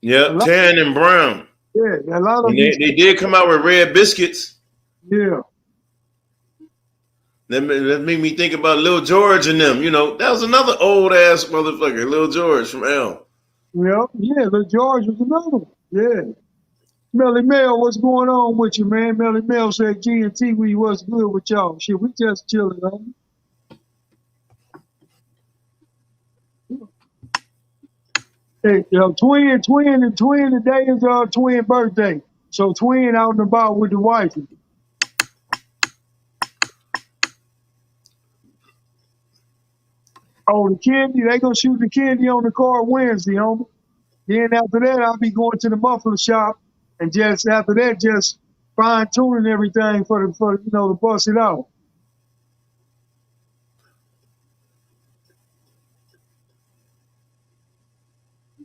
Speaker 2: Yep, tan and brown.
Speaker 1: Yeah, a lot of
Speaker 2: And
Speaker 1: them.
Speaker 2: they did come out with red biscuits.
Speaker 1: Yeah.
Speaker 2: That made me think about Lil George and them. You know, that was another old ass motherfucker, Lil George from L.
Speaker 1: Yep. Yeah, the George was another one. Yeah. Melly Mel, what's going on with you, man? Melly Mel said G and T, we was good with y'all. Shit, we just chilling, man. Hey, twin today is our twin birthday. So twin out and about with the wife. Oh, the candy, they gonna shoot the candy on the car Wednesday, homie. Then after that, I'll be going to the muffler shop and just after that, just fine tuning everything for to bust it out.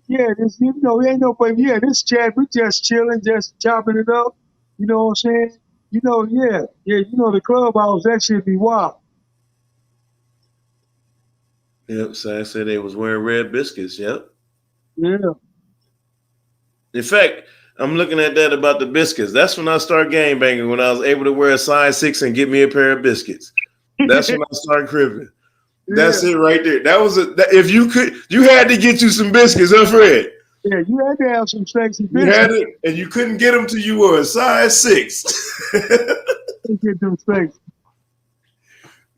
Speaker 1: Yeah, this ain't no but yeah, this chat, we just chilling, just chopping it up. You know what I'm saying? Yeah, the clubhouse, that should be wild.
Speaker 2: Yep, so I said they was wearing red biscuits. Yep.
Speaker 1: Yeah.
Speaker 2: In fact, I'm looking at that about the biscuits. That's when I start game banging, when I was able to wear a size 6 and get me a pair of biscuits. That's when I started cribbing. That's it right there. That was if you had to get you some biscuits, huh, Fred?
Speaker 1: Yeah, you had to have some sexy
Speaker 2: biscuits. You had it, and you couldn't get them till you were a size 6.
Speaker 1: Get them sexy.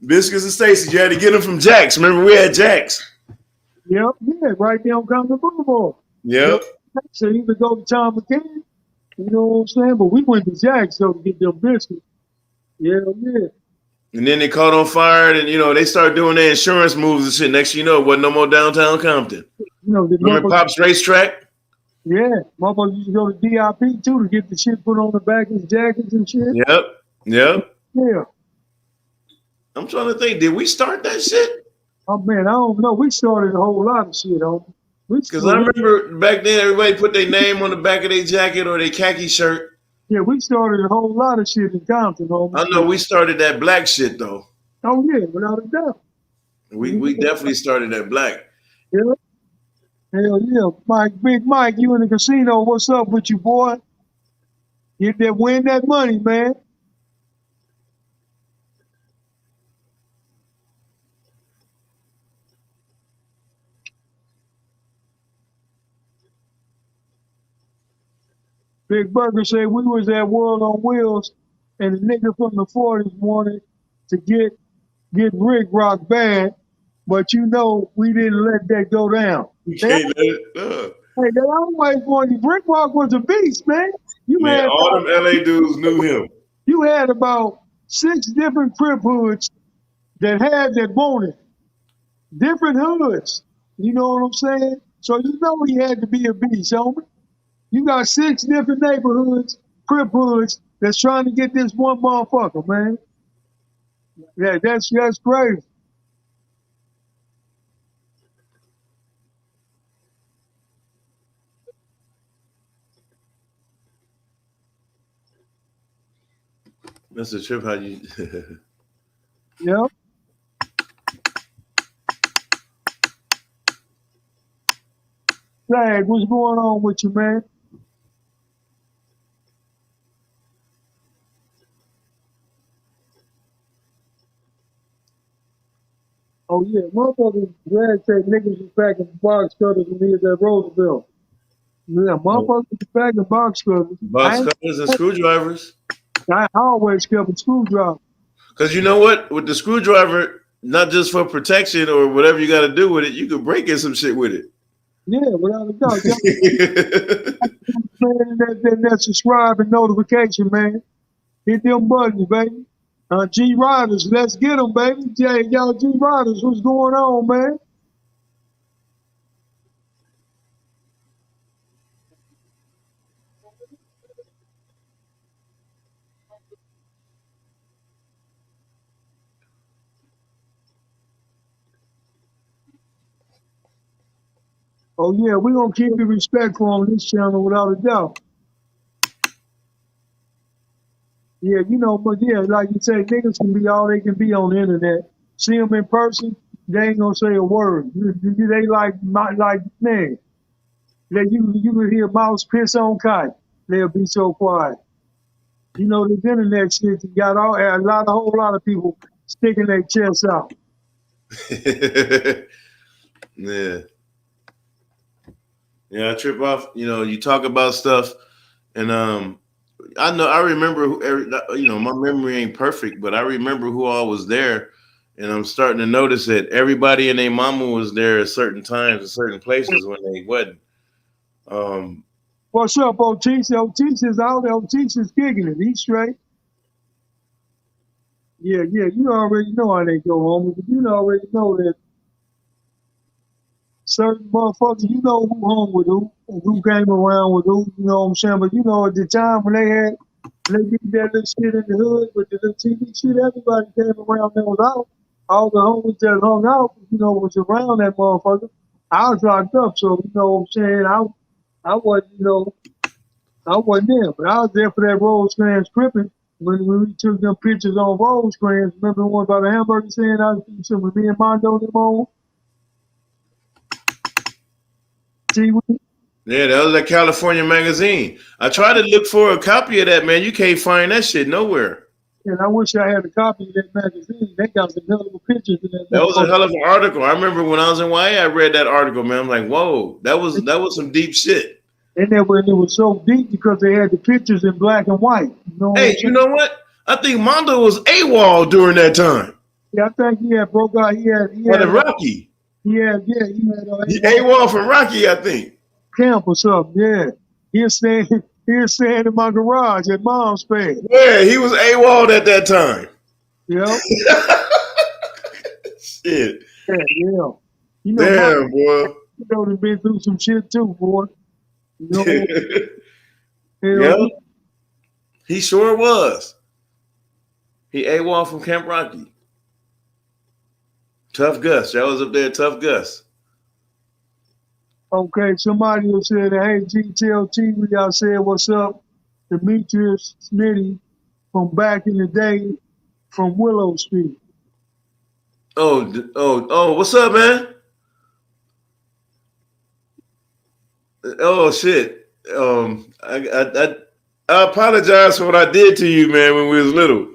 Speaker 2: Biscuits and Stacy, you had to get them from Jack's. Remember, we had Jack's.
Speaker 1: Yep, yeah, right there on Compton Boulevard.
Speaker 2: Yep.
Speaker 1: So you could go to Tom McCann, you know what I'm saying? But we went to Jack's so to get them biscuits. Yeah, yeah.
Speaker 2: And then they caught on fire, and they started doing their insurance moves and shit. Next thing you know, it wasn't no more downtown Compton. Remember Pop's Racetrack?
Speaker 1: Yeah, motherfuckers used to go to DIP too to get the shit put on the back of his jackets and shit.
Speaker 2: Yep.
Speaker 1: Yeah.
Speaker 2: I'm trying to think, did we start that shit?
Speaker 1: Oh man, I don't know. We started a whole lot of shit on.
Speaker 2: Because I remember back then everybody put their name on the back of their jacket or their khaki shirt.
Speaker 1: Yeah, we started a whole lot of shit in Compton.
Speaker 2: I know we started that black shit though.
Speaker 1: Oh yeah, without a doubt.
Speaker 2: We definitely started that black.
Speaker 1: Yeah. Hell yeah. Big Mike, you in the casino. What's up with you, boy? Get that, win that money, man. Big Burger said we was at World on Wheels and the nigga from the 40s wanted to get Rick Rock bad, but we didn't let that go down.
Speaker 2: Can't let it.
Speaker 1: Hey, they always wanted. Rick Rock was a beast, man.
Speaker 2: All them LA dudes knew him.
Speaker 1: You had about 6 different Crip hoods that wanted different hoods. You know what I'm saying? So he had to be a beast, homie. You got 6 different neighborhoods, Crip hoods, that's trying to get this one motherfucker, man. Yeah, that's crazy.
Speaker 2: That's a trip how you
Speaker 1: Yep. Flag, what's going on with you, man? Oh yeah, motherfuckers glad say niggas was packing box cutters when he was at Roosevelt. Yeah, motherfuckers was packing box cutters.
Speaker 2: Box cutters and screwdrivers.
Speaker 1: I always kept a screwdriver.
Speaker 2: Because you know what? With the screwdriver, not just for protection or whatever you got to do with it, you could break in some shit with it.
Speaker 1: Yeah, without a doubt. Man, that subscribe and notification, man. Hit them buttons, baby. G Riders, let's get them, baby. Y'all G Riders, what's going on, man? Oh yeah, we're gonna keep it respectful on this channel without a doubt. Yeah, you know, but yeah, like you say, niggas can be all they can be on the internet. See them in person, they ain't gonna say a word. They like man. You can hear mouse piss on kite. They'll be so quiet. You know, this internet shit, you got a whole lot of people sticking their chests out.
Speaker 2: Yeah. Yeah, I trip off. You know, you talk about stuff, and I remember my memory ain't perfect, but I remember who all was there, and I'm starting to notice that everybody and their mama was there at certain times, at certain places when they wasn't.
Speaker 1: What's up, Otis? Otis is out. Otis is kicking it. He's straight. Yeah, you already know how they go home. You already know that certain motherfuckers, you know who hung with who, and who came around with who, you know what I'm saying? But you know, at the time when they did that little shit in the hood with the little TV shit, everybody came around that was out. All the homies that hung out, you know, was around that motherfucker. I was locked up, so you know what I'm saying? I wasn't, you know, I wasn't there, but I was there for that Rosecrans tripping when we took them pictures on Rosecrans. Remember the one about the hamburger stand I was with me and Mondo them on?
Speaker 2: Yeah, that was a California magazine. I tried to look for a copy of that, man. You can't find that shit nowhere.
Speaker 1: And I wish I had a copy of that magazine. They got some hell of a pictures in that.
Speaker 2: That was a hell of an article. I remember when I was in YA, I read that article, man. I'm like, whoa, that was some deep shit.
Speaker 1: And then when it was so deep because they had the pictures in black and white. You know
Speaker 2: you know what? I think Mondo was AWOL during that time.
Speaker 1: Yeah, I think he had broke out. He had
Speaker 2: Rocky.
Speaker 1: He had
Speaker 2: AWOL from Rocky, I think.
Speaker 1: Camp or something, yeah. He was staying in my garage at Mom's place.
Speaker 2: Yeah, he was AWOL at that time.
Speaker 1: Yeah.
Speaker 2: Shit.
Speaker 1: Yeah. You know,
Speaker 2: damn, boy.
Speaker 1: You know, they've been through some shit too, boy. You know?
Speaker 2: Yeah. He sure was. He AWOL from Camp Rocky. Tough Gus. That was up there, Tough Gus.
Speaker 1: Okay, somebody will say, hey, GTLT, we got said, what's up? Demetrius Smitty from back in the day from Willow Street.
Speaker 2: Oh, what's up, man? Oh, shit. I apologize for what I did to you, man, when we was little.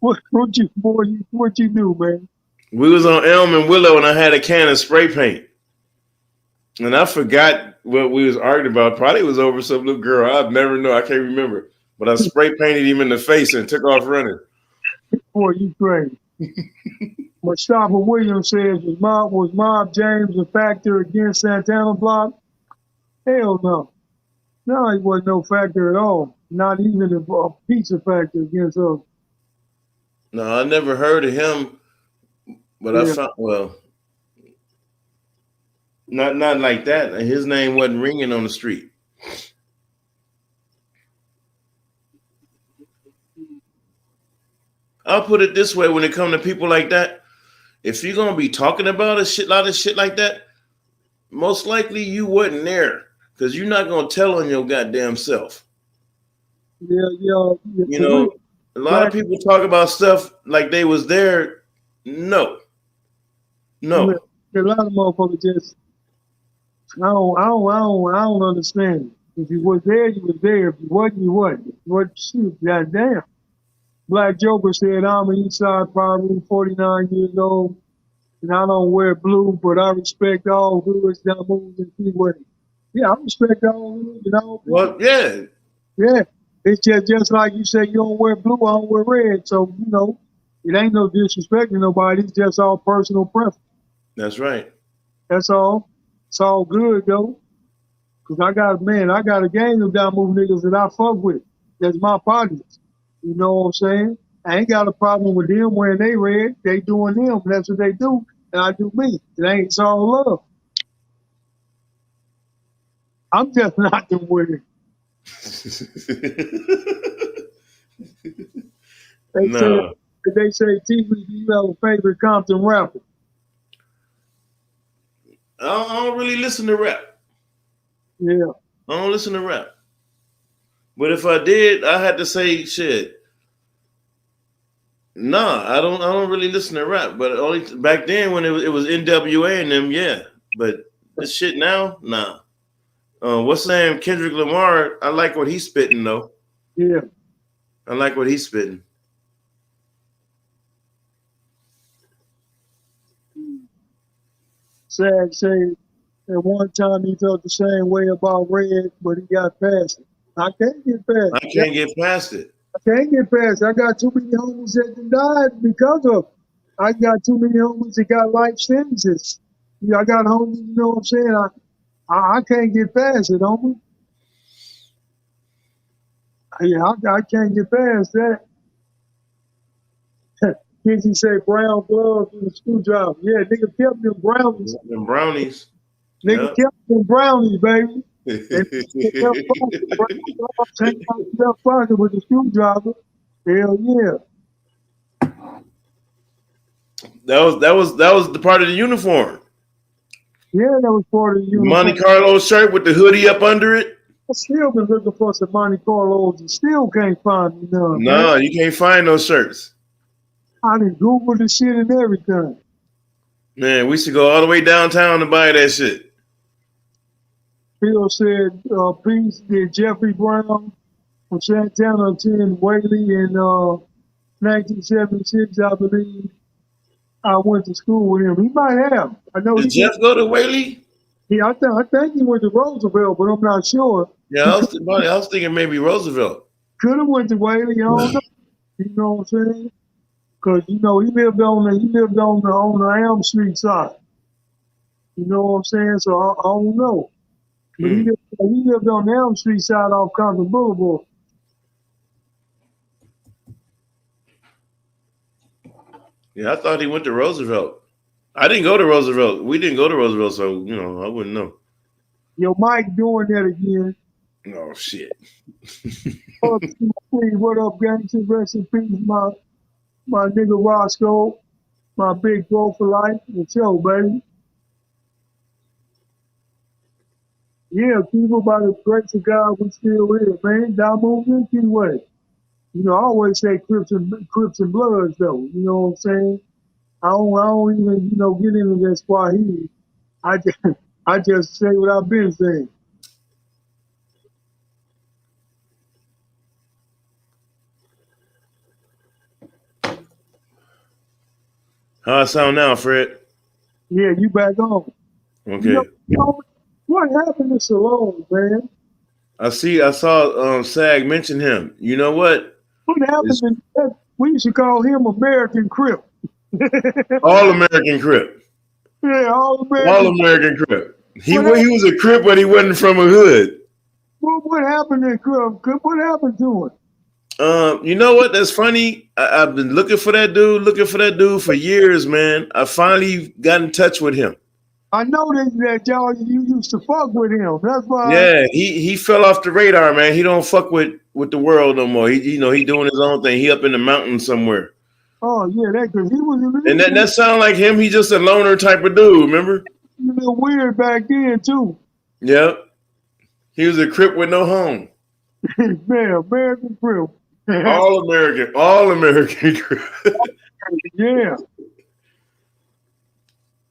Speaker 1: What you do, man?
Speaker 2: We was on Elm and Willow, and I had a can of spray paint. And I forgot what we was arguing about. Probably was over some little girl. I'd never know. I can't remember. But I spray painted him in the face and took off running.
Speaker 1: Boy, you crazy. Mustafa Williams says, was Mob James a factor against Santana Block? Hell no. No, he wasn't no factor at all. Not even a pizza factor against us.
Speaker 2: No, I never heard of him. But I found, well, not like that. His name wasn't ringing on the street. I'll put it this way: when it comes to people like that, if you're gonna be talking about a lot of shit like that, most likely you wasn't there because you're not gonna tell on your goddamn self.
Speaker 1: Yeah.
Speaker 2: You know, a lot of people talk about stuff like they was there. No.
Speaker 1: A lot of motherfuckers just. I don't understand. If you was there, you was there. If you wasn't, you wasn't. What shoot, goddamn. Black Joker said, I'm an Eastside Pirate, 49 years old, and I don't wear blue, but I respect all hoods that moves in Keyway. Yeah, I respect all hoods and all people.
Speaker 2: Well, yeah,
Speaker 1: Yeah, it's just like you say you don't wear blue, I don't wear red. So, it ain't no disrespect to nobody. It's just all personal preference.
Speaker 2: that's right.
Speaker 1: That's all. It's all good, though. Because I got a gang of down move niggas that I fuck with. That's my partners. You know what I'm saying? I ain't got a problem with them wearing they red. They doing them. That's what they do. And I do me. It's all love. I'm just not them with it.
Speaker 2: No,
Speaker 1: They say, TV, do you have a favorite Compton rapper?
Speaker 2: I don't really listen to rap.
Speaker 1: Yeah.
Speaker 2: I don't listen to rap. But if I did, I had to say shit. Nah, I don't really listen to rap. But only back then when it was NWA and them, yeah. But this shit now, nah. What's his name? Kendrick Lamar. I like what he's spitting though.
Speaker 1: Yeah.
Speaker 2: I like what he's spitting.
Speaker 1: Sad say at one time he felt the same way about red, but he got past it. I can't get past
Speaker 2: I
Speaker 1: it.
Speaker 2: can't get past it.
Speaker 1: I can't get past it. I got too many homies that died because of it. I got too many homies that got life sentences. I got homies, you know what I'm saying? I can't get past it, homie. Yeah, I can't get past that. Kizzy say brown gloves and a screwdriver. Yeah, nigga kept them brownies.
Speaker 2: Them brownies.
Speaker 1: Nigga
Speaker 2: Yep.
Speaker 1: kept them brownies, baby. And they kept brown gloves hanging out the left pocket with the screwdriver. Hell yeah.
Speaker 2: That was the part of the uniform.
Speaker 1: Yeah, that was part of the uniform.
Speaker 2: Monte Carlo shirt with the hoodie up under it.
Speaker 1: I still been looking for some Monte Carlos and still can't find me none.
Speaker 2: No,
Speaker 1: Man.
Speaker 2: you can't find those shirts.
Speaker 1: I done Googled the shit and everything.
Speaker 2: Man, we should go all the way downtown to buy that shit.
Speaker 1: Phil said, peace, did Jeffrey Brown from Santana attend Whaley in 1976, I believe. I went to school with him. He might have. I know
Speaker 2: Did Jeff go to Whaley?
Speaker 1: I think he went to Roosevelt, but I'm not sure.
Speaker 2: Yeah, I was thinking maybe Roosevelt.
Speaker 1: Could have went to Whaley. I don't know. You know what I'm saying? Because he lived on the Elm Street side. You know what I'm saying? So I don't know. But he lived on the Elm Street side off Compton Boulevard.
Speaker 2: Yeah, I thought he went to Roosevelt. I didn't go to Roosevelt. We didn't go to Roosevelt, so I wouldn't know.
Speaker 1: Yo, Mike doing that again.
Speaker 2: Oh shit.
Speaker 1: What up, gangster? Rest in peace, my nigga Roscoe, my big bro for life. What's up, baby? Yeah, people, by the grace of God, we still here, man. Down moving Keyway. I always say Crips and Bloods, though. You know what I'm saying? I don't even, get into that Swahili. I just say what I've been saying.
Speaker 2: How I sound now, Fred?
Speaker 1: Yeah, you back on.
Speaker 2: Okay.
Speaker 1: What happened to Salone, man?
Speaker 2: I saw Sag mention him. You know what?
Speaker 1: What happened we used to call him American Crip.
Speaker 2: All American Crip.
Speaker 1: Yeah, all American.
Speaker 2: All American Crip. He was a Crip, but he wasn't from a hood.
Speaker 1: What happened to Crip? What happened to him?
Speaker 2: You know what? That's funny. I've been looking for that dude for years, man. I finally got in touch with him.
Speaker 1: I know that y'all you used to fuck with him. That's why.
Speaker 2: Yeah, he fell off the radar, man. He don't fuck with the world no more. He doing his own thing. He up in the mountains somewhere.
Speaker 1: Oh yeah, because he was.
Speaker 2: And that sound like him. He just a loner type of dude. Remember?
Speaker 1: He was a little weird back then too.
Speaker 2: Yep. He was a Crip with no home.
Speaker 1: Man, American Crip.
Speaker 2: All American Crip.
Speaker 1: Yeah.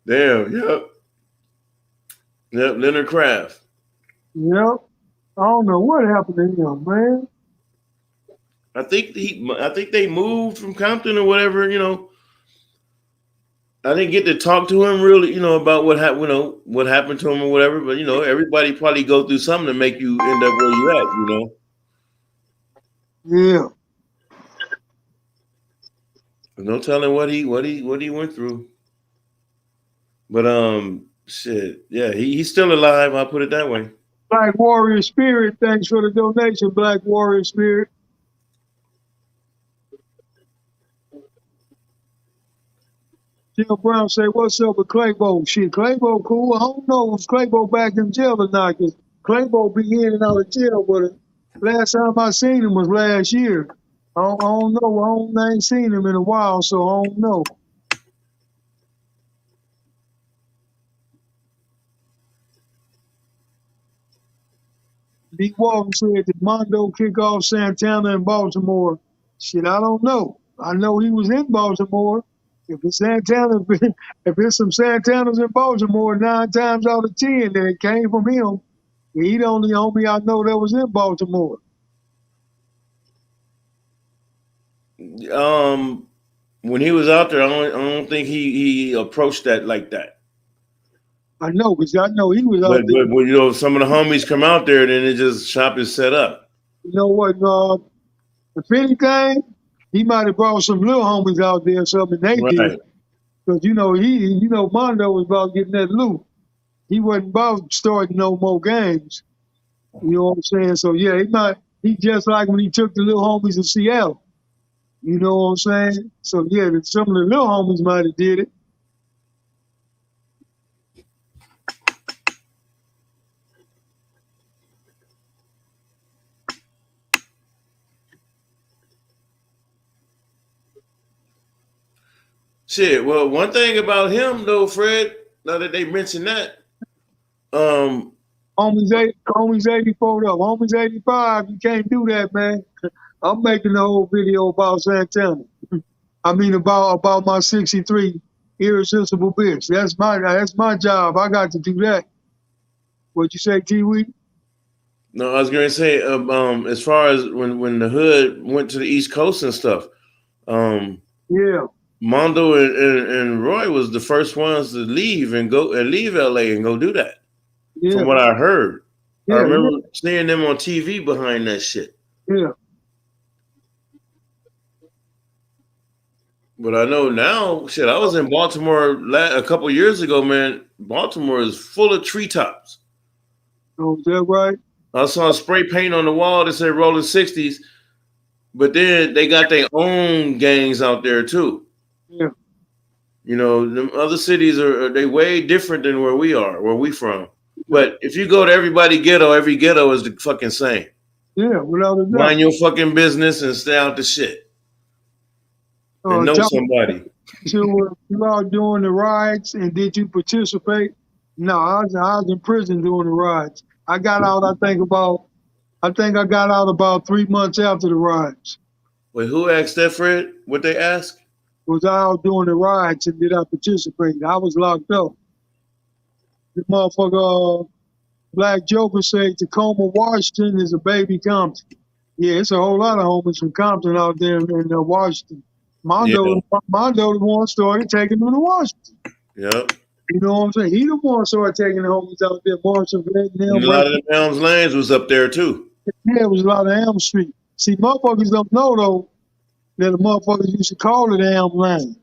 Speaker 2: Damn. Yep. Yep. Leonard Kraft.
Speaker 1: Yep. I don't know what happened to him, man.
Speaker 2: I think they moved from Compton or whatever. I didn't get to talk to him really, about what happened to him or whatever. But everybody probably go through something to make you end up where you at.
Speaker 1: Yeah.
Speaker 2: No telling what he went through. But shit, yeah, he's still alive. I'll put it that way.
Speaker 1: Black Warrior Spirit, thanks for the donation, Black Warrior Spirit. Jim Brown say, what's up with Claybo? Shit, Claybo cool. I don't know if Claybo back in jail or not, because Claybo be in and out of jail, but last time I seen him was last year. I don't know. I ain't seen him in a while, so I don't know. D. Walton said, did Mondo kick off Santana in Baltimore? Shit, I don't know. I know he was in Baltimore. If it's Santana, if it's some Santanas in Baltimore, 9 times out of 10, then it came from him. He the only homie I know that was in Baltimore.
Speaker 2: When he was out there, I don't think he approached that like that.
Speaker 1: I know, because I know he was out there.
Speaker 2: But when some of the homies come out there, then it just shop is set up.
Speaker 1: You know what? If anything, he might have brought some little homies out there or something. They did, because Mondo was about getting that loot. He wasn't about starting no more games. You know what I'm saying? So yeah, he just like when he took the little homies in Seattle. You know what I'm saying? So yeah, some of the little homies might have did it.
Speaker 2: Shit. Well, one thing about him though, Fred, now that they mentioned that,
Speaker 1: homies 84 up, homies 85, you can't do that, man. I'm making the whole video about Santana. I mean about my 63 irresistible bitch. That's my job. I got to do that. What'd you say, T-Wee?
Speaker 2: No, I was gonna say, as far as when the hood went to the East Coast and stuff,
Speaker 1: yeah.
Speaker 2: Mondo and Roy was the first ones to leave LA and go do that. Yeah. From what I heard. Yeah, I remember seeing them on TV behind that shit.
Speaker 1: Yeah.
Speaker 2: But I know now, shit, I was in Baltimore a couple years ago, man. Baltimore is full of treetops.
Speaker 1: Oh, is that right?
Speaker 2: I saw spray paint on the wall that said Rolling 60s, but then they got their own gangs out there too.
Speaker 1: Yeah.
Speaker 2: The other cities they way different than where we from. But if you go to every ghetto is the fucking same.
Speaker 1: Yeah, without a doubt.
Speaker 2: Mind your fucking business and stay out the shit. And know somebody.
Speaker 1: So you out doing the rides, and did you participate? No, I was in prison doing the rides. I got out, I think I got out about 3 months after the rides.
Speaker 2: Wait, who asked that, Fred? What they asked?
Speaker 1: Was I out doing the rides and did I participate? I was locked up. The motherfucker, Black Joker said Tacoma, Washington is a baby Compton. Yeah, it's a whole lot of homies from Compton out there in Washington. Mondo the one started taking them to Washington.
Speaker 2: Yep.
Speaker 1: You know what I'm saying? He the one started taking the homies out there, Marshall, Vietnam.
Speaker 2: A lot of the Elms Lanes was up there too.
Speaker 1: Yeah, it was a lot of Elm Street. See, motherfuckers don't know though that the motherfuckers used to call it Elm Lane.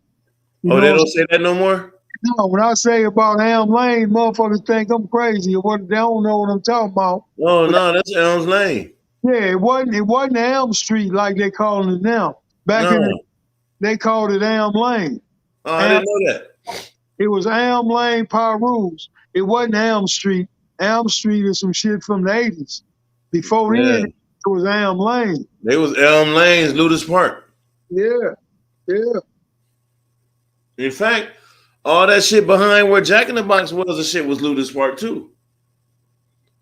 Speaker 2: They don't say that no more?
Speaker 1: No, when I say about Elm Lane, motherfuckers think I'm crazy or what. They don't know what I'm talking about.
Speaker 2: Oh no, that's Elm's Lane.
Speaker 1: Yeah, it wasn't Elm Street like they calling it now. Back in they called it Elm Lane.
Speaker 2: Oh, I didn't know that.
Speaker 1: It was Elm Lane, Pyrus. It wasn't Elm Street. Elm Street is some shit from the 80s. Before then, it was Elm Lane.
Speaker 2: They was Elm Lane's Ludus Park.
Speaker 1: Yeah, yeah.
Speaker 2: In fact, all that shit behind where Jack in the Box was and shit was Ludus Park too.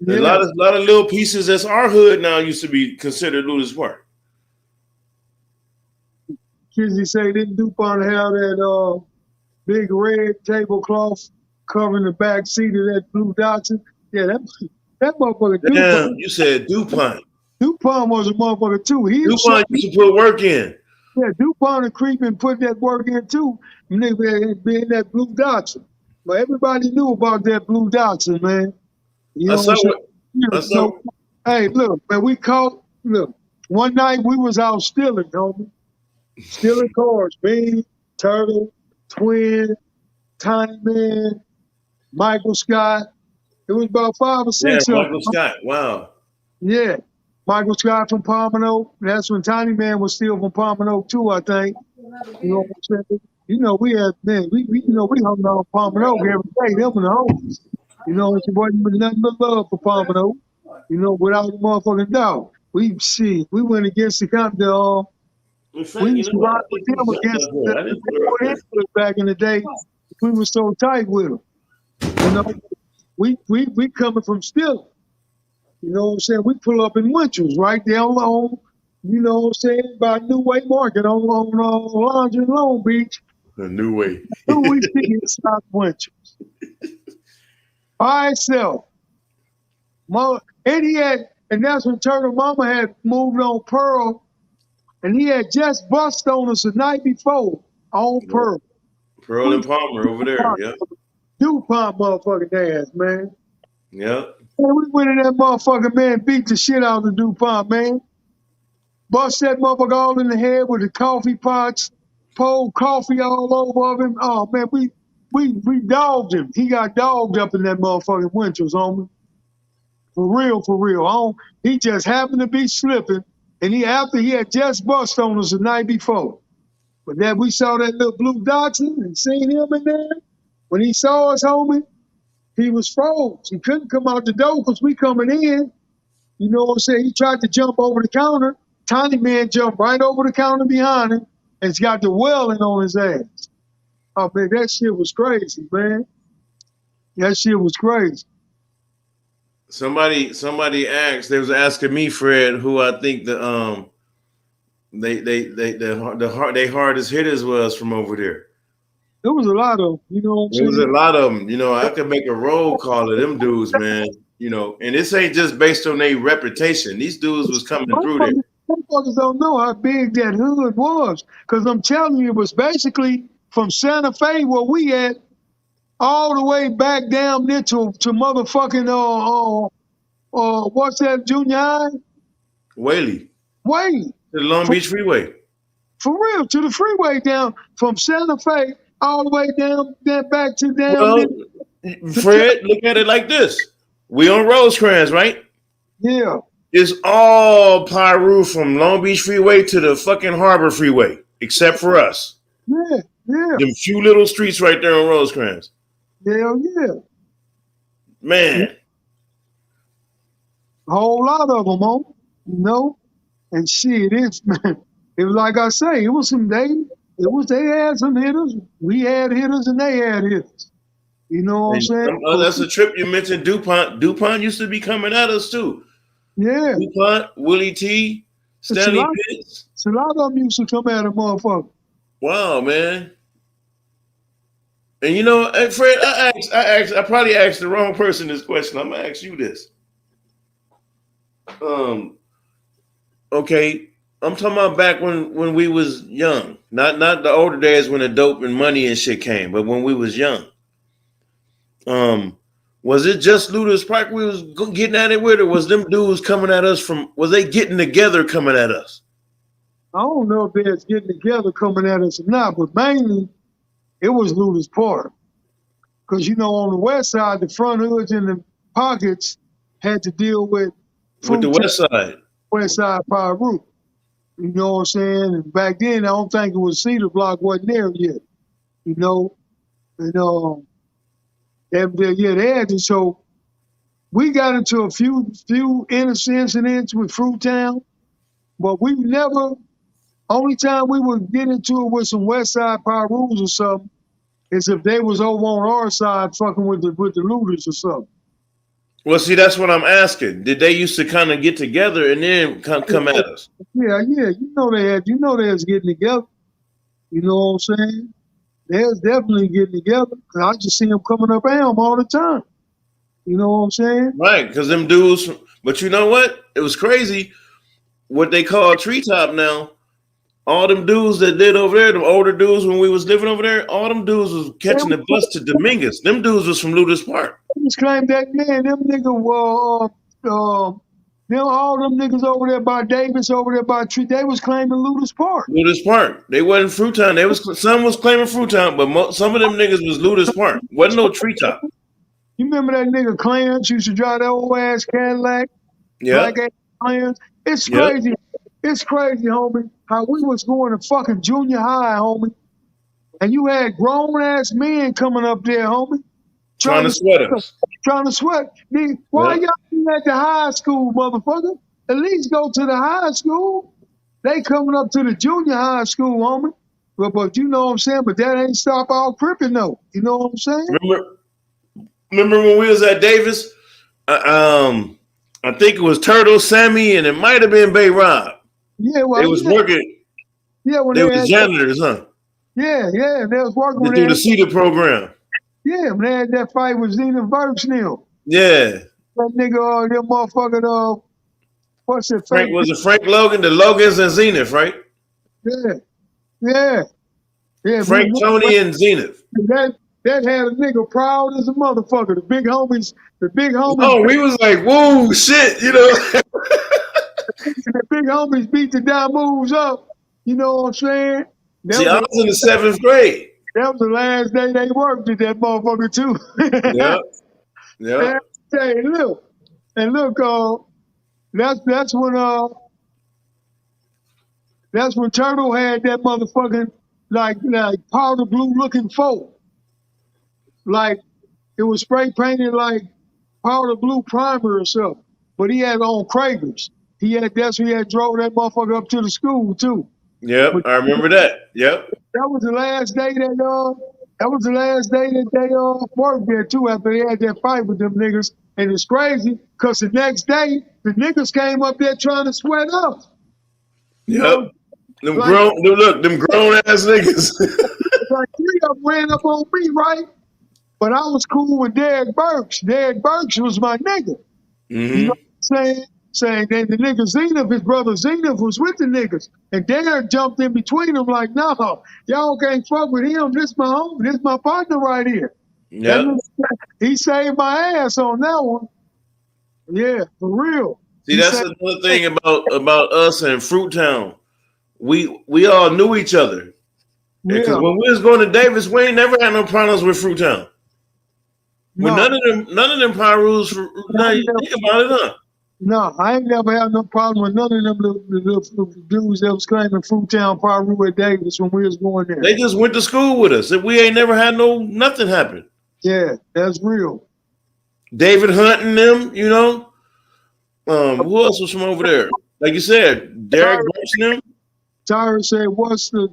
Speaker 2: Yeah. A lot of little pieces that's our hood now used to be considered Ludus Park.
Speaker 1: Kizzy say didn't DuPont have that big red tablecloth covering the back seat of that blue Datsun? Yeah, that motherfucker.
Speaker 2: Damn, you said DuPont.
Speaker 1: DuPont was a motherfucker too.
Speaker 2: DuPont used to put work in.
Speaker 1: Yeah, DuPont and Creeping put that work in too. Nigga being that Blue Datsun. But everybody knew about that Blue Datsun, man. You know what I'm saying? Hey, look, man, one night we was out stealing, homie. Stealing cars. Me, Turtle, Twin, Tiny Man, Michael Scott. It was about 5 or 6
Speaker 2: of them. Michael Scott, wow.
Speaker 1: Yeah. Michael Scott from Palmano. That's when Tiny Man was still from Palmano too, I think. You know what I'm saying? You know, we hung out Palmano every day. Them and the homies. You know, it wasn't nothing but love for Palmano. You know, without a motherfucking doubt. We went against the we used to ride with them against the back in the day. We were so tight with them. You know, we coming from stealing. You know what I'm saying? We pull up in Winchell's right down on, you know what I'm saying, by New Way Market on Lounge in Long Beach.
Speaker 2: The New Way.
Speaker 1: We see inside Winchell's. By itself. And that's when Turtle Mama had moved on Pearl, and he had just bust on us the night before on Pearl.
Speaker 2: Pearl and Palmer over there, yeah.
Speaker 1: DuPont motherfucking ass, man.
Speaker 2: Yep.
Speaker 1: Man, we went in that motherfucker, man, beat the shit out of DuPont, man. Bust that motherfucker all in the head with the coffee pots, poured coffee all over him. Oh, man, we dogged him. He got dogged up in that motherfucking Winchell's, homie. For real. He just happened to be slipping, and after he had just bust on us the night before. But then we saw that little Blue Datsun and seen him in there. When he saw us, homie, he was froze. He couldn't come out the door because we coming in. You know what I'm saying? He tried to jump over the counter. Tiny Man jumped right over the counter behind him and it's got the welling on his ass. Oh, man, that shit was crazy, man. That shit was crazy.
Speaker 2: Somebody asked, they was asking me, Fred, who I think the hardest hitters was from over there.
Speaker 1: There was a lot of them, you know what I'm saying?
Speaker 2: There was a lot of them. You know, I could make a roll call of them dudes, man. You know, and this ain't just based on their reputation. These dudes was coming through there.
Speaker 1: Motherfuckers don't know how big that hood was. Because I'm telling you, it was basically from Santa Fe where we at all the way back down there to motherfucking what's that, junior high?
Speaker 2: Whaley.
Speaker 1: To
Speaker 2: the Long Beach Freeway.
Speaker 1: For real, to the freeway down from Santa Fe all the way down back to down.
Speaker 2: Well, Fred, look at it like this. We on Rosecrans, right?
Speaker 1: Yeah.
Speaker 2: It's all Piru from Long Beach Freeway to the fucking Harbor Freeway, except for us.
Speaker 1: Yeah.
Speaker 2: Them few little streets right there on Rosecrans.
Speaker 1: Hell yeah.
Speaker 2: Man.
Speaker 1: A whole lot of them, you know? And shit, it was like I say, it was they had some hitters. We had hitters and they had hitters. You know what I'm saying?
Speaker 2: That's a trip you mentioned, DuPont. DuPont used to be coming at us too.
Speaker 1: Yeah.
Speaker 2: DuPont, Willie T, Stanley Pitts.
Speaker 1: A lot of them used to come at a motherfucker.
Speaker 2: Wow, man. And you know, Fred, I probably asked the wrong person this question. I'm gonna ask you this. Okay, I'm talking about back when we was young, not the older days when the dope and money and shit came, but when we was young. Was it just Looters Park we was getting at it with, or was them dudes coming at us was they getting together coming at us?
Speaker 1: I don't know if they was getting together coming at us or not, but mainly it was Looters Park. Because, you know, on the west side, the front hoods and the pockets had to deal with
Speaker 2: the west side.
Speaker 1: West side Piru. You know what I'm saying? And back then, I don't think it was Cedar Block wasn't there yet. You know? And they had to. So we got into a few incidents with Fruitown, but we never. Only time we would get into it with some West Side Pirus or something is if they was over on our side fucking with the Looters or something.
Speaker 2: Well, see, that's what I'm asking. Did they used to kind of get together and then come at us?
Speaker 1: Yeah. You know they was getting together. You know what I'm saying? They was definitely getting together. I just see them coming up Elm all the time. You know what I'm saying?
Speaker 2: Right, because them dudes. But you know what? It was crazy. what they call Treetop now. All them dudes that did over there, the older dudes when we was living over there, all them dudes was catching the bus to Dominguez. Them dudes was from Ludus Park.
Speaker 1: Just claim that man, them niggas them all them niggas over there by Davis, over there by Tree, they was claiming Ludus Park.
Speaker 2: Ludus Park. They wasn't Fruitown. They was some was claiming Fruitown, but some of them niggas was Ludus Park. Wasn't no Treetop.
Speaker 1: You remember that nigga Clarence used to drive that old ass Cadillac?
Speaker 2: Yeah.
Speaker 1: Clarence. It's crazy. It's crazy, homie, how we was going to fucking junior high, homie. And you had grown ass men coming up there, homie.
Speaker 2: Trying to sweat us.
Speaker 1: Trying to sweat. Why y'all at the high school, motherfucker? At least go to the high school. They coming up to the junior high school, homie. But you know what I'm saying? But that ain't stop all crippin' though. You know what I'm saying?
Speaker 2: Remember when we was at Davis? I think it was Turtle, Sammy, and it might have been Bay Rob.
Speaker 1: Yeah, well,
Speaker 2: they was working.
Speaker 1: Yeah, when
Speaker 2: they was janitors, huh?
Speaker 1: Yeah, they was working
Speaker 2: to do the CETA program.
Speaker 1: Yeah, when they had that fight with Zena Bergsnell.
Speaker 2: Yeah.
Speaker 1: That nigga, that motherfucker, what's it?
Speaker 2: Was it Frank Logan? The Logans and Zenith, right?
Speaker 1: Yeah.
Speaker 2: Frank, Tony, and Zenith.
Speaker 1: That had a nigga proud as a motherfucker. The big homies.
Speaker 2: Oh, we was like, whoa, shit, you know.
Speaker 1: The big homies beat the Damoos up. You know what I'm saying?
Speaker 2: See, I was in the 7th grade.
Speaker 1: That was the last day they worked at that motherfucker too.
Speaker 2: Yeah.
Speaker 1: Hey, look, that's when Turtle had that motherfucking like powder blue looking folk. Like it was spray painted like powder blue primer or something. But he had on Kragers. That's when he had drove that motherfucker up to the school too.
Speaker 2: Yep, but I remember that. Yep.
Speaker 1: That was the last day that they worked there too after they had that fight with them niggas. And it's crazy because the next day the niggas came up there trying to sweat us.
Speaker 2: Yep. Them grown ass niggas.
Speaker 1: Like 3 of them ran up on me, right? But I was cool with Derek Burks. Derek Burks was my nigga.
Speaker 2: Mm-hmm.
Speaker 1: You know what I'm saying then the nigga Zenith, his brother Zenith was with the niggas. And Derek jumped in between them like, no, y'all can't fuck with him. This my homie. This my partner right here.
Speaker 2: Yeah.
Speaker 1: He saved my ass on that one. Yeah, for real.
Speaker 2: See, that's another thing about us and Fruitown. We all knew each other. Because when we was going to Davis, we ain't never had no problems with Fruitown. When none of them Pyrus, think about it, huh?
Speaker 1: No, I ain't never had no problem with none of them little dudes that was claiming Fruitown Pyru at Davis when we was going there.
Speaker 2: They just went to school with us. We ain't never had nothing happen.
Speaker 1: Yeah, that's real.
Speaker 2: David Hunt and them, you know. Who else was from over there? Like you said, Derek Burks and them.
Speaker 1: Tyra said, what's the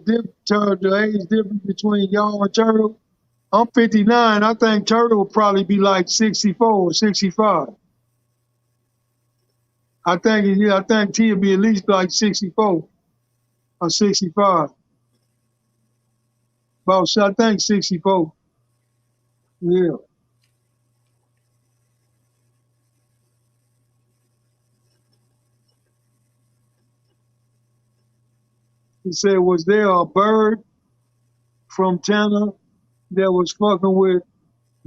Speaker 1: age difference between y'all and Turtle? I'm 59. I think Turtle will probably be like 64 or 65. I think T will be at least like 64 or 65. I think 64. Yeah. He said, was there a bird from Tanner that was fucking with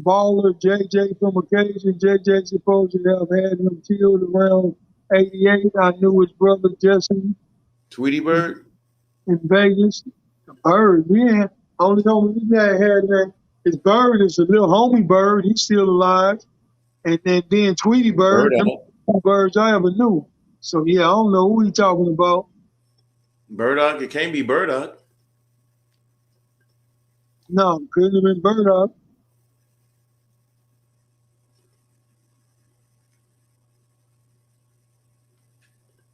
Speaker 1: Baller JJ from Occasion? JJ supposed to have had him killed around 88. I knew his brother Jesse.
Speaker 2: Tweety Bird?
Speaker 1: In Vegas. The Bird, yeah. Only homie we had that. His Bird is a little homie Bird. He's still alive. And then Tweety Bird. Two birds I ever knew. So, yeah, I don't know who he talking about.
Speaker 2: Burdock? It can't be Burdock.
Speaker 1: No, couldn't have been Burdock.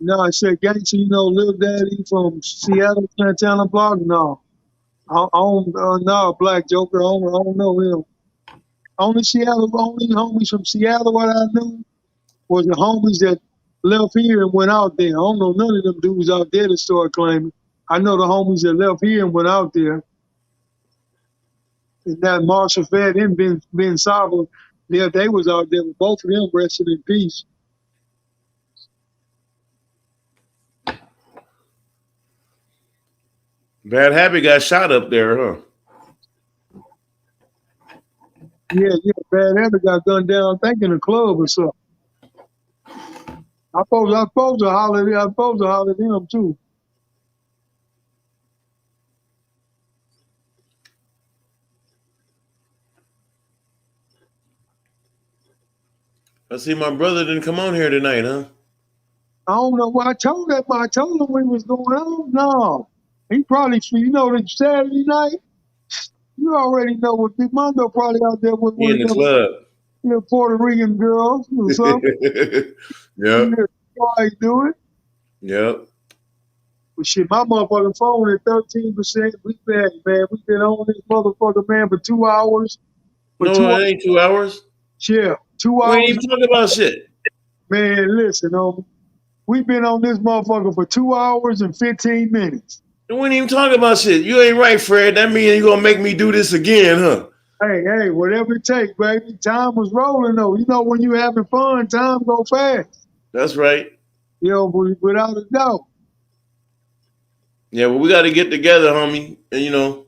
Speaker 1: No, I said, Gangster, you know, Lil Daddy from Seattle, Santana Block? No. No, Black Joker, I don't know him. Only homies from Seattle, what I knew was the homies that left here and went out there. I don't know none of them dudes out there that started claiming. I know the homies that left here and went out there. And that Marshall Fed and Ben Sava, yeah, they was out there. Both of them rested in peace.
Speaker 2: Bad Habit got shot up there, huh?
Speaker 1: Yeah, Bad Habit got gunned down, I think in a club or something. I supposed to holler at him too.
Speaker 2: I see my brother didn't come on here tonight, huh?
Speaker 1: I don't know what I told him what was going on. No. He probably, the Saturday night, you already know what Big Mondo probably out there with
Speaker 2: He
Speaker 1: one
Speaker 2: in
Speaker 1: of
Speaker 2: the
Speaker 1: them
Speaker 2: club.
Speaker 1: little Puerto Rican girls or something.
Speaker 2: Yep.
Speaker 1: Why he do it?
Speaker 2: Yep.
Speaker 1: But shit, my motherfucking phone at 13%. We back, man. We been on this motherfucker, man, for 2 hours.
Speaker 2: No, it ain't 2 hours.
Speaker 1: Yeah, 2
Speaker 2: We ain't
Speaker 1: hours.
Speaker 2: even talking about shit.
Speaker 1: Man, listen, we've been on this motherfucker for 2 hours and 15 minutes.
Speaker 2: We ain't even talking about shit. You ain't right, Fred. That means you gonna make me do this again, huh?
Speaker 1: Hey, whatever it takes, baby. Time was rolling, though. You know, when you having fun, time go fast.
Speaker 2: That's right.
Speaker 1: Without a doubt.
Speaker 2: Yeah, well, we got to get together, homie. And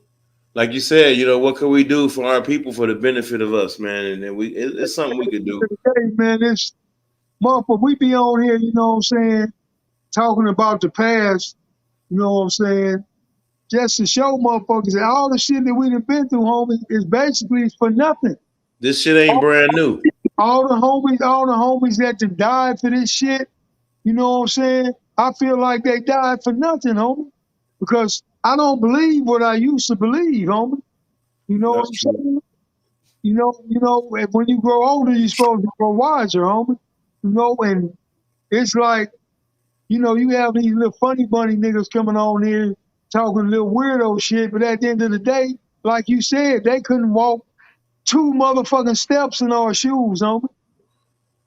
Speaker 2: like you said, what can we do for our people for the benefit of us, man? And then it's something we could do.
Speaker 1: Hey, man, this motherfucker, we be on here, you know what I'm saying, talking about the past, you know what I'm saying, just to show motherfuckers that all the shit that we done been through, homie, is basically for nothing.
Speaker 2: This shit ain't brand new.
Speaker 1: All the homies that done died for this shit, you know what I'm saying, I feel like they died for nothing, homie, because I don't believe what I used to believe, homie. You know what I'm saying? You know, when you grow older, you're supposed to grow wiser, homie. You know, and it's like, you have these little funny bunny niggas coming on here talking little weirdo shit, but at the end of the day, like you said, they couldn't walk 2 motherfucking steps in our shoes, homie.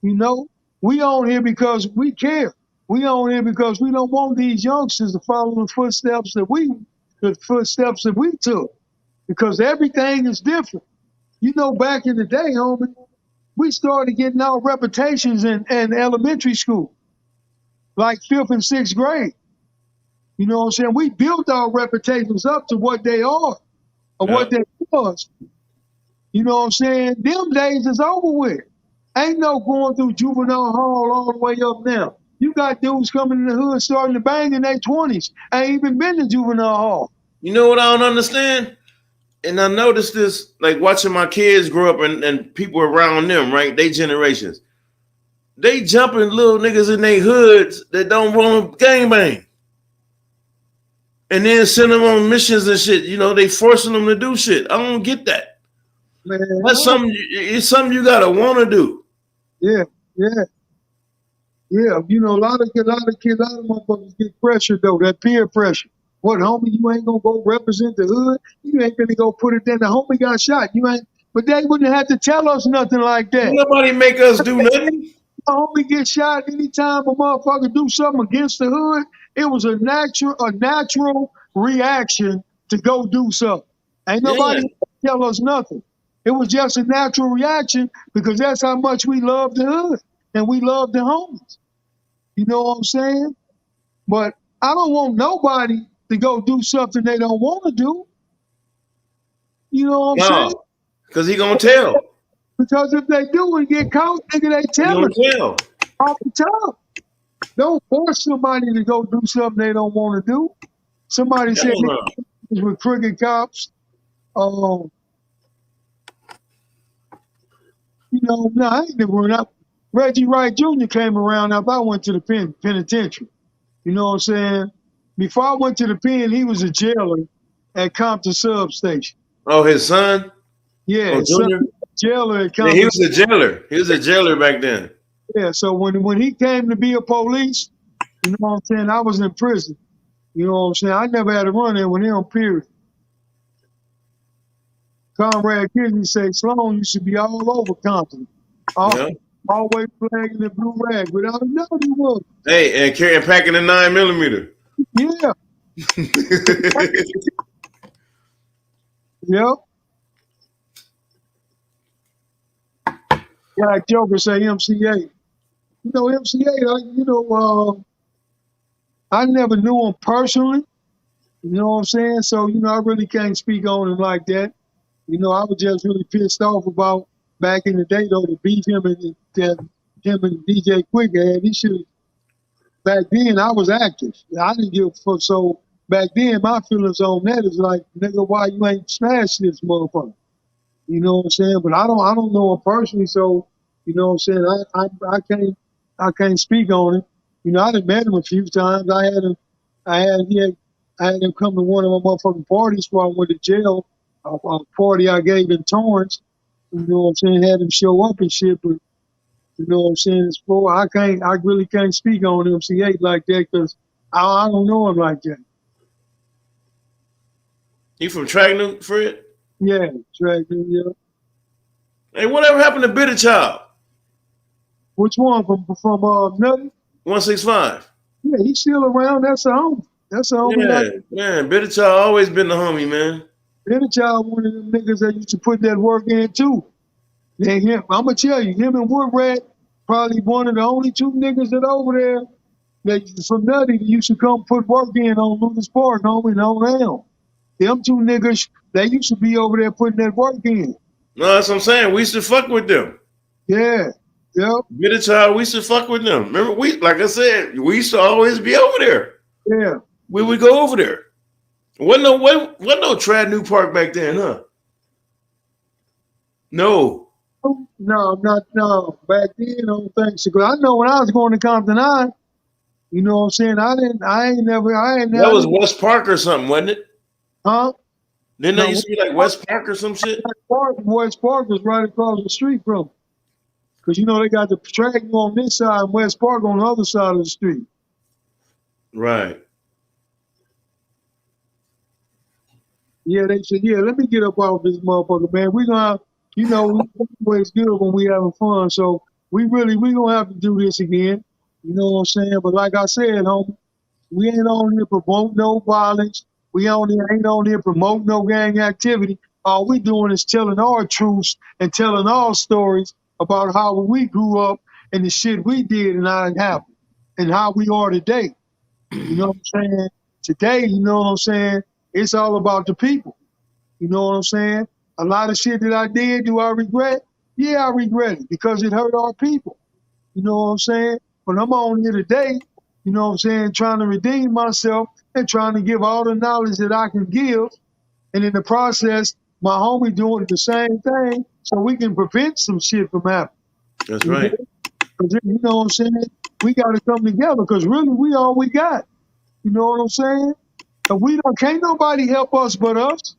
Speaker 1: You know, we on here because we care. We on here because we don't want these youngsters to follow the footsteps that we took, because everything is different. You know, back in the day, homie, we started getting our reputations in elementary school, like 5th and 6th grade. You know what I'm saying? We built our reputations up to what they are, or what they was. You know what I'm saying? Them days is over with. Ain't no going through juvenile hall all the way up now. You got dudes coming in the hood starting to bang in their 20s. Ain't even been to juvenile hall.
Speaker 2: You know what I don't understand? And I noticed this, like watching my kids grow up and people around them, right? They generations. They jumping little niggas in their hoods that don't want to gangbang. And then send them on missions and shit. They forcing them to do shit. I don't get that.
Speaker 1: Man,
Speaker 2: That's something. It's something you gotta want to do.
Speaker 1: Yeah. You know, a lot of motherfuckers get pressure though. That peer pressure. What, homie? You ain't gonna go represent the hood. You ain't gonna go put it there. The homie got shot. You ain't. But they wouldn't have to tell us nothing like that.
Speaker 2: Nobody make us do nothing.
Speaker 1: The homie get shot anytime a motherfucker do something against the hood. It was a natural reaction to go do something. Ain't nobody tell us nothing. It was just a natural reaction because that's how much we love the hood and we love the homies. You know what I'm saying? But I don't want nobody to go do something they don't want to do. You know what I'm saying?
Speaker 2: Because he gonna tell.
Speaker 1: Because if they do and get caught, nigga, they tell us off the top. Don't force somebody to go do something they don't want to do. Somebody said with crooked cops. I ain't never run up. Reggie Wright Jr. came around after I went to the penitentiary. You know what I'm saying? Before I went to the pen, he was a jailer at Compton Substation.
Speaker 2: Oh, his son?
Speaker 1: Yeah, his
Speaker 2: Junior?
Speaker 1: son, jailer at Compton.
Speaker 2: Yeah, he was a jailer. He was a jailer back then.
Speaker 1: Yeah, so when he came to be a police, you know what I'm saying, I was in prison. You know what I'm saying? I never had a run-in with him, period. Conrad Kisney say Sloan used to be all over Compton. Always flagging the blue rag. Without a doubt he was.
Speaker 2: Hey, and packing a 9mm.
Speaker 1: Yeah. Yep. Black Joker say MCA. You know, MCA, I never knew him personally, You know what I'm saying? So, I really can't speak on him like that. I was just really pissed off about back in the day though to beat him and DJ Quick had. He should back then I was active. I didn't give a fuck. So back then my feelings on that is like, nigga, why you ain't smashed this motherfucker? You know what I'm saying? But I don't know him personally, so you know what I'm saying. I can't speak on him. I done met him a few times. I had he had I had him come to one of my motherfucking parties before I went to jail. A party I gave in Torrance. You know what I'm saying? Had him show up and shit, but you know what I'm saying. It's for I really can't speak on MCA like that because I don't know him like that.
Speaker 2: You from Tragnon, Fred?
Speaker 1: Yeah, Dragon, yeah.
Speaker 2: Hey, whatever happened to Bitter Child?
Speaker 1: Which one from Nutty?
Speaker 2: 165.
Speaker 1: Yeah, he's still around. That's a homie. That's a homie.
Speaker 2: Yeah,
Speaker 1: Like
Speaker 2: man. Bitter Child always been the homie, man.
Speaker 1: Benny Child, one of them niggas that used to put that work in too. And him, I'm gonna tell you, him and Woodrat probably one of the only two niggas that over there that from Nutty that used to come put work in on Lucas Park, homie, and on them. Them two niggas, they used to be over there putting that work in.
Speaker 2: No, that's what I'm saying. We used to fuck with them.
Speaker 1: Yeah, yep,
Speaker 2: Bitter Child, we used to fuck with them. Remember, like I said, we used to always be over there.
Speaker 1: yeah.
Speaker 2: We would go over there. Wasn't no Trad New Park back then, huh? No.
Speaker 1: No, not no. Back then, I don't think so. 'Cause I know when I was going to Compton High, you know what I'm saying? I ain't never,
Speaker 2: That was West Park or something, wasn't it?
Speaker 1: huh?
Speaker 2: Didn't
Speaker 1: No,
Speaker 2: that used to be like West Park or some shit?
Speaker 1: West Park was right across the street from them. Because, they got the track on this side and West Park on the other side of the street.
Speaker 2: Right.
Speaker 1: Yeah, they said, yeah, let me get up off this motherfucker, man. We gonna, we always good when we having fun. So we gonna have to do this again. You know what I'm saying? But like I said, homie, we ain't on here promote no violence. We ain't on here promote no gang activity. All we doing is telling our truths and telling our stories about how we grew up and the shit we did and how it happened and how we are today. You know what I'm saying? Today, you know what I'm saying? It's all about the people. You know what I'm saying? A lot of shit that I did, do I regret? Yeah, I regret it because it hurt our people. You know what I'm saying? But I'm on here today, you know what I'm saying, trying to redeem myself and trying to give all the knowledge that I can give. And in the process, my homie doing the same thing so we can prevent some shit from happening.
Speaker 2: That's right.
Speaker 1: Because, you know what I'm saying? We got to come together because really we all we got. You know what I'm saying? And can't nobody help us but us.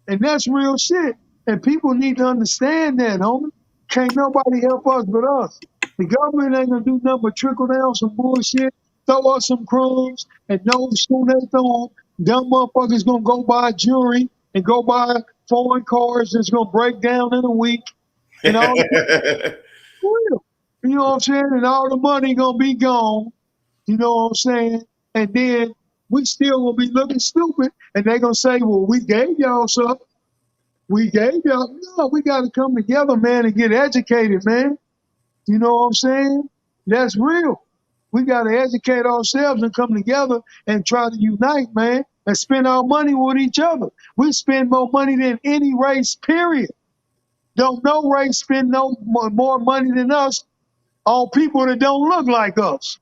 Speaker 1: And that's real shit. And people need to understand that, homie. Can't nobody help us but us. The government ain't gonna do nothing but trickle down some bullshit, throw us some crumbs, and know soon they throw them, dumb motherfuckers gonna go buy a jury and go buy foreign cars that's gonna break down in a week. And all real. You know what I'm saying? And all the money gonna be gone. You know what I'm saying? And then we still gonna be looking stupid, and they gonna say, "Well, we gave y'all something. We gave y'all." No, we got to come together, man, and get educated, man. You know what I'm saying? That's real. We got to educate ourselves and come together and try to unite, man, and spend our money with each other. We spend more money than any race, period. Don't no race spend no more money than us on people that don't look like us.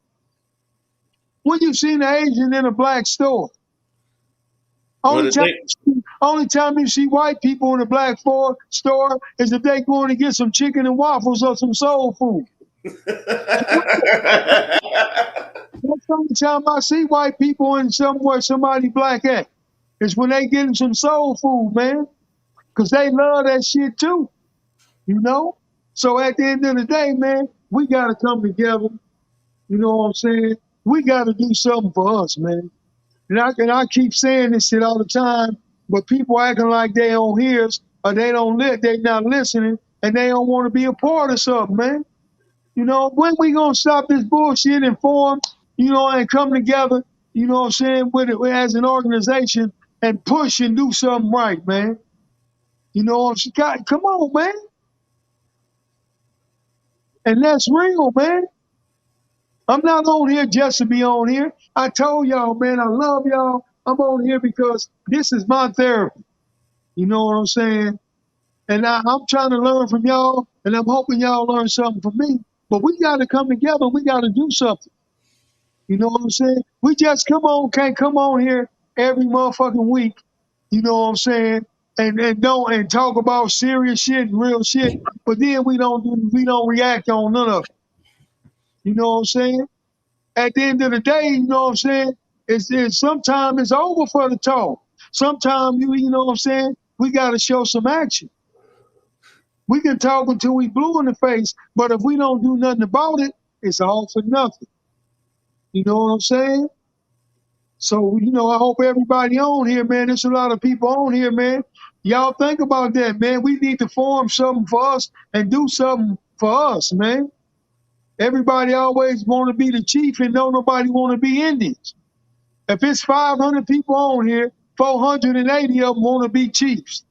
Speaker 1: When you seen an Asian in a black store? Only time you see white people in a black store is if they going to get some chicken and waffles or some soul food. That's the only time I see white people in somewhere somebody black at. Is when they getting some soul food, man. Because they love that shit too. You know? So at the end of the day, man, we got to come together. You know what I'm saying? We got to do something for us, man. And I keep saying this shit all the time, but people acting like they don't hear us or they not listening and they don't want to be a part of something, man. You know, when we gonna stop this bullshit and form, and come together, you know what I'm saying, with it as an organization and push and do something right, man. You know what I'm saying? Come on, man. And that's real, man. I'm not on here just to be on here. I told y'all, man, I love y'all. I'm on here because this is my therapy. You know what I'm saying? And I'm trying to learn from y'all, and I'm hoping y'all learn something from me. But we got to come together. We got to do something. You know what I'm saying? We just can't come on here every motherfucking week. You know what I'm saying? And talk about serious shit and real shit. But then we don't react on none of it. You know what I'm saying? At the end of the day, you know what I'm saying? It's sometimes it's over for the talk. Sometimes you know what I'm saying? We got to show some action. We can talk until we blue in the face, but if we don't do nothing about it, it's all for nothing. You know what I'm saying? So, you know, I hope everybody on here, man. There's a lot of people on here, man. Y'all think about that, man. We need to form something for us and do something for us, man. Everybody always want to be the chief and don't nobody want to be Indians. If it's 500 people on here, 480 of them want to be chiefs.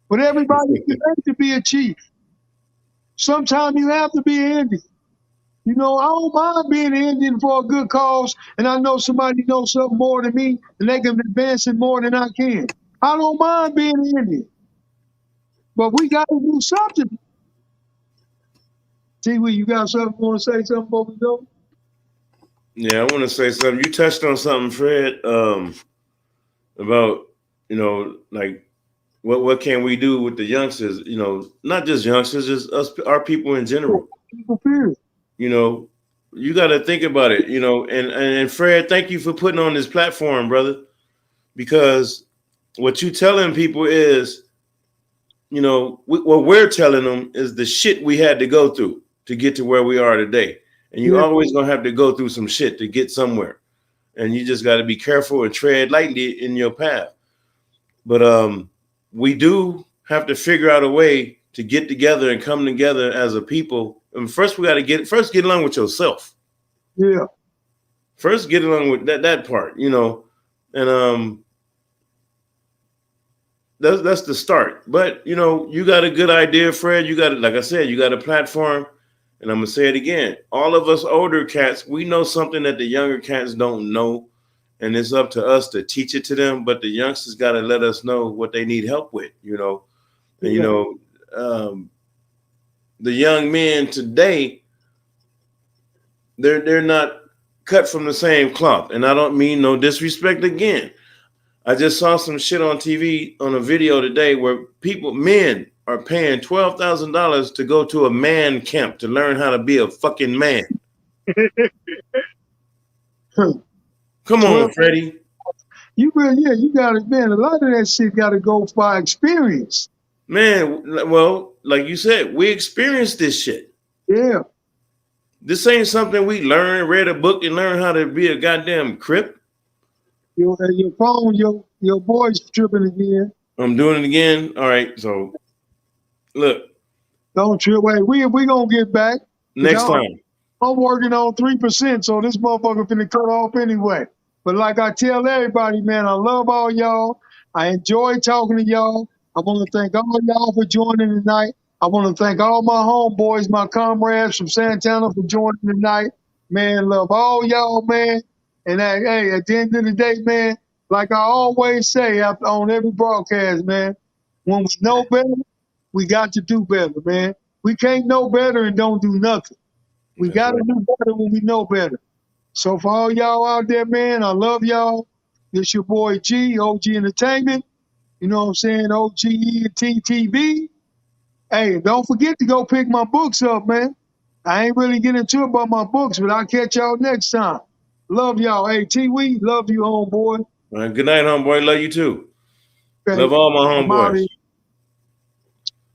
Speaker 1: But everybody wants to be a chief. Sometimes you have to be an Indian. You know, I don't mind being an Indian for a good cause, and I know somebody knows something more than me, and they can advance it more than I can. I don't mind being an Indian. But we got to do something. T-Wee, you got something? Want to say something before we go?
Speaker 2: Yeah, I want to say something. You touched on something, Fred, about, you know, like what can we do with the youngsters? You know, not just youngsters, just us, our people in general.
Speaker 1: People period.
Speaker 2: You know, you got to think about it. You know, and Fred, thank you for putting on this platform, brother, because what you telling people is, you know, what we're telling them is the shit we had to go through to get to where we are today. And you're always going to have to go through some shit to get somewhere. And you just got to be careful and tread lightly in your path. But we do have to figure out a way to get together and come together as a people. And first, we got to get along with yourself.
Speaker 1: Yeah.
Speaker 2: First, get along with that part, you know. And that's the start. But, you know, you got a good idea, Fred. You got, like I said, you got a platform. And I'm going to say it again. All of us older cats, we know something that the younger cats don't know. And it's up to us to teach it to them. But the youngsters got to let us know what they need help with, you know. And, you know, the young men today, they're not cut from the same cloth. And I don't mean no disrespect again. I just saw some shit on TV on a video today where men are paying $12,000 to go to a man camp to learn how to be a fucking man. Come on, Freddie.
Speaker 1: You got it, man. A lot of that shit got to go by experience.
Speaker 2: Man, well, like you said, we experienced this shit.
Speaker 1: Yeah.
Speaker 2: This ain't something we read a book and learn how to be a goddamn Crip.
Speaker 1: Your phone, your boy's tripping again.
Speaker 2: I'm doing it again. All right, so look.
Speaker 1: Don't trip. Wait, we gonna get back
Speaker 2: next time.
Speaker 1: I'm working on 3%, so this motherfucker finna cut off anyway. But like I tell everybody, man, I love all y'all. I enjoy talking to y'all. I want to thank all y'all for joining tonight. I want to thank all my homeboys, my comrades from Santana for joining tonight. Man, love all y'all, man. And hey, at the end of the day, man, like I always say on every broadcast, man, when we know better, we got to do better, man. We can't know better and don't do nothing. We got to do better when we know better. So for all y'all out there, man, I love y'all. This your boy G, OG Entertainment. You know what I'm saying? OGE and TTV. Hey, don't forget to go pick my books up, man. I ain't really getting into it about my books, but I'll catch y'all next time. Love y'all. Hey, T-Wee, love you, homeboy.
Speaker 2: All right, good night, homeboy. Love you too. Okay. Love all my homeboys.